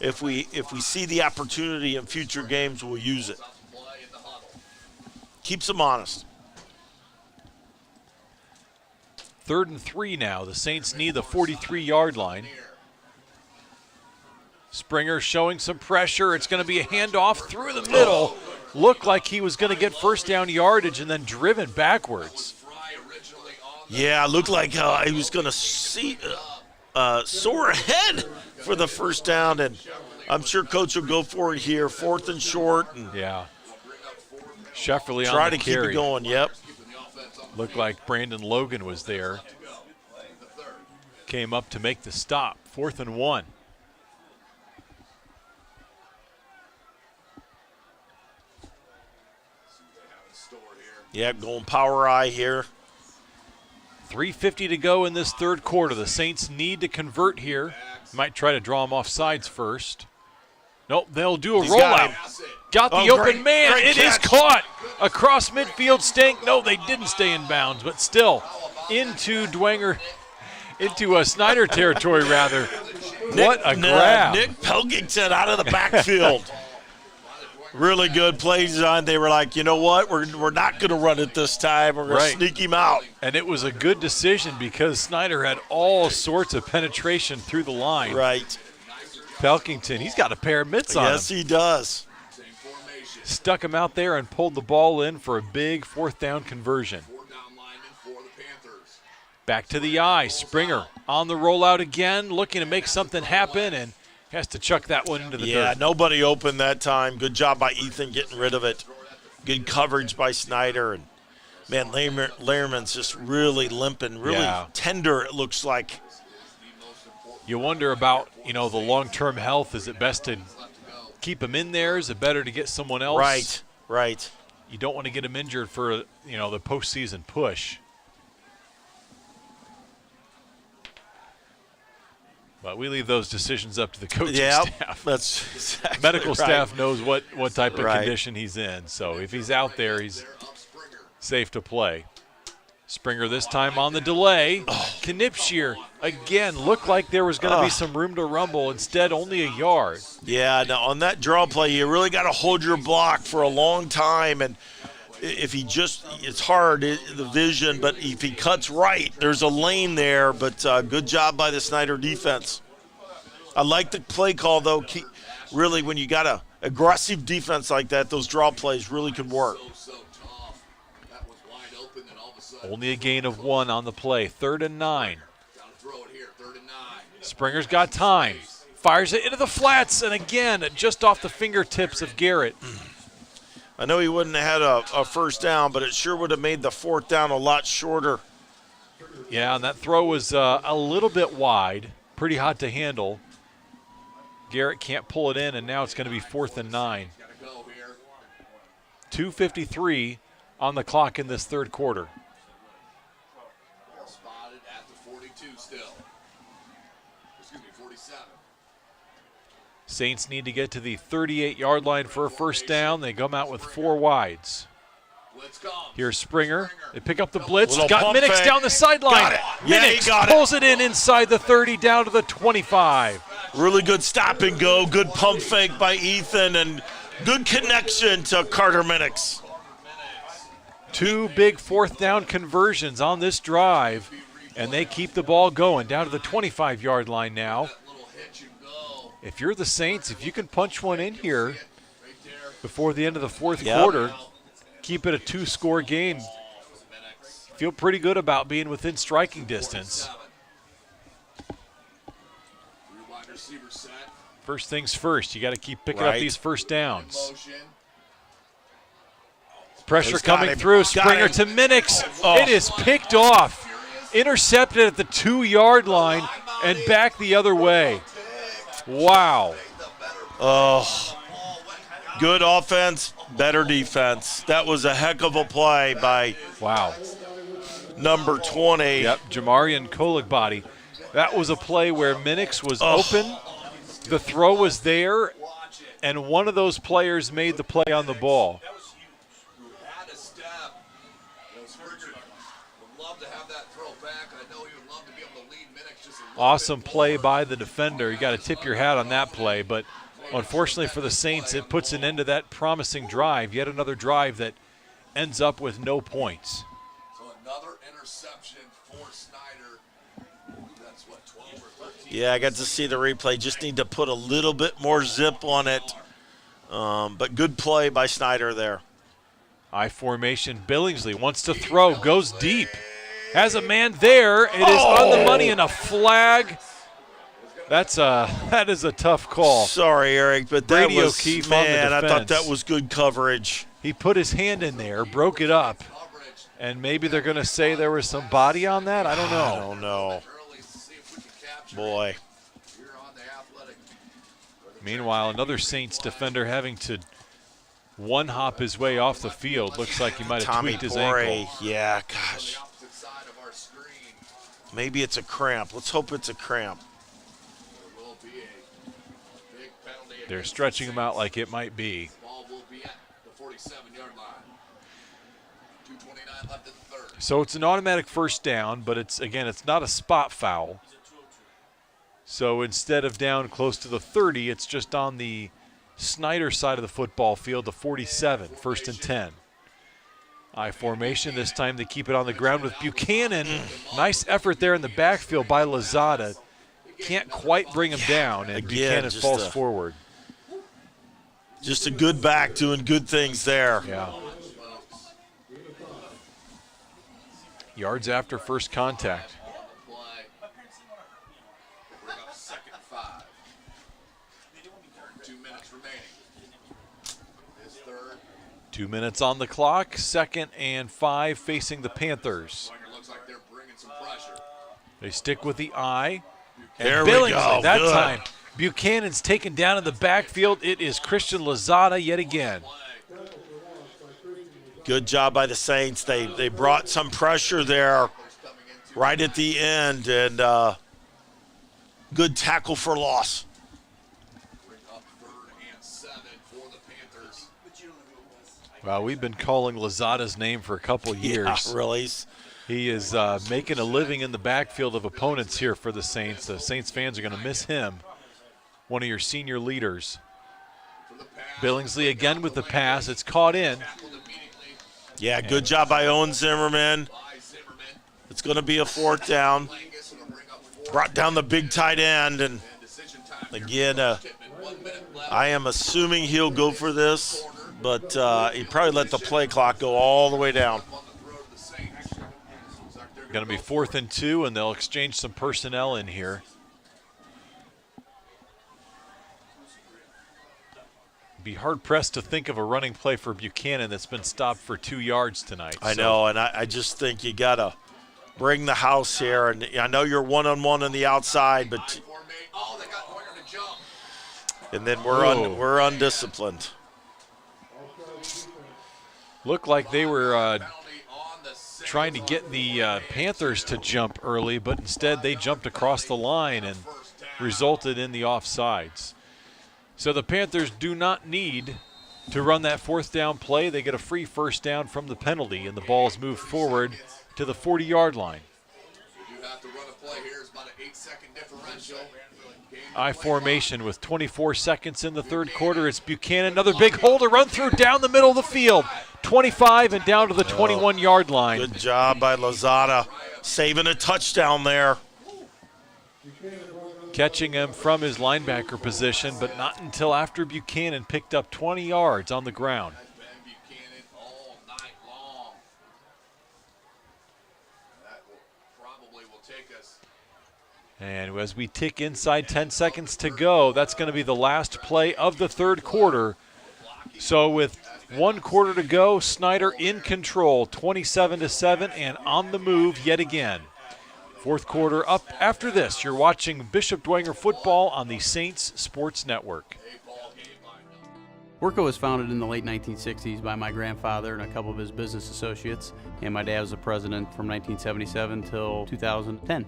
if we see the opportunity in future games, we'll use it. Keeps them honest. 3rd and 3 now. The Saints need the 43-yard line. Springer showing some pressure. It's going to be a handoff through the middle. Looked like he was going to get first down yardage and then driven backwards. Yeah, looked like he was going to soar ahead for the first down, and I'm sure Coach will go for it here. 4th and short. And Shefferly on the carry. Try to keep it going, Looked like Brandon Logan was there. Came up to make the stop. 4th and 1. Yeah, going power eye here. 3:50 to go in this third quarter. The Saints need to convert here. Might try to draw him off sides first. Nope, they'll do a rollout. Got the open man. It is caught across midfield. Stank. No, they didn't stay in bounds, but still into Dwenger, into Snider territory rather. What a grab. Nick Pilkington out of the backfield. Really good play design. They were like, you know what? We're not going to run it this time. We're going to sneak him out. And it was a good decision because Snider had all sorts of penetration through the line. Right. Pilkington, he's got a pair of mitts on him. Yes, he does. Stuck him out there and pulled the ball in for a big 4th down conversion. Back to the eye. Springer on the rollout again, looking to make something happen, and has to chuck that one into the dirt. Yeah, nobody open that time. Good job by Ethan getting rid of it. Good coverage by Snider. And, man, Lehrman's just really limping, really tender, it looks like. You wonder about, the long-term health. Is it best to keep him in there? Is it better to get someone else? Right. You don't want to get him injured for, the postseason push. But we leave those decisions up to the coaching staff. That's exactly medical right. staff knows what type of condition he's in. So if he's out there, he's safe to play. Springer this time on the delay. Knipschier, again, looked like there was going to be some room to rumble. Instead, only a yard. Yeah, now on that draw play, you really got to hold your block for a long time. And if he it's hard, the vision, but if he cuts right, there's a lane there. But good job by the Snider defense. I like the play call, though. Really, when you got a aggressive defense like that, those draw plays really can work. Only a gain of 1 on the play. 3rd and 9. Springer's got time. Fires it into the flats, and again, just off the fingertips of Garrett. I know he wouldn't have had a first down, but it sure would have made the 4th down a lot shorter. Yeah, and that throw was a little bit wide. Pretty hot to handle. Garrett can't pull it in, and now it's going to be 4th and 9. 2:53 on the clock in this third quarter. Spotted at the 42 still. Excuse me, 47. Saints need to get to the 38-yard line for a first down. They come out with 4 wides. Here's Springer. They pick up the blitz. Got Minix down the sideline. Got it. Yeah, he got it. Pulls it in inside the 30 down to the 25. Really good stop and go. Good pump fake by Ethan and good connection to Carter Minix. 2 big 4th down conversions on this drive, and they keep the ball going down to the 25-yard line now. If you're the Saints, if you can punch one in here before the end of the fourth quarter, keep it a 2-score game. Feel pretty good about being within striking distance. First things first, you got to keep picking up these first downs. Pressure coming through. Springer to Minix. It is picked off. Intercepted at the 2-yard line and back the other way. Wow. Oh, good offense, better defense. That was a heck of a play by number 20. Yep, Jamarian Koligbody. That was a play where Minix was open. The throw was there, and one of those players made the play on the ball. Awesome play by the defender. You got to tip your hat on that play, but unfortunately for the Saints, it puts an end to that promising drive. Yet another drive that ends up with no points. So another interception for Snider. That's what, 12 or 13? Yeah, I got to see the replay. Just need to put a little bit more zip on it. But good play by Snider there. I formation. Billingsley wants to throw, goes deep. Has a man there. It is on the money and a flag. That is a tough call. Sorry, Eric, but that Brady was, O'Keefe man, on the I thought that was good coverage. He put his hand in there, broke it up, and maybe they're going to say there was some body on that? I don't know. I don't know. Boy. Meanwhile, another Saints defender having to one-hop his way off the field. Looks like he might have tweaked his ankle. Yeah, gosh. Maybe it's a cramp. Let's hope it's a cramp. They're stretching him out like it might be. Ball will be at the 47-yard line. 2:29 left in the third. So it's an automatic first down, but it's not a spot foul. So instead of down close to the 30, it's just on the Snider side of the football field, the 47, 1st and 10. I formation. This time they keep it on the ground with Buchanan. Nice effort there in the backfield by Lozada. Can't quite bring him down, and Buchanan falls forward. Just a good back doing good things there. Yeah. Yards after first contact. 5. 2 minutes remaining. This third. 2 minutes on the clock. 2nd and 5 facing the Panthers. Looks like they're bringing some pressure. They stick with the eye. And There we Billingsley, go. that Good. time, Buchanan's taken down in the backfield. It is Christian Lozada yet again. Good job by the Saints. They brought some pressure there right at the end, and good tackle for loss. Well, we've been calling Lozada's name for a couple years. Yeah, really. He is making a living in the backfield of opponents here for the Saints. The Saints fans are going to miss him, one of your senior leaders. Billingsley again with the pass. It's caught in. Yeah, good job by Owen Zimmerman. It's going to be a 4th down. Brought down the big tight end, and again, I am assuming he'll go for this, but he probably let the play clock go all the way down. Going to be 4th and 2, and they'll exchange some personnel in here. Be hard-pressed to think of a running play for Buchanan that's been stopped for 2 yards tonight. I know, and I just think you got to bring the house here. And I know you're one-on-one on the outside, but and then we're undisciplined. Looked like they were trying to get the Panthers to jump early, but instead they jumped across the line and resulted in the offsides. So the Panthers do not need to run that 4th down play. They get a free 1st down from the penalty, and the ball's moved forward to the 40-yard line. You have to run a play here. It's about an 8-second differential. I formation with 24 seconds in the 3rd quarter. It's Buchanan, another big hole to run through down the middle of the field. 25 and down to the 21-yard line. Good job by Lozada, saving a touchdown there. Catching him from his linebacker position, but not until after Buchanan picked up 20 yards on the ground. And as we tick inside 10 seconds to go, that's going to be the last play of the 3rd quarter. So with 1 quarter to go, Snider in control, 27-7, and on the move yet again. 4th quarter up after this. You're watching Bishop Dwenger football on the Saints Sports Network. Worco was founded in the late 1960s by my grandfather and a couple of his business associates, and my dad was the president from 1977 till 2010.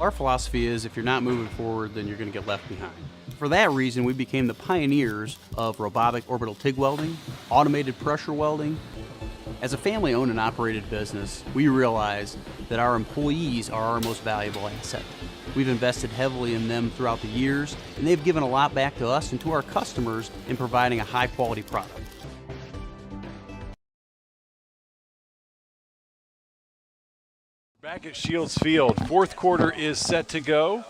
Our philosophy is if you're not moving forward, then you're going to get left behind. For that reason, we became the pioneers of robotic orbital TIG welding, automated pressure welding. As a family-owned and operated business, we realize that our employees are our most valuable asset. We've invested heavily in them throughout the years, and they've given a lot back to us and to our customers in providing a high-quality product. Back at Shields Field, 4th quarter is set to go.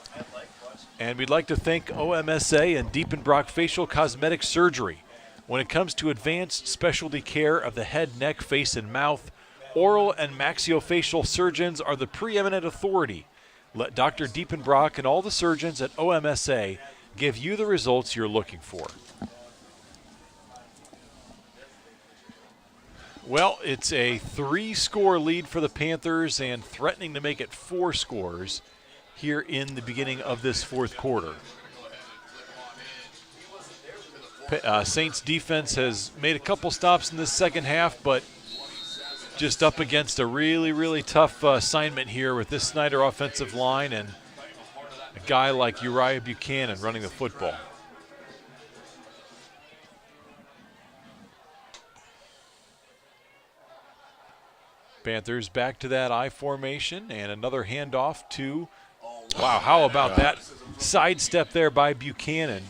And we'd like to thank OMSA and Diepenbrock Facial Cosmetic Surgery. When it comes to advanced specialty care of the head, neck, face, and mouth, oral and maxillofacial surgeons are the preeminent authority. Let Dr. Diepenbrock and all the surgeons at OMSA give you the results you're looking for. Well, it's a 3-score lead for the Panthers and threatening to make it 4 scores here in the beginning of this 4th quarter. Saints defense has made a couple stops in this 2nd half, but just up against a really, really tough assignment here with this Snider offensive line and a guy like Uriah Buchanan running the football. Panthers back to that I formation and another handoff to, wow, how about that sidestep there by Buchanan.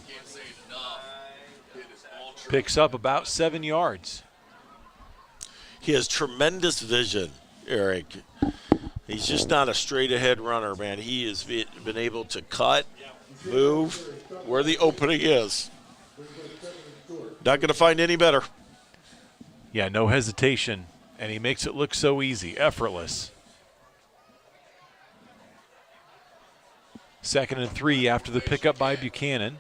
Picks up about 7 yards. He has tremendous vision, Eric. He's just not a straight-ahead runner, man. He has been able to cut, move where the opening is. Not going to find any better. Yeah, no hesitation. And he makes it look so easy, effortless. 2nd and 3 after the pickup by Buchanan.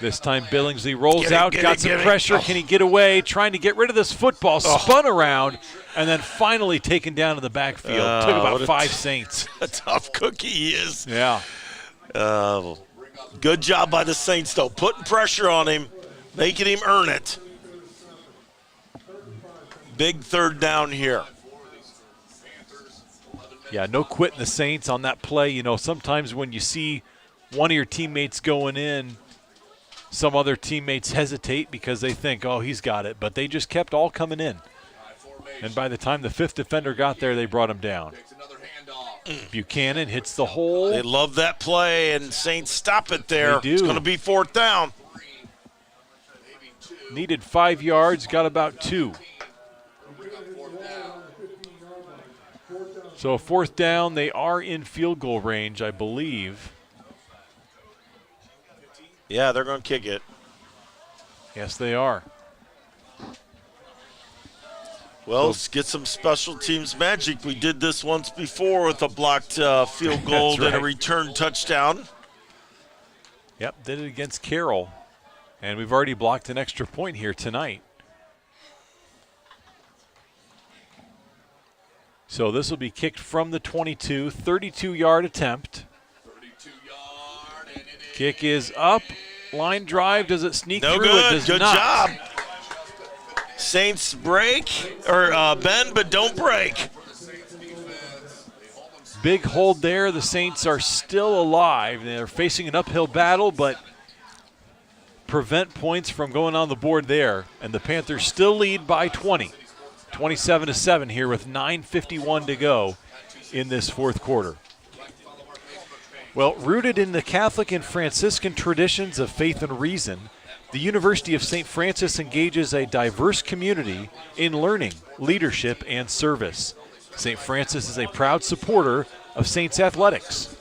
This time Billingsley rolls out, got some pressure. Can he get away? Trying to get rid of this football, spun around, and then finally taken down in the backfield. Took about 5 Saints. A tough cookie he is. Yeah. Good job by the Saints, though, putting pressure on him, making him earn it. Big 3rd down here. Yeah, no quitting the Saints on that play. You know, sometimes when you see one of your teammates going in, some other teammates hesitate because they think, oh, he's got it. But they just kept all coming in. And by the time the 5th defender got there, they brought him down. Buchanan hits the hole. They love that play, and Saints stop it there. They do. It's going to be 4th down. Needed 5 yards, got about 2. So 4th down, they are in field goal range, I believe. Yeah, they're going to kick it. Yes, they are. Well, let's get some special teams magic. We did this once before with a blocked field goal and a return touchdown. Yep, did it against Carroll. And we've already blocked an extra point here tonight. So this will be kicked from the 22, 32-yard attempt. Kick is up. Line drive. Does it sneak through? Good. It does Good not. job. Saints break, or bend, but don't break. Big hold there. The Saints are still alive. They're facing an uphill battle, but prevent points from going on the board there. And the Panthers still lead by 20. 27-7 here with 9:51 to go in this 4th quarter. Well, rooted in the Catholic and Franciscan traditions of faith and reason, the University of St. Francis engages a diverse community in learning, leadership, and service. St. Francis is a proud supporter of Saints athletics.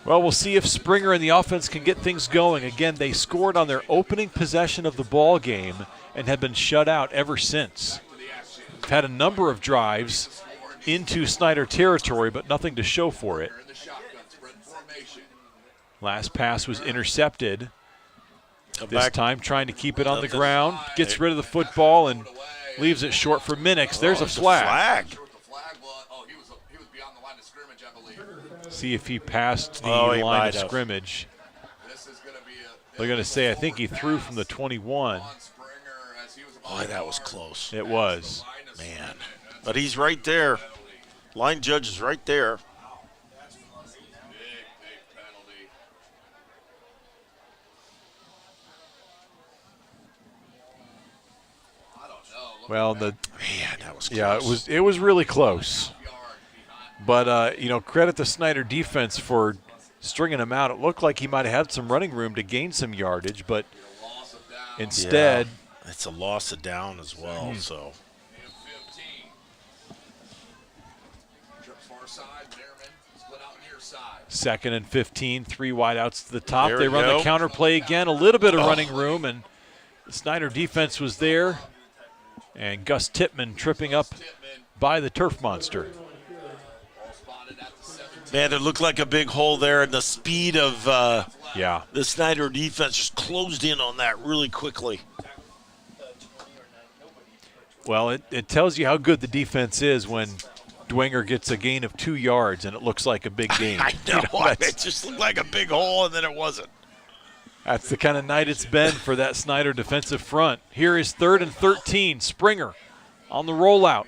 Well, we'll see if Springer and the offense can get things going. Again, they scored on their opening possession of the ball game and have been shut out ever since. They've had a number of drives into Snider territory, but nothing to show for it. Last pass was intercepted. This time trying to keep it on the ground. Gets rid of the football and leaves it short for Minix. There's a flag. See if he passed the line of scrimmage. They're going to say, I think he threw from the 21. Boy, that was close. It was. Man. But he's right there. Line judge is right there. Well, man, that was close. Yeah, it was really close. But you know, credit the Snider defense for stringing him out. It looked like he might have had some running room to gain some yardage, but instead, it's a loss of down as well. So. 2nd and 15, 3 wideouts to the top. There they run go. the counter play again. A little bit of running room, and the Snider defense was there. And Gus Tippmann tripping up by the turf monster. Man, it looked like a big hole there, and the speed of the Snider defense just closed in on that really quickly. Well, it tells you how good the defense is when Dwenger gets a gain of 2 yards, and it looks like a big gain. I know. It just looked like a big hole, and then it wasn't. That's the kind of night it's been for that Snider defensive front. Here is 3rd and 13. Springer on the rollout,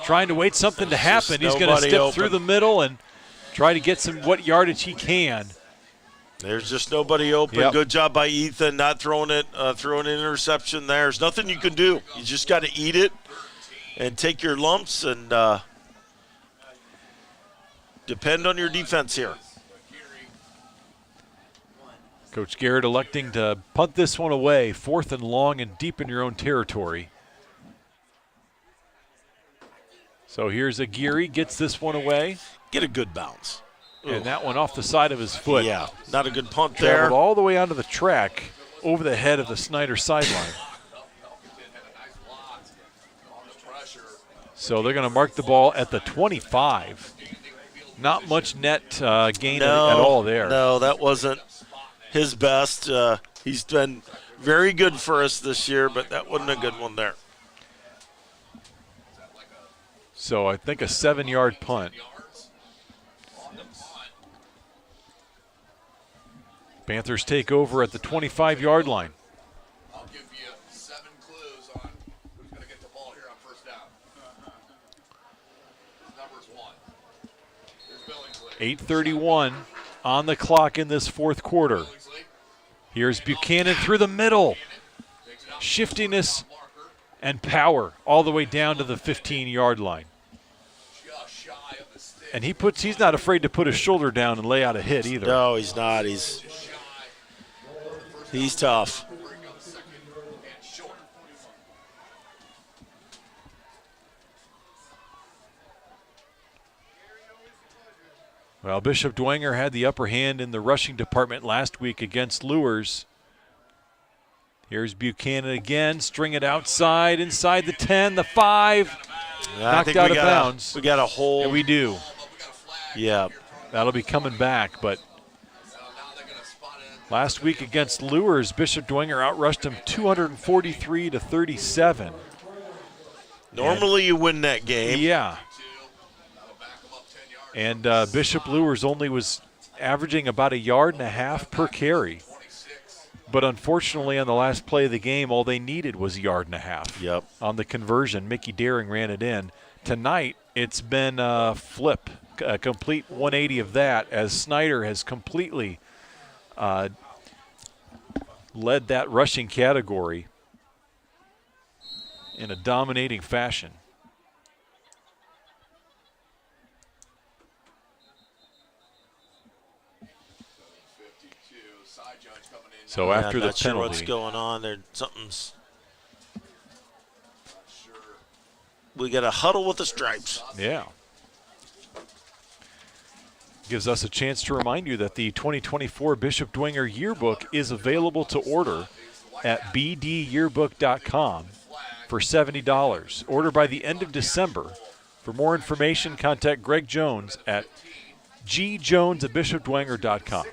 trying to wait something to happen. He's going to step through the middle and try to get what yardage he can. There's just nobody open. Yep. Good job by Ethan not throwing it, throwing an interception there. There's nothing you can do. You just got to eat it and take your lumps and depend on your defense here. Coach Garrett electing to punt this one away, 4th and long and deep in your own territory. So here's Aguirre, gets this one away. Get a good bounce. And that one off the side of his foot. Yeah, not a good punt Traveled there. all the way onto the track over the head of the Snider sideline. So they're going to mark the ball at the 25. Not much net gain at all there. No, that wasn't his best. He's been very good for us this year, but that wasn't a good one there. So I think a 7-yard punt. Panthers take over at the 25-yard line. I'll give you 7 clues on who's going to get the ball here on first down. Numbers 1. There's Billingsley. 8:31 on the clock in this fourth quarter. Here's Buchanan through the middle. Shiftiness and power all the way down to the 15-yard line. And he's not afraid to put his shoulder down and lay out a hit either. No, he's not. He's tough. Well, Bishop Dwenger had the upper hand in the rushing department last week against Lures. Here's Buchanan again, string it outside, inside the 10, the 5. Knocked out of bounds. We got a hold. Yeah, we do. Yeah. That'll be coming back, but last week against Lures, Bishop Dwenger outrushed him 243-37. Normally you win that game. Yeah. And Bishop Lures only was averaging about 1.5 yards per carry. But unfortunately, on the last play of the game, all they needed was 1.5 yards. Yep. On the conversion, Mickey Daring ran it in. Tonight, it's been a flip, a complete 180 of that, as Snider has completely led that rushing category in a dominating fashion. So after the not penalty, sure what's going on there? Something's. We got a huddle with the stripes. Yeah. Gives us a chance to remind you that the 2024 Bishop Dwenger Yearbook is available to order at bdyearbook.com for $70. Order by the end of December. For more information, contact Greg Jones at gjones@bishopdwenger.com.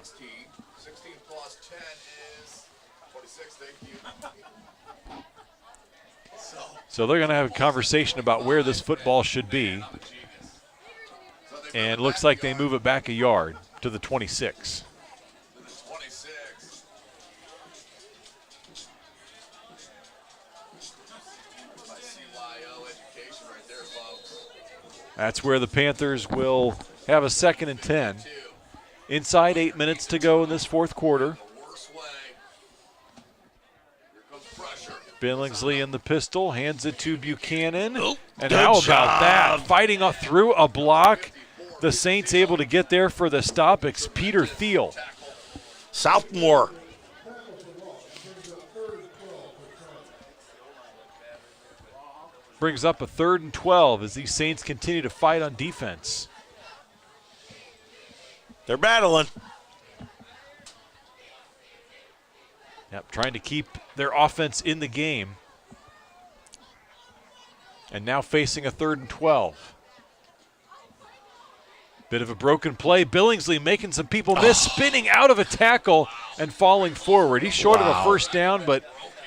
So they're going to have a conversation about where this football should be. And it looks like they move it back 1 yard to the 26. That's where the Panthers will have a 2nd and 10. Inside 8 minutes to go in this fourth quarter. Billingsley in the pistol, hands it to Buchanan. And how about that? Fighting through a block. The Saints able to get there for the stop. It's Peter Thiel. Southmore. Brings up a 3rd and 12 as these Saints continue to fight on defense. They're battling. Yep, trying to keep their offense in the game. And now facing a 3rd and 12. Bit of a broken play. Billingsley making some people miss, spinning out of a tackle and falling forward. He's short of a first down, but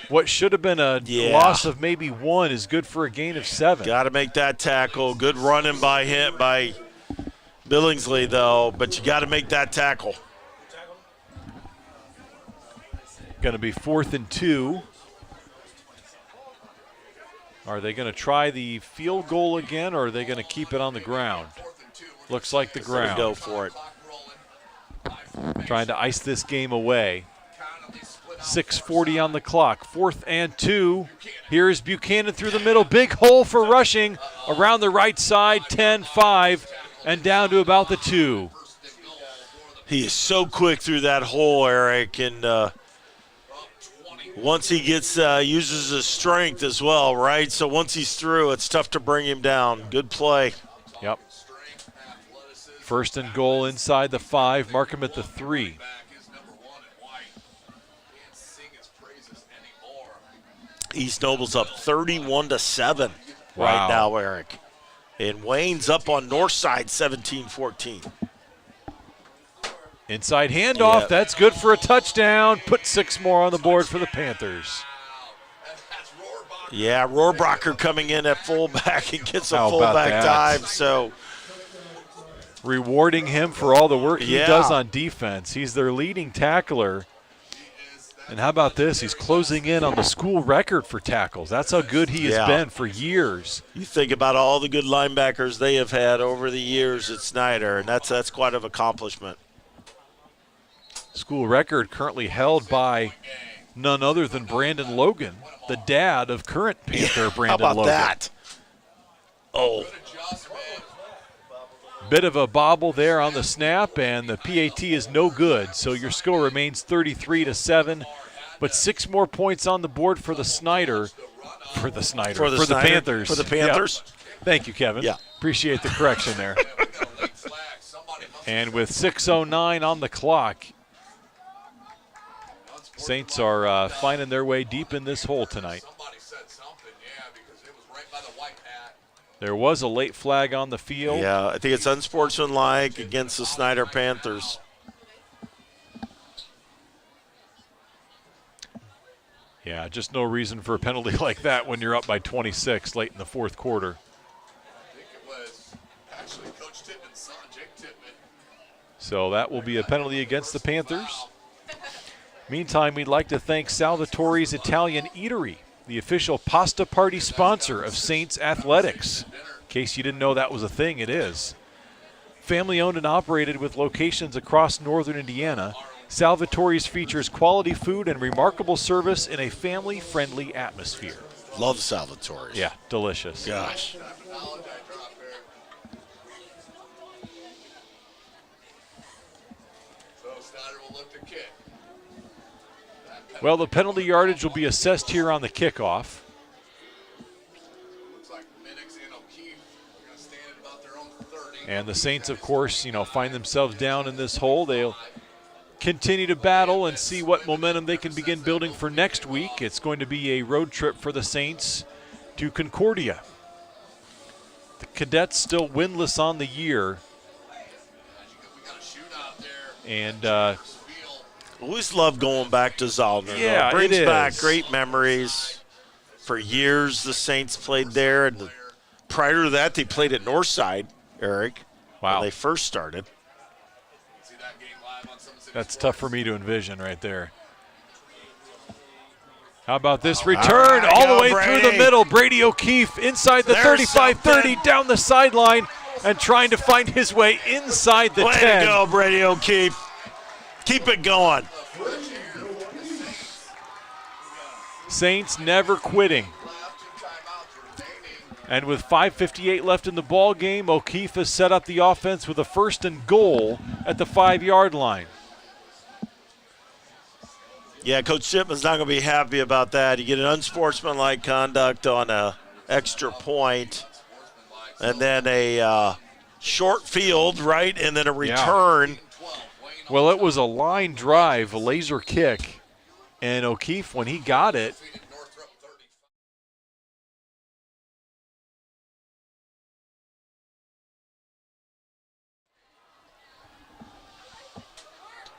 what should have been a loss of maybe 1 is good for a gain of 7. Got to make that tackle. Good running by Billingsley, though, but you got to make that tackle. Going to be 4th and 2. Are they going to try the field goal again, or are they going to keep it on the ground? Looks like the ground. Go for it. Trying to ice this game away. 6:40 on the clock. 4th and 2. Here's Buchanan through the middle. Big hole for rushing around the right side. 10-5 and down to about the 2. He is so quick through that hole, Eric, and once he gets uses his strength as well, right? So once he's through, it's tough to bring him down. Good play. Yep. 1st and goal inside the 5. Mark him at the 3. East Noble's up 31-7 right now, Eric. And Wayne's up on Northside 17-14. Inside handoff, that's good for a touchdown. Put 6 more on the board for the Panthers. Yeah, Rohrbrocker coming in at fullback and gets a fullback dive. So rewarding him for all the work he Yeah. does on defense. He's their leading tackler. And how about this? He's closing in on the school record for tackles. That's how good he has been for years. You think about all the good linebackers they have had over the years at Snider, and that's quite an accomplishment. School record currently held by none other than Brandon Logan, the dad of current Panther Brandon How about Logan. that? Oh. Bit of a bobble there on the snap, and the PAT is no good. So your score remains 33-7, but 6 more points on the board for the Panthers. For the Panthers. Yep. Thank you, Kevin. Yeah. Appreciate the correction there. And with 6:09 on the clock, Saints are finding their way deep in this hole tonight. There was a late flag on the field. Yeah, I think it's unsportsmanlike against the Snider Panthers. Yeah, just no reason for a penalty like that when you're up by 26 late in the fourth quarter. So that will be a penalty against the Panthers. Meantime, we'd like to thank Salvatore's Italian Eatery, the official pasta party sponsor of Saints Athletics. In case you didn't know that was a thing, it is. Family owned and operated with locations across northern Indiana, Salvatore's features quality food and remarkable service in a family-friendly atmosphere. Love Salvatore's. Yeah, delicious. Gosh. Well, the penalty yardage will be assessed here on the kickoff. And the Saints, of course, find themselves down in this hole. They'll continue to battle and see what momentum they can begin building for next week. It's going to be a road trip for the Saints to Concordia. The Cadets still winless on the year. And always love going back to Zollner. Yeah, it brings it back is. great memories. For years, the Saints played there, and prior to that, they played at Northside, Eric. Wow. When they first started. That's tough for me to envision right there. How about this return all the way through the middle? Brady O'Keefe inside the 35-30, down the sideline, and trying to find his way inside the 10. Way to go, Brady O'Keefe. Keep it going. Saints never quitting. And with 5:58 left in the ball game, O'Keefe has set up the offense with a 1st and goal at the 5-yard line. Yeah, Coach Shipman's not going to be happy about that. You get an unsportsmanlike conduct on a extra point, and then a short field, right, and then a return. Yeah. Well, it was a line drive, a laser kick, and O'Keefe, when he got it,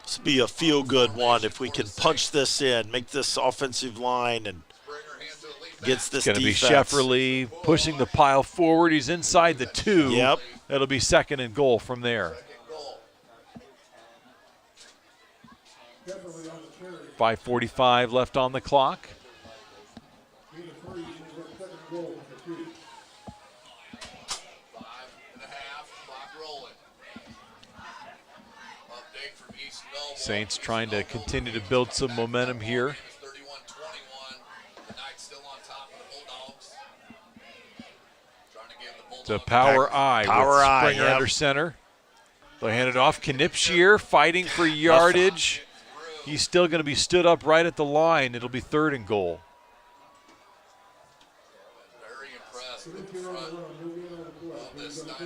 this will be a feel-good one if we can punch this in, make this offensive line, and gets this defense. It's going to be Shefferly pushing the pile forward. He's inside the 2. Yep. It'll be 2nd and goal from there. 5:45 left on the clock. Saints trying to continue to build some momentum here. The power eye with Springer under center. They'll hand it off. Knipschier fighting for yardage. He's still going to be stood up right at the line. It'll be 3rd and goal.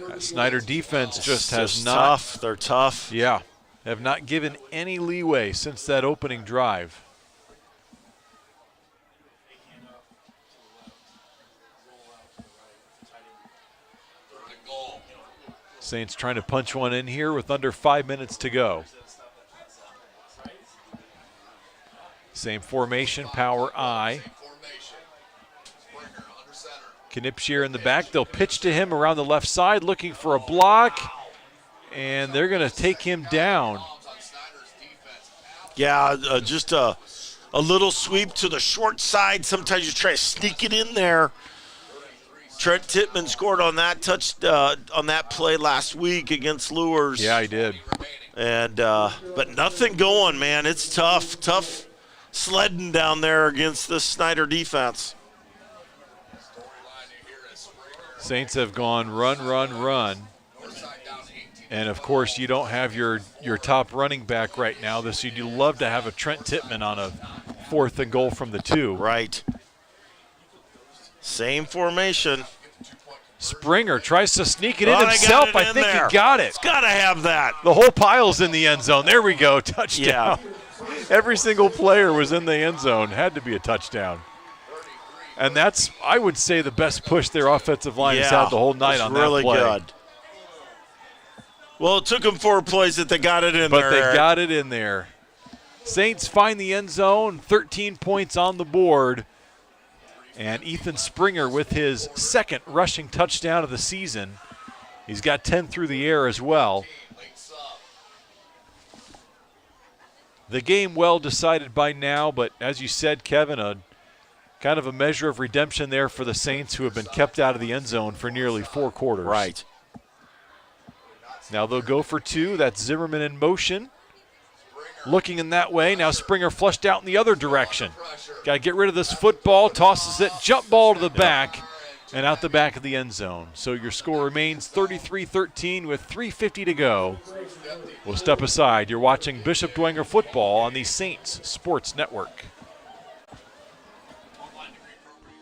That Snider defense just has not. Tough. They're tough. Yeah. Have not given any leeway since that opening drive. Saints trying to punch one in here with under 5 minutes to go. Same formation, power I. Knipscher in the back. They'll pitch to him around the left side looking for a block, and they're going to take him down. Yeah, just a little sweep to the short side. Sometimes you try to sneak it in there. Trent Tittman scored on that on that play last week against Lures. Yeah, he did. And but nothing going, man. It's tough sledding down there against the Snider defense. Saints have gone run. And, of course, you don't have your top running back right now. So you'd love to have a Trent Tittman on a 4th and goal from the 2. Right. Same formation. Springer tries to sneak it in himself. I think he got it. It's got to have that. The whole pile's in the end zone. There we go. Touchdown. Yeah. Every single player was in the end zone. Had to be a touchdown. And that's, I would say, the best push their offensive line has had the whole night on that play. Really good. Well, it took them 4 plays that they got it in there. But they got it in there. Saints find the end zone, 13 points on the board. And Ethan Springer with his 2nd rushing touchdown of the season. He's got 10 through the air as well. The game well decided by now, but as you said, Kevin, a kind of a measure of redemption there for the Saints, who have been kept out of the end zone for nearly 4 quarters. Right. Now they'll go for 2. That's Zimmerman in motion. Looking in that way. Now Springer flushed out in the other direction. Got to get rid of this football. Tosses it. Jump ball to the back. And out the back of the end zone. So your score remains 33-13 with 3:50 to go. We'll step aside. You're watching Bishop Dwenger football on the Saints Sports Network.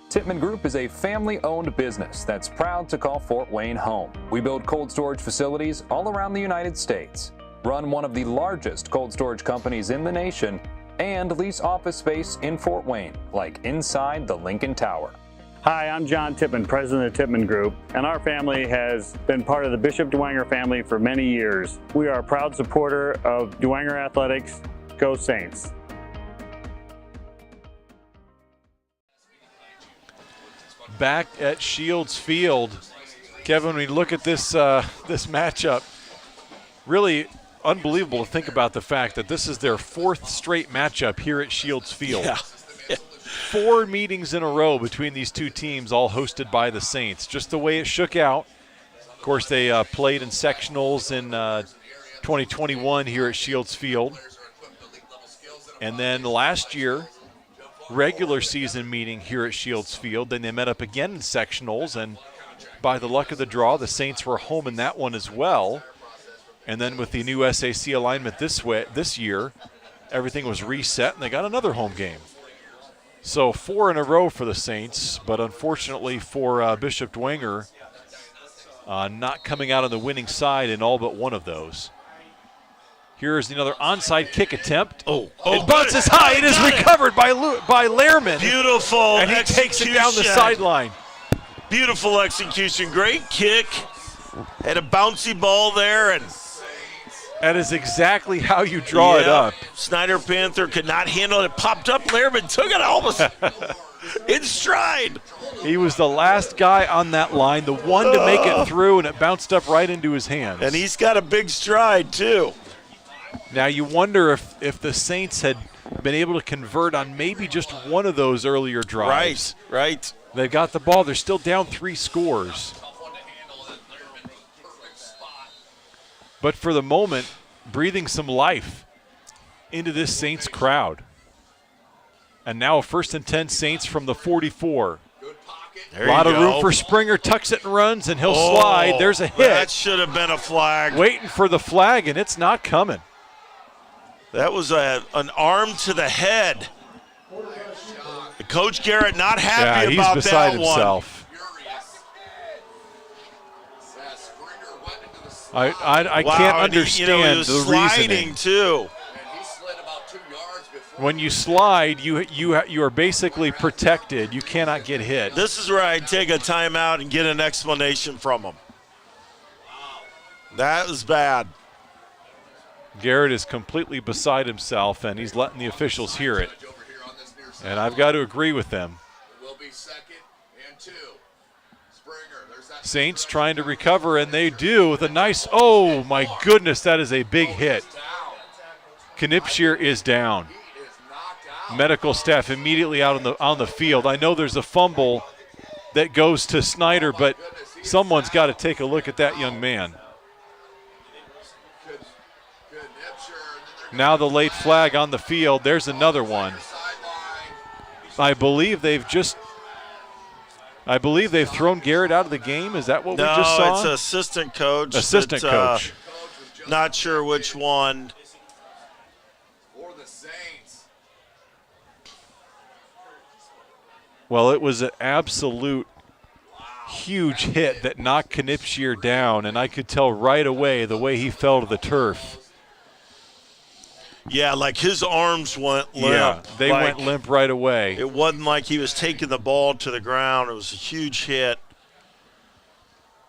Tittman Group is a family-owned business that's proud to call Fort Wayne home. We build cold storage facilities all around the United States, run one of the largest cold storage companies in the nation, and lease office space in Fort Wayne, like inside the Lincoln Tower. Hi, I'm John Tittman, president of Tittman Group, and our family has been part of the Bishop Dwenger family for many years. We are a proud supporter of Dwenger Athletics. Go Saints! Back at Shields Field, Kevin, when you look at this this matchup, really unbelievable to think about the fact that this is their 4th straight matchup here at Shields Field. Yeah. 4 meetings in a row between these two teams, all hosted by the Saints. Just the way it shook out. Of course, they played in sectionals in 2021 here at Shields Field. And then last year, regular season meeting here at Shields Field. Then they met up again in sectionals, and by the luck of the draw, the Saints were home in that one as well. And then with the new SAC alignment this year, everything was reset, and they got another home game. So 4 in a row for the Saints, but unfortunately for Bishop Dwenger, not coming out on the winning side in all but one of those. Here's another onside kick attempt. It bounces high. It is recovered by Lehrman. Beautiful and he takes it down the sideline. Beautiful execution. Great kick. Had a bouncy ball there, and that is exactly how you draw it up. Snider Panther could not handle it. Popped up. Lehrman took it almost in stride. He was the last guy on that line, the one to make it through, and it bounced up right into his hands. And he's got a big stride, too. Now you wonder if the Saints had been able to convert on maybe just one of those earlier drives. Right. They've got the ball. They're still down 3 scores. But for the moment, breathing some life into this Saints crowd. And now a 1st and 10 Saints from the 44. A lot of room for Springer. Tucks it and runs, and he'll slide. There's a hit. That should have been a flag. Waiting for the flag, and it's not coming. That was an arm to the head. Coach Garrett not happy about that one. He's beside himself. I can't understand the reasoning. Too. When you slide, you are basically protected. You cannot get hit. This is where I'd take a timeout and get an explanation from him. That was bad. Garrett is completely beside himself, and he's letting the officials hear it. And I've got to agree with them. Saints trying to recover, and they do with a nice, oh my goodness, that is a big hit. Knipscher is down. Medical staff immediately out on the field. I know there's a fumble that goes to Snider, but someone's got to take a look at that young man. Now the late flag on the field. There's another one. I believe they've thrown Garrett out of the game. Is that what we just saw? No, it's assistant coach. Assistant coach. Not sure which one. Well, it was an absolute huge hit that knocked Knipscher down, and I could tell right away the way he fell to the turf. Yeah, like his arms went limp. Yeah, they went limp right away. It wasn't like he was taking the ball to the ground. It was a huge hit.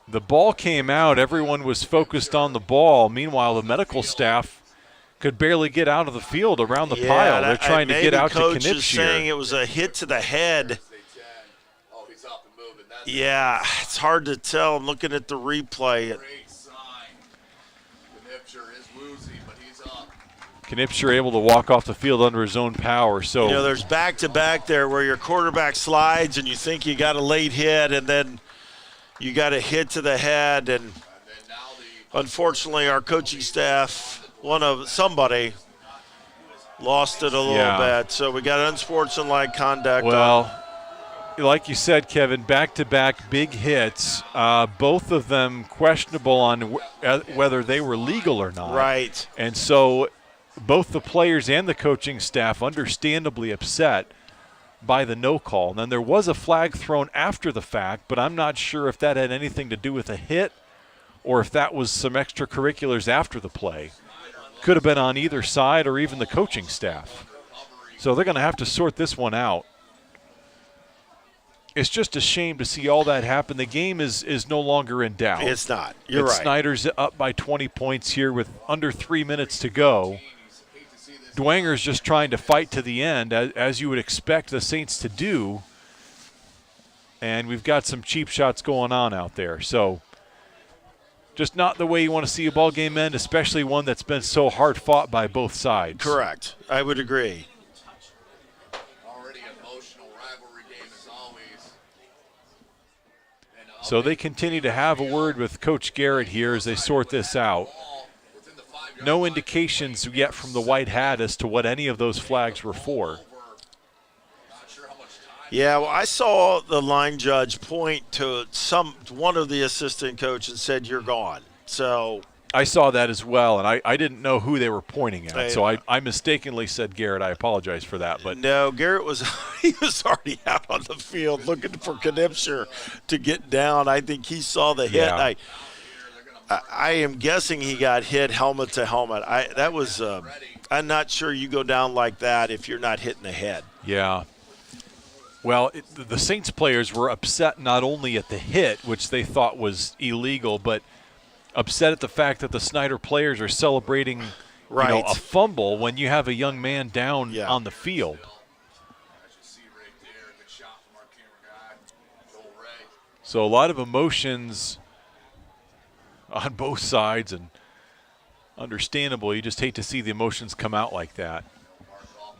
The ball came out. Everyone was focused on the ball. Meanwhile, the medical staff could barely get out of the field around the pile. They're trying to get out to Knipscher. Coach is saying it was a hit to the head. Yeah, it's hard to tell. I'm looking at the replay. Knipscher able to walk off the field under his own power. So there's back-to-back there where your quarterback slides and you think you got a late hit, and then you got a hit to the head. And unfortunately, our coaching staff, somebody lost it a little bit. So we got unsportsmanlike conduct. Well, like you said, Kevin, back-to-back big hits, both of them questionable on whether they were legal or not. Right. And so both the players and the coaching staff understandably upset by the no call. And then there was a flag thrown after the fact, but I'm not sure if that had anything to do with a hit or if that was some extracurriculars after the play. Could have been on either side or even the coaching staff. So they're going to have to sort this one out. It's just a shame to see all that happen. The game is no longer in doubt. It's not. You're right. Snider's up by 20 points here with under 3 minutes to go. Dwenger's just trying to fight to the end, as you would expect the Saints to do. And we've got some cheap shots going on out there. So just not the way you want to see a ball game end, especially one that's been so hard fought by both sides. Correct. I would agree. So they continue to have a word with Coach Garrett here as they sort this out. No indications yet from the white hat as to what any of those flags were for. Yeah, well, I saw the line judge point to one of the assistant coaches and said, "You're gone." So I saw that as well, and I didn't know who they were pointing at. So I mistakenly said Garrett. I apologize for that. But no, Garrett was already out on the field looking for Knipscher to get down. I think he saw the hit. Yeah. I am guessing he got hit helmet to helmet. I'm not sure you go down like that if you're not hitting the head. Yeah. Well, the Saints players were upset not only at the hit, which they thought was illegal, but upset at the fact that the Snider players are celebrating a fumble when you have a young man down on the field. So a lot of emotions on both sides, and understandable. You just hate to see the emotions come out like that.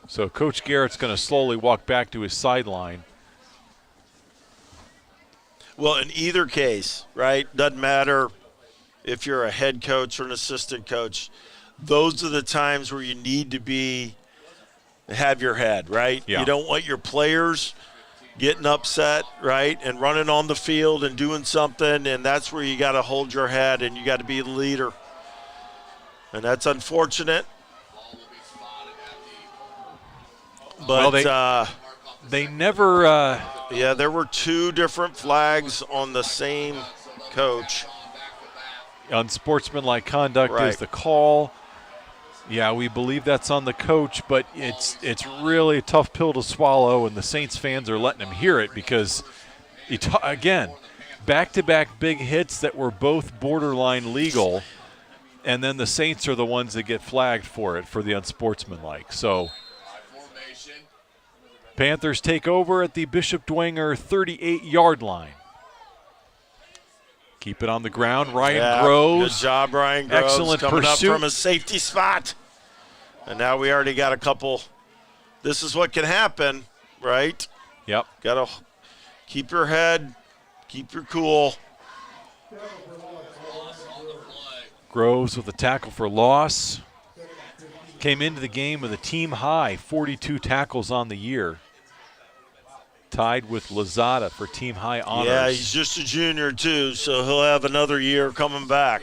So Coach Garrett's going to slowly walk back to his sideline. Well, in either case, right, doesn't matter if you're a head coach or an assistant coach, those are the times where you need to have your head, right? Yeah. You don't want your players getting upset, right, and running on the field and doing something, and that's where you got to hold your head and you got to be the leader. And that's unfortunate. But they never there were two different flags on the same coach. Unsportsmanlike conduct is the call. Yeah, we believe that's on the coach, but it's really a tough pill to swallow, and the Saints fans are letting him hear it because, again, back-to-back big hits that were both borderline legal, and then the Saints are the ones that get flagged for it, for the unsportsmanlike. So Panthers take over at the Bishop Dwenger 38-yard line. Keep it on the ground. Ryan Groves. Good job, Ryan Groves. Excellent coming pursuit. up from a safety spot. And now we already got a couple. This is what can happen, right? Yep. Got to keep your head, keep your cool. Groves with a tackle for loss. Came into the game with a team high 42 tackles on the year. Tied with Lozada for team high honors. Yeah, he's just a junior too, so he'll have another year coming back.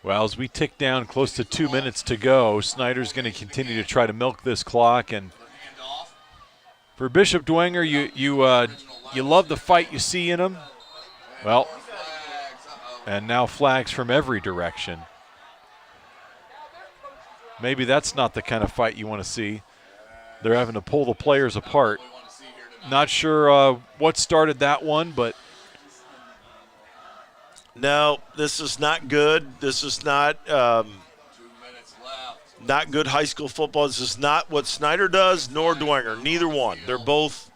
Well, as we tick down close to 2 minutes to go, Snider's going to continue to try to milk this clock. And for Bishop Dwenger, you love the fight you see in him. Well, and now flags from every direction. Maybe that's not the kind of fight you want to see. They're having to pull the players apart. Not sure what started that one, but no, this is not good. This is not not good high school football. This is not what Snider does, nor Dwenger. Neither one. They're both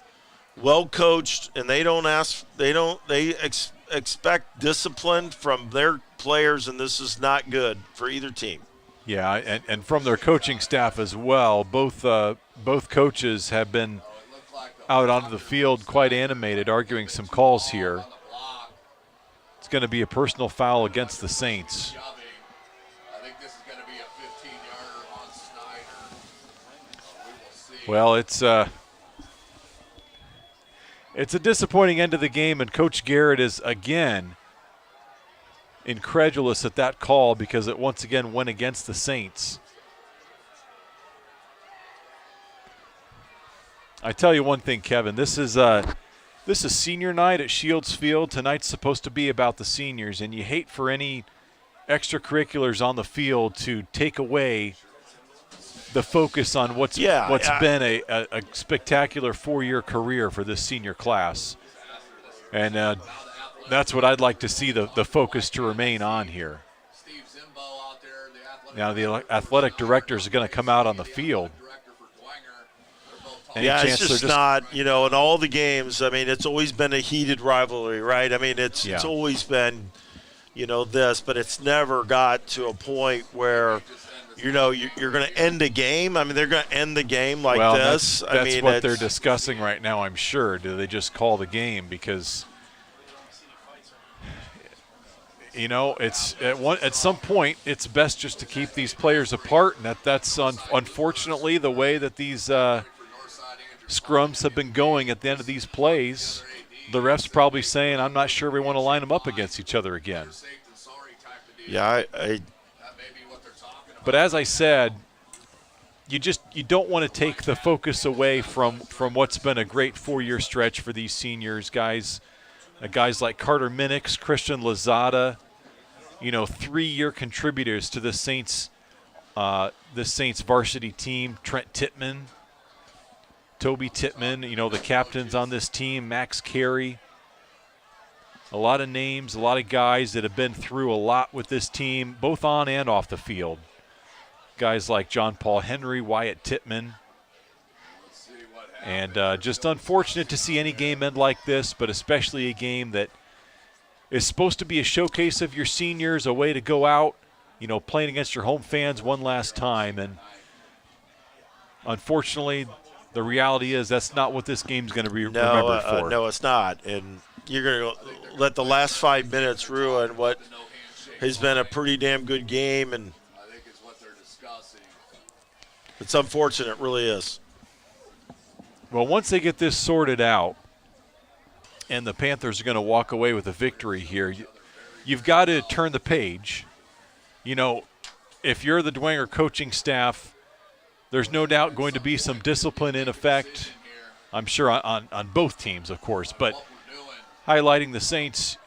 well coached, and they expect discipline from their players, and this is not good for either team. yeah, and from their coaching staff as well. Both coaches have been out onto the field quite animated, arguing some calls here. It's going to be a personal foul against the Saints. Well, it's a disappointing end of the game, and Coach Garrett is again incredulous at that call because it once again went against the Saints. I tell you one thing, Kevin, this is senior night at Shields Field. Tonight's supposed to be about the seniors, and you hate for any extracurriculars on the field to take away the focus on what's been a spectacular 4-year career for this senior class. And that's what I'd like to see the focus to remain on here. Now the athletic directors are going to come out on the field. It's just not, in all the games, I mean, it's always been a heated rivalry, right? I mean, it's always been, this, but it's never got to a point where, you're going to end a game. I mean, they're going to end the game like this. That's what they're discussing right now, I'm sure. Do they just call the game? Because, it's at some point it's best just to keep these players apart, and that's unfortunately the way that these scrums have been going at the end of these plays. The ref's probably saying, I'm not sure we want to line them up against each other again. Yeah, But as I said, you don't want to take the focus away from what's been a great 4-year stretch for these seniors, guys like Carter Minix, Christian Lozada, 3-year contributors to the Saints varsity team. Trent Tittman, Toby Tittman, the captains on this team, Max Carey. A lot of names, a lot of guys that have been through a lot with this team, both on and off the field. Guys like John Paul Henry, Wyatt Tittman. And just unfortunate to see any game end like this, but especially a game that is supposed to be a showcase of your seniors, a way to go out, playing against your home fans one last time. And unfortunately, the reality is that's not what this game's going to be remembered for. No, it's not. And you're going to let the last 5 minutes ruin what has been a pretty damn good game. And it's unfortunate, it really is. Well, once they get this sorted out and the Panthers are going to walk away with a victory here, you've got to turn the page. If you're the Dwenger coaching staff, there's no doubt going to be some discipline in effect, I'm sure, on both teams, of course. But highlighting the Saints,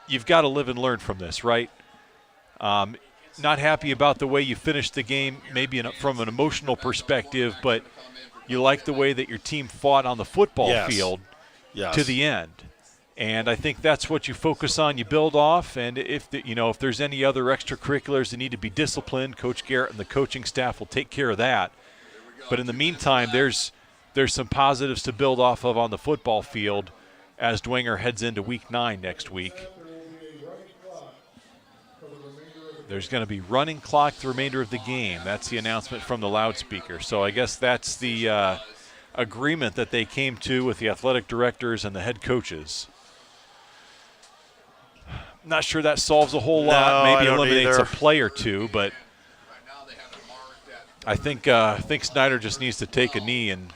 you've got to live and learn from this, right? Not happy about the way you finished the game, maybe from an emotional perspective, but you like the way that your team fought on the football Yes. field Yes. to the end. And I think that's what you focus on, you build off, and if there's any other extracurriculars that need to be disciplined, Coach Garrett and the coaching staff will take care of that. But in the meantime, there's some positives to build off of on the football field as Dwenger heads into Week 9 next week. There's going to be running clock the remainder of the game. That's the announcement from the loudspeaker. So I guess that's the agreement that they came to with the athletic directors and the head coaches. Not sure that solves a whole lot. Maybe eliminates a play or two, but I think Snider just needs to take a knee and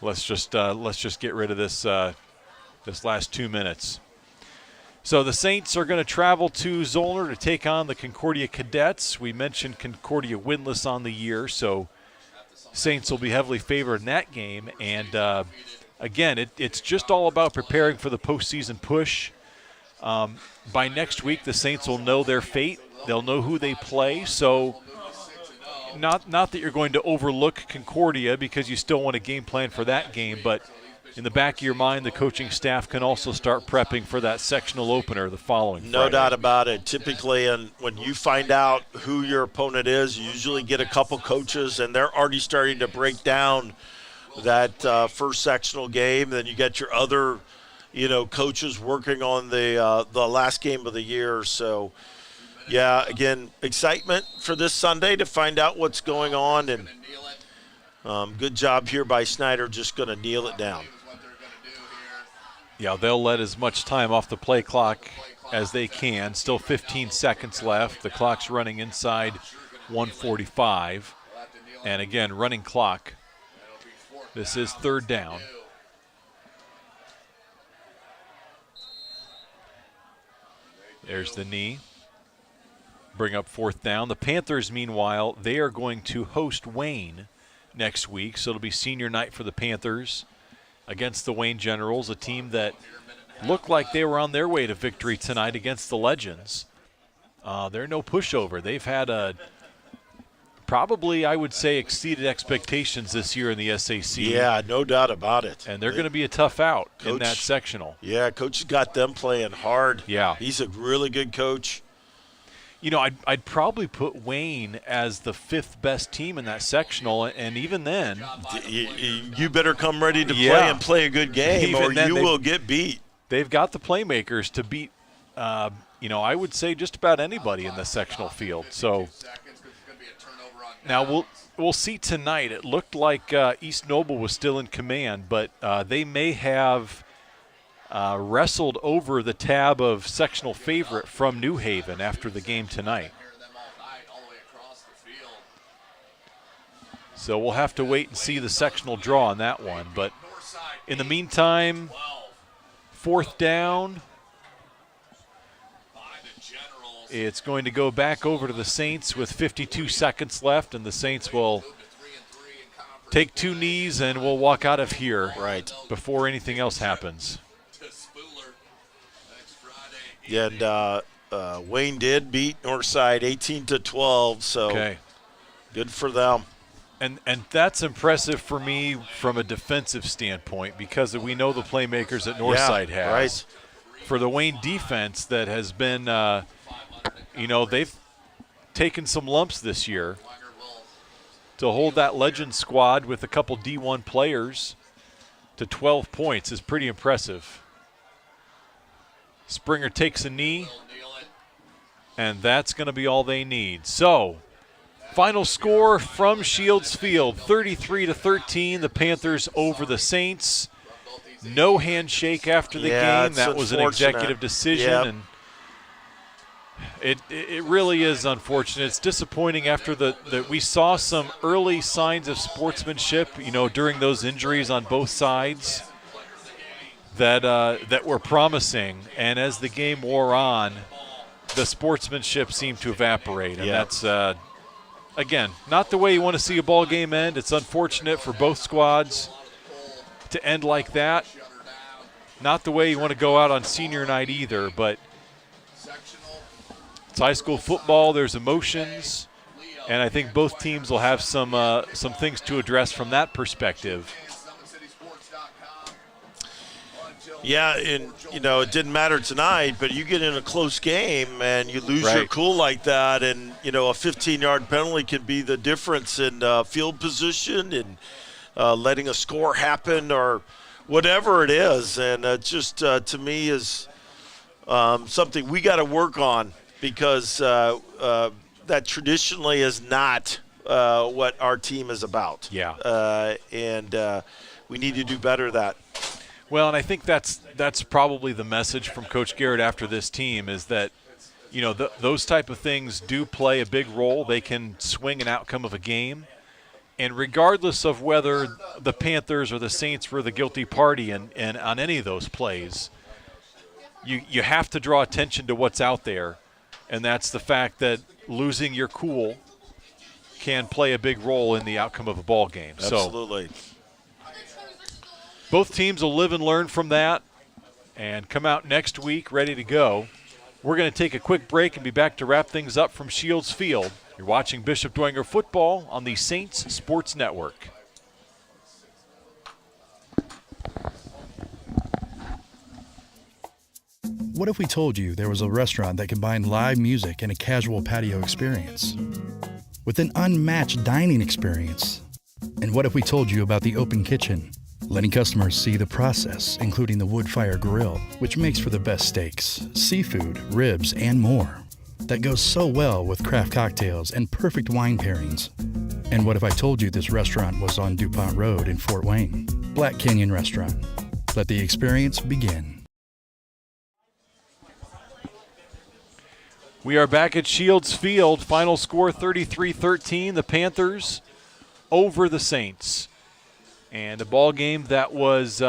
let's just get rid of this last 2 minutes. So the Saints are going to travel to Zollner to take on the Concordia Cadets. We mentioned Concordia winless on the year, so Saints will be heavily favored in that game. And again, it's just all about preparing for the postseason push. By next week, the Saints will know their fate. They'll know who they play. So not that you're going to overlook Concordia because you still want a game plan for that game, but in the back of your mind, the coaching staff can also start prepping for that sectional opener the following No Friday. doubt about it. Typically, and when you find out who your opponent is, you usually get a couple coaches, and they're already starting to break down that first sectional game. Then you got your other coaches working on the last game of the year. So, yeah, again, excitement for this Sunday to find out what's going on. And good job here by Snider, just going to kneel it down. Yeah, they'll let as much time off the play clock as they can. Still 15 seconds left. The clock's running inside 1:45. And again, running clock. This is third down. There's the knee. Bring up fourth down. The Panthers, meanwhile, they are going to host Wayne next week. So it'll be senior night for the Panthers against the Wayne Generals, a team that looked like they were on their way to victory tonight against the Legends. They're no pushover. They've had probably, I would say, exceeded expectations this year in the SAC. Yeah, no doubt about it. And they're going to be a tough out in that sectional. Yeah, Coach has got them playing hard. Yeah. He's a really good coach. I'd probably put Wayne as the fifth best team in that sectional, and even then, you better come ready to play and play a good game, or you will get beat. They've got the playmakers to beat, I would say just about anybody in the sectional field. So now we'll see tonight. It looked like East Noble was still in command, but they may have wrestled over the tab of sectional favorite from New Haven after the game tonight. So we'll have to wait and see the sectional draw on that one. But in the meantime, fourth down. It's going to go back over to the Saints with 52 seconds left, and the Saints will take two knees and we'll walk out of here before anything else happens. Yeah, and Wayne did beat Northside 18-12, so good for them. And that's impressive for me from a defensive standpoint because we know the playmakers that Northside has. Right. For the Wayne defense that has been, they've taken some lumps this year. To hold that Legend squad with a couple D1 players to 12 points is pretty impressive. Springer takes a knee, and that's going to be all they need. So, final score from Shields Field, 33-13. The Panthers over the Saints. No handshake after the game. That was an executive decision, and it really is unfortunate. It's disappointing after that we saw some early signs of sportsmanship, during those injuries on both sides that were promising, and as the game wore on, the sportsmanship seemed to evaporate, and that's again not the way you want to see a ball game end. It's unfortunate for both squads to end like that. Not the way you want to go out on senior night either, but it's high school football. There's emotions. And I think both teams will have some things to address from that perspective. Yeah, and, it didn't matter tonight, but you get in a close game and you lose your cool like that, and, a 15-yard penalty can be the difference in field position and letting a score happen or whatever it is. And just, to me, is something we got to work on, because that traditionally is not what our team is about. Yeah. And we need to do better at that. Well, and I think that's probably the message from Coach Garrett after this team, is that, those type of things do play a big role. They can swing an outcome of a game. And regardless of whether the Panthers or the Saints were the guilty party and on any of those plays, you have to draw attention to what's out there. And that's the fact that losing your cool can play a big role in the outcome of a ball game. Absolutely. So both teams will live and learn from that and come out next week ready to go. We're going to take a quick break and be back to wrap things up from Shields Field. You're watching Bishop Dwenger football on the Saints Sports Network. What if we told you there was a restaurant that combined live music and a casual patio experience with an unmatched dining experience? And what if we told you about the open kitchen, letting customers see the process, including the wood fire grill, which makes for the best steaks, seafood, ribs, and more, that goes so well with craft cocktails and perfect wine pairings? And what if I told you this restaurant was on DuPont Road in Fort Wayne? Black Canyon Restaurant. Let the experience begin. We are back at Shields Field. Final score 33-13. The Panthers over the Saints. And a ball game that was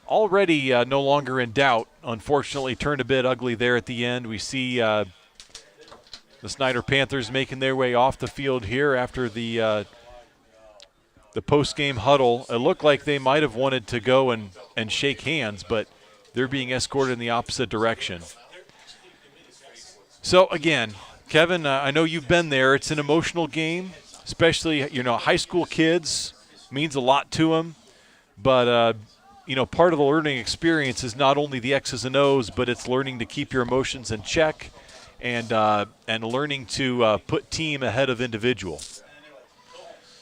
already no longer in doubt. Unfortunately, turned a bit ugly there at the end. We see the Snider Panthers making their way off the field here after the post-game huddle. It looked like they might have wanted to go and shake hands, but they're being escorted in the opposite direction. So, again, Kevin, I know you've been there. It's an emotional game, especially, high school kids. Means a lot to them. But, part of the learning experience is not only the X's and O's, but it's learning to keep your emotions in check and learning to put team ahead of individual.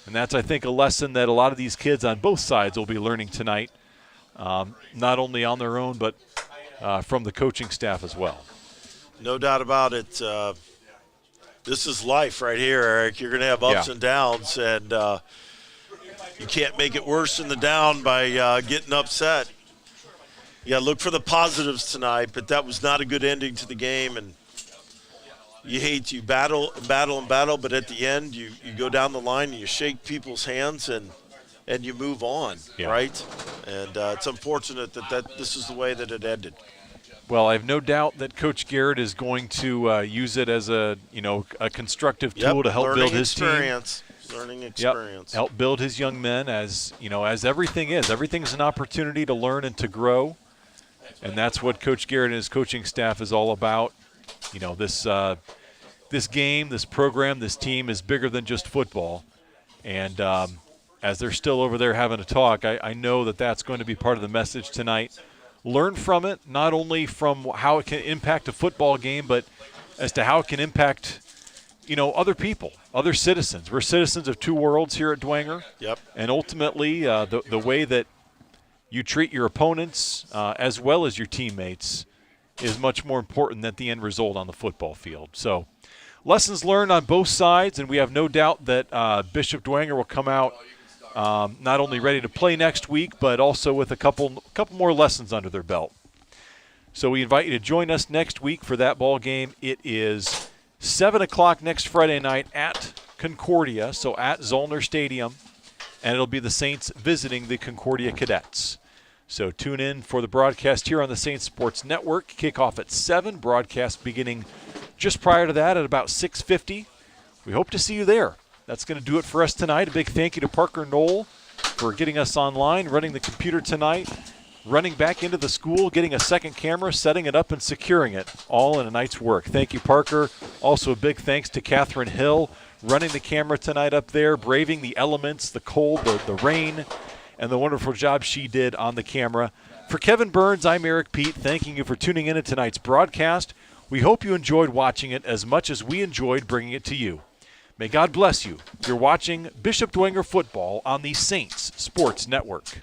And that's, I think, a lesson that a lot of these kids on both sides will be learning tonight, not only on their own, but from the coaching staff as well. No doubt about it. This is life right here, Eric. You're going to have ups and downs, and you can't make it worse in the down by getting upset. Yeah, look for the positives tonight, but that was not a good ending to the game. And you battle and battle and battle, but at the end you go down the line and you shake people's hands and you move on, right? And it's unfortunate that this is the way that it ended. Well, I have no doubt that Coach Garrett is going to use it as a constructive tool to help build his team. Learning experience. Help build his young men as everything is. Everything's an opportunity to learn and to grow, and that's what Coach Garrett and his coaching staff is all about. This game, this program, this team is bigger than just football, and as they're still over there having a talk, I know that that's going to be part of the message tonight. Learn from it, not only from how it can impact a football game, but as to how it can impact other people, other citizens. We're citizens of two worlds here at Dwenger. Yep. And ultimately, the way that you treat your opponents as well as your teammates is much more important than the end result on the football field. So lessons learned on both sides, and we have no doubt that Bishop Dwenger will come out not only ready to play next week, but also with a couple more lessons under their belt. So we invite you to join us next week for that ball game. It is 7 o'clock next Friday night at Concordia, so at Zollner Stadium, and it'll be the Saints visiting the Concordia Cadets. So tune in for the broadcast here on the Saints Sports Network. Kickoff at 7, broadcast beginning just prior to that at about 6:50. We hope to see you there. That's going to do it for us tonight. A big thank you to Parker Knoll for getting us online, running the computer tonight, running back into the school, getting a second camera, setting it up, and securing it, all in a night's work. Thank you, Parker. Also a big thanks to Catherine Hill running the camera tonight up there, braving the elements, the cold, the rain, and the wonderful job she did on the camera. For Kevin Burns, I'm Eric Pete, thanking you for tuning in to tonight's broadcast. We hope you enjoyed watching it as much as we enjoyed bringing it to you. May God bless you. You're watching Bishop Dwenger Football on the Saints Sports Network.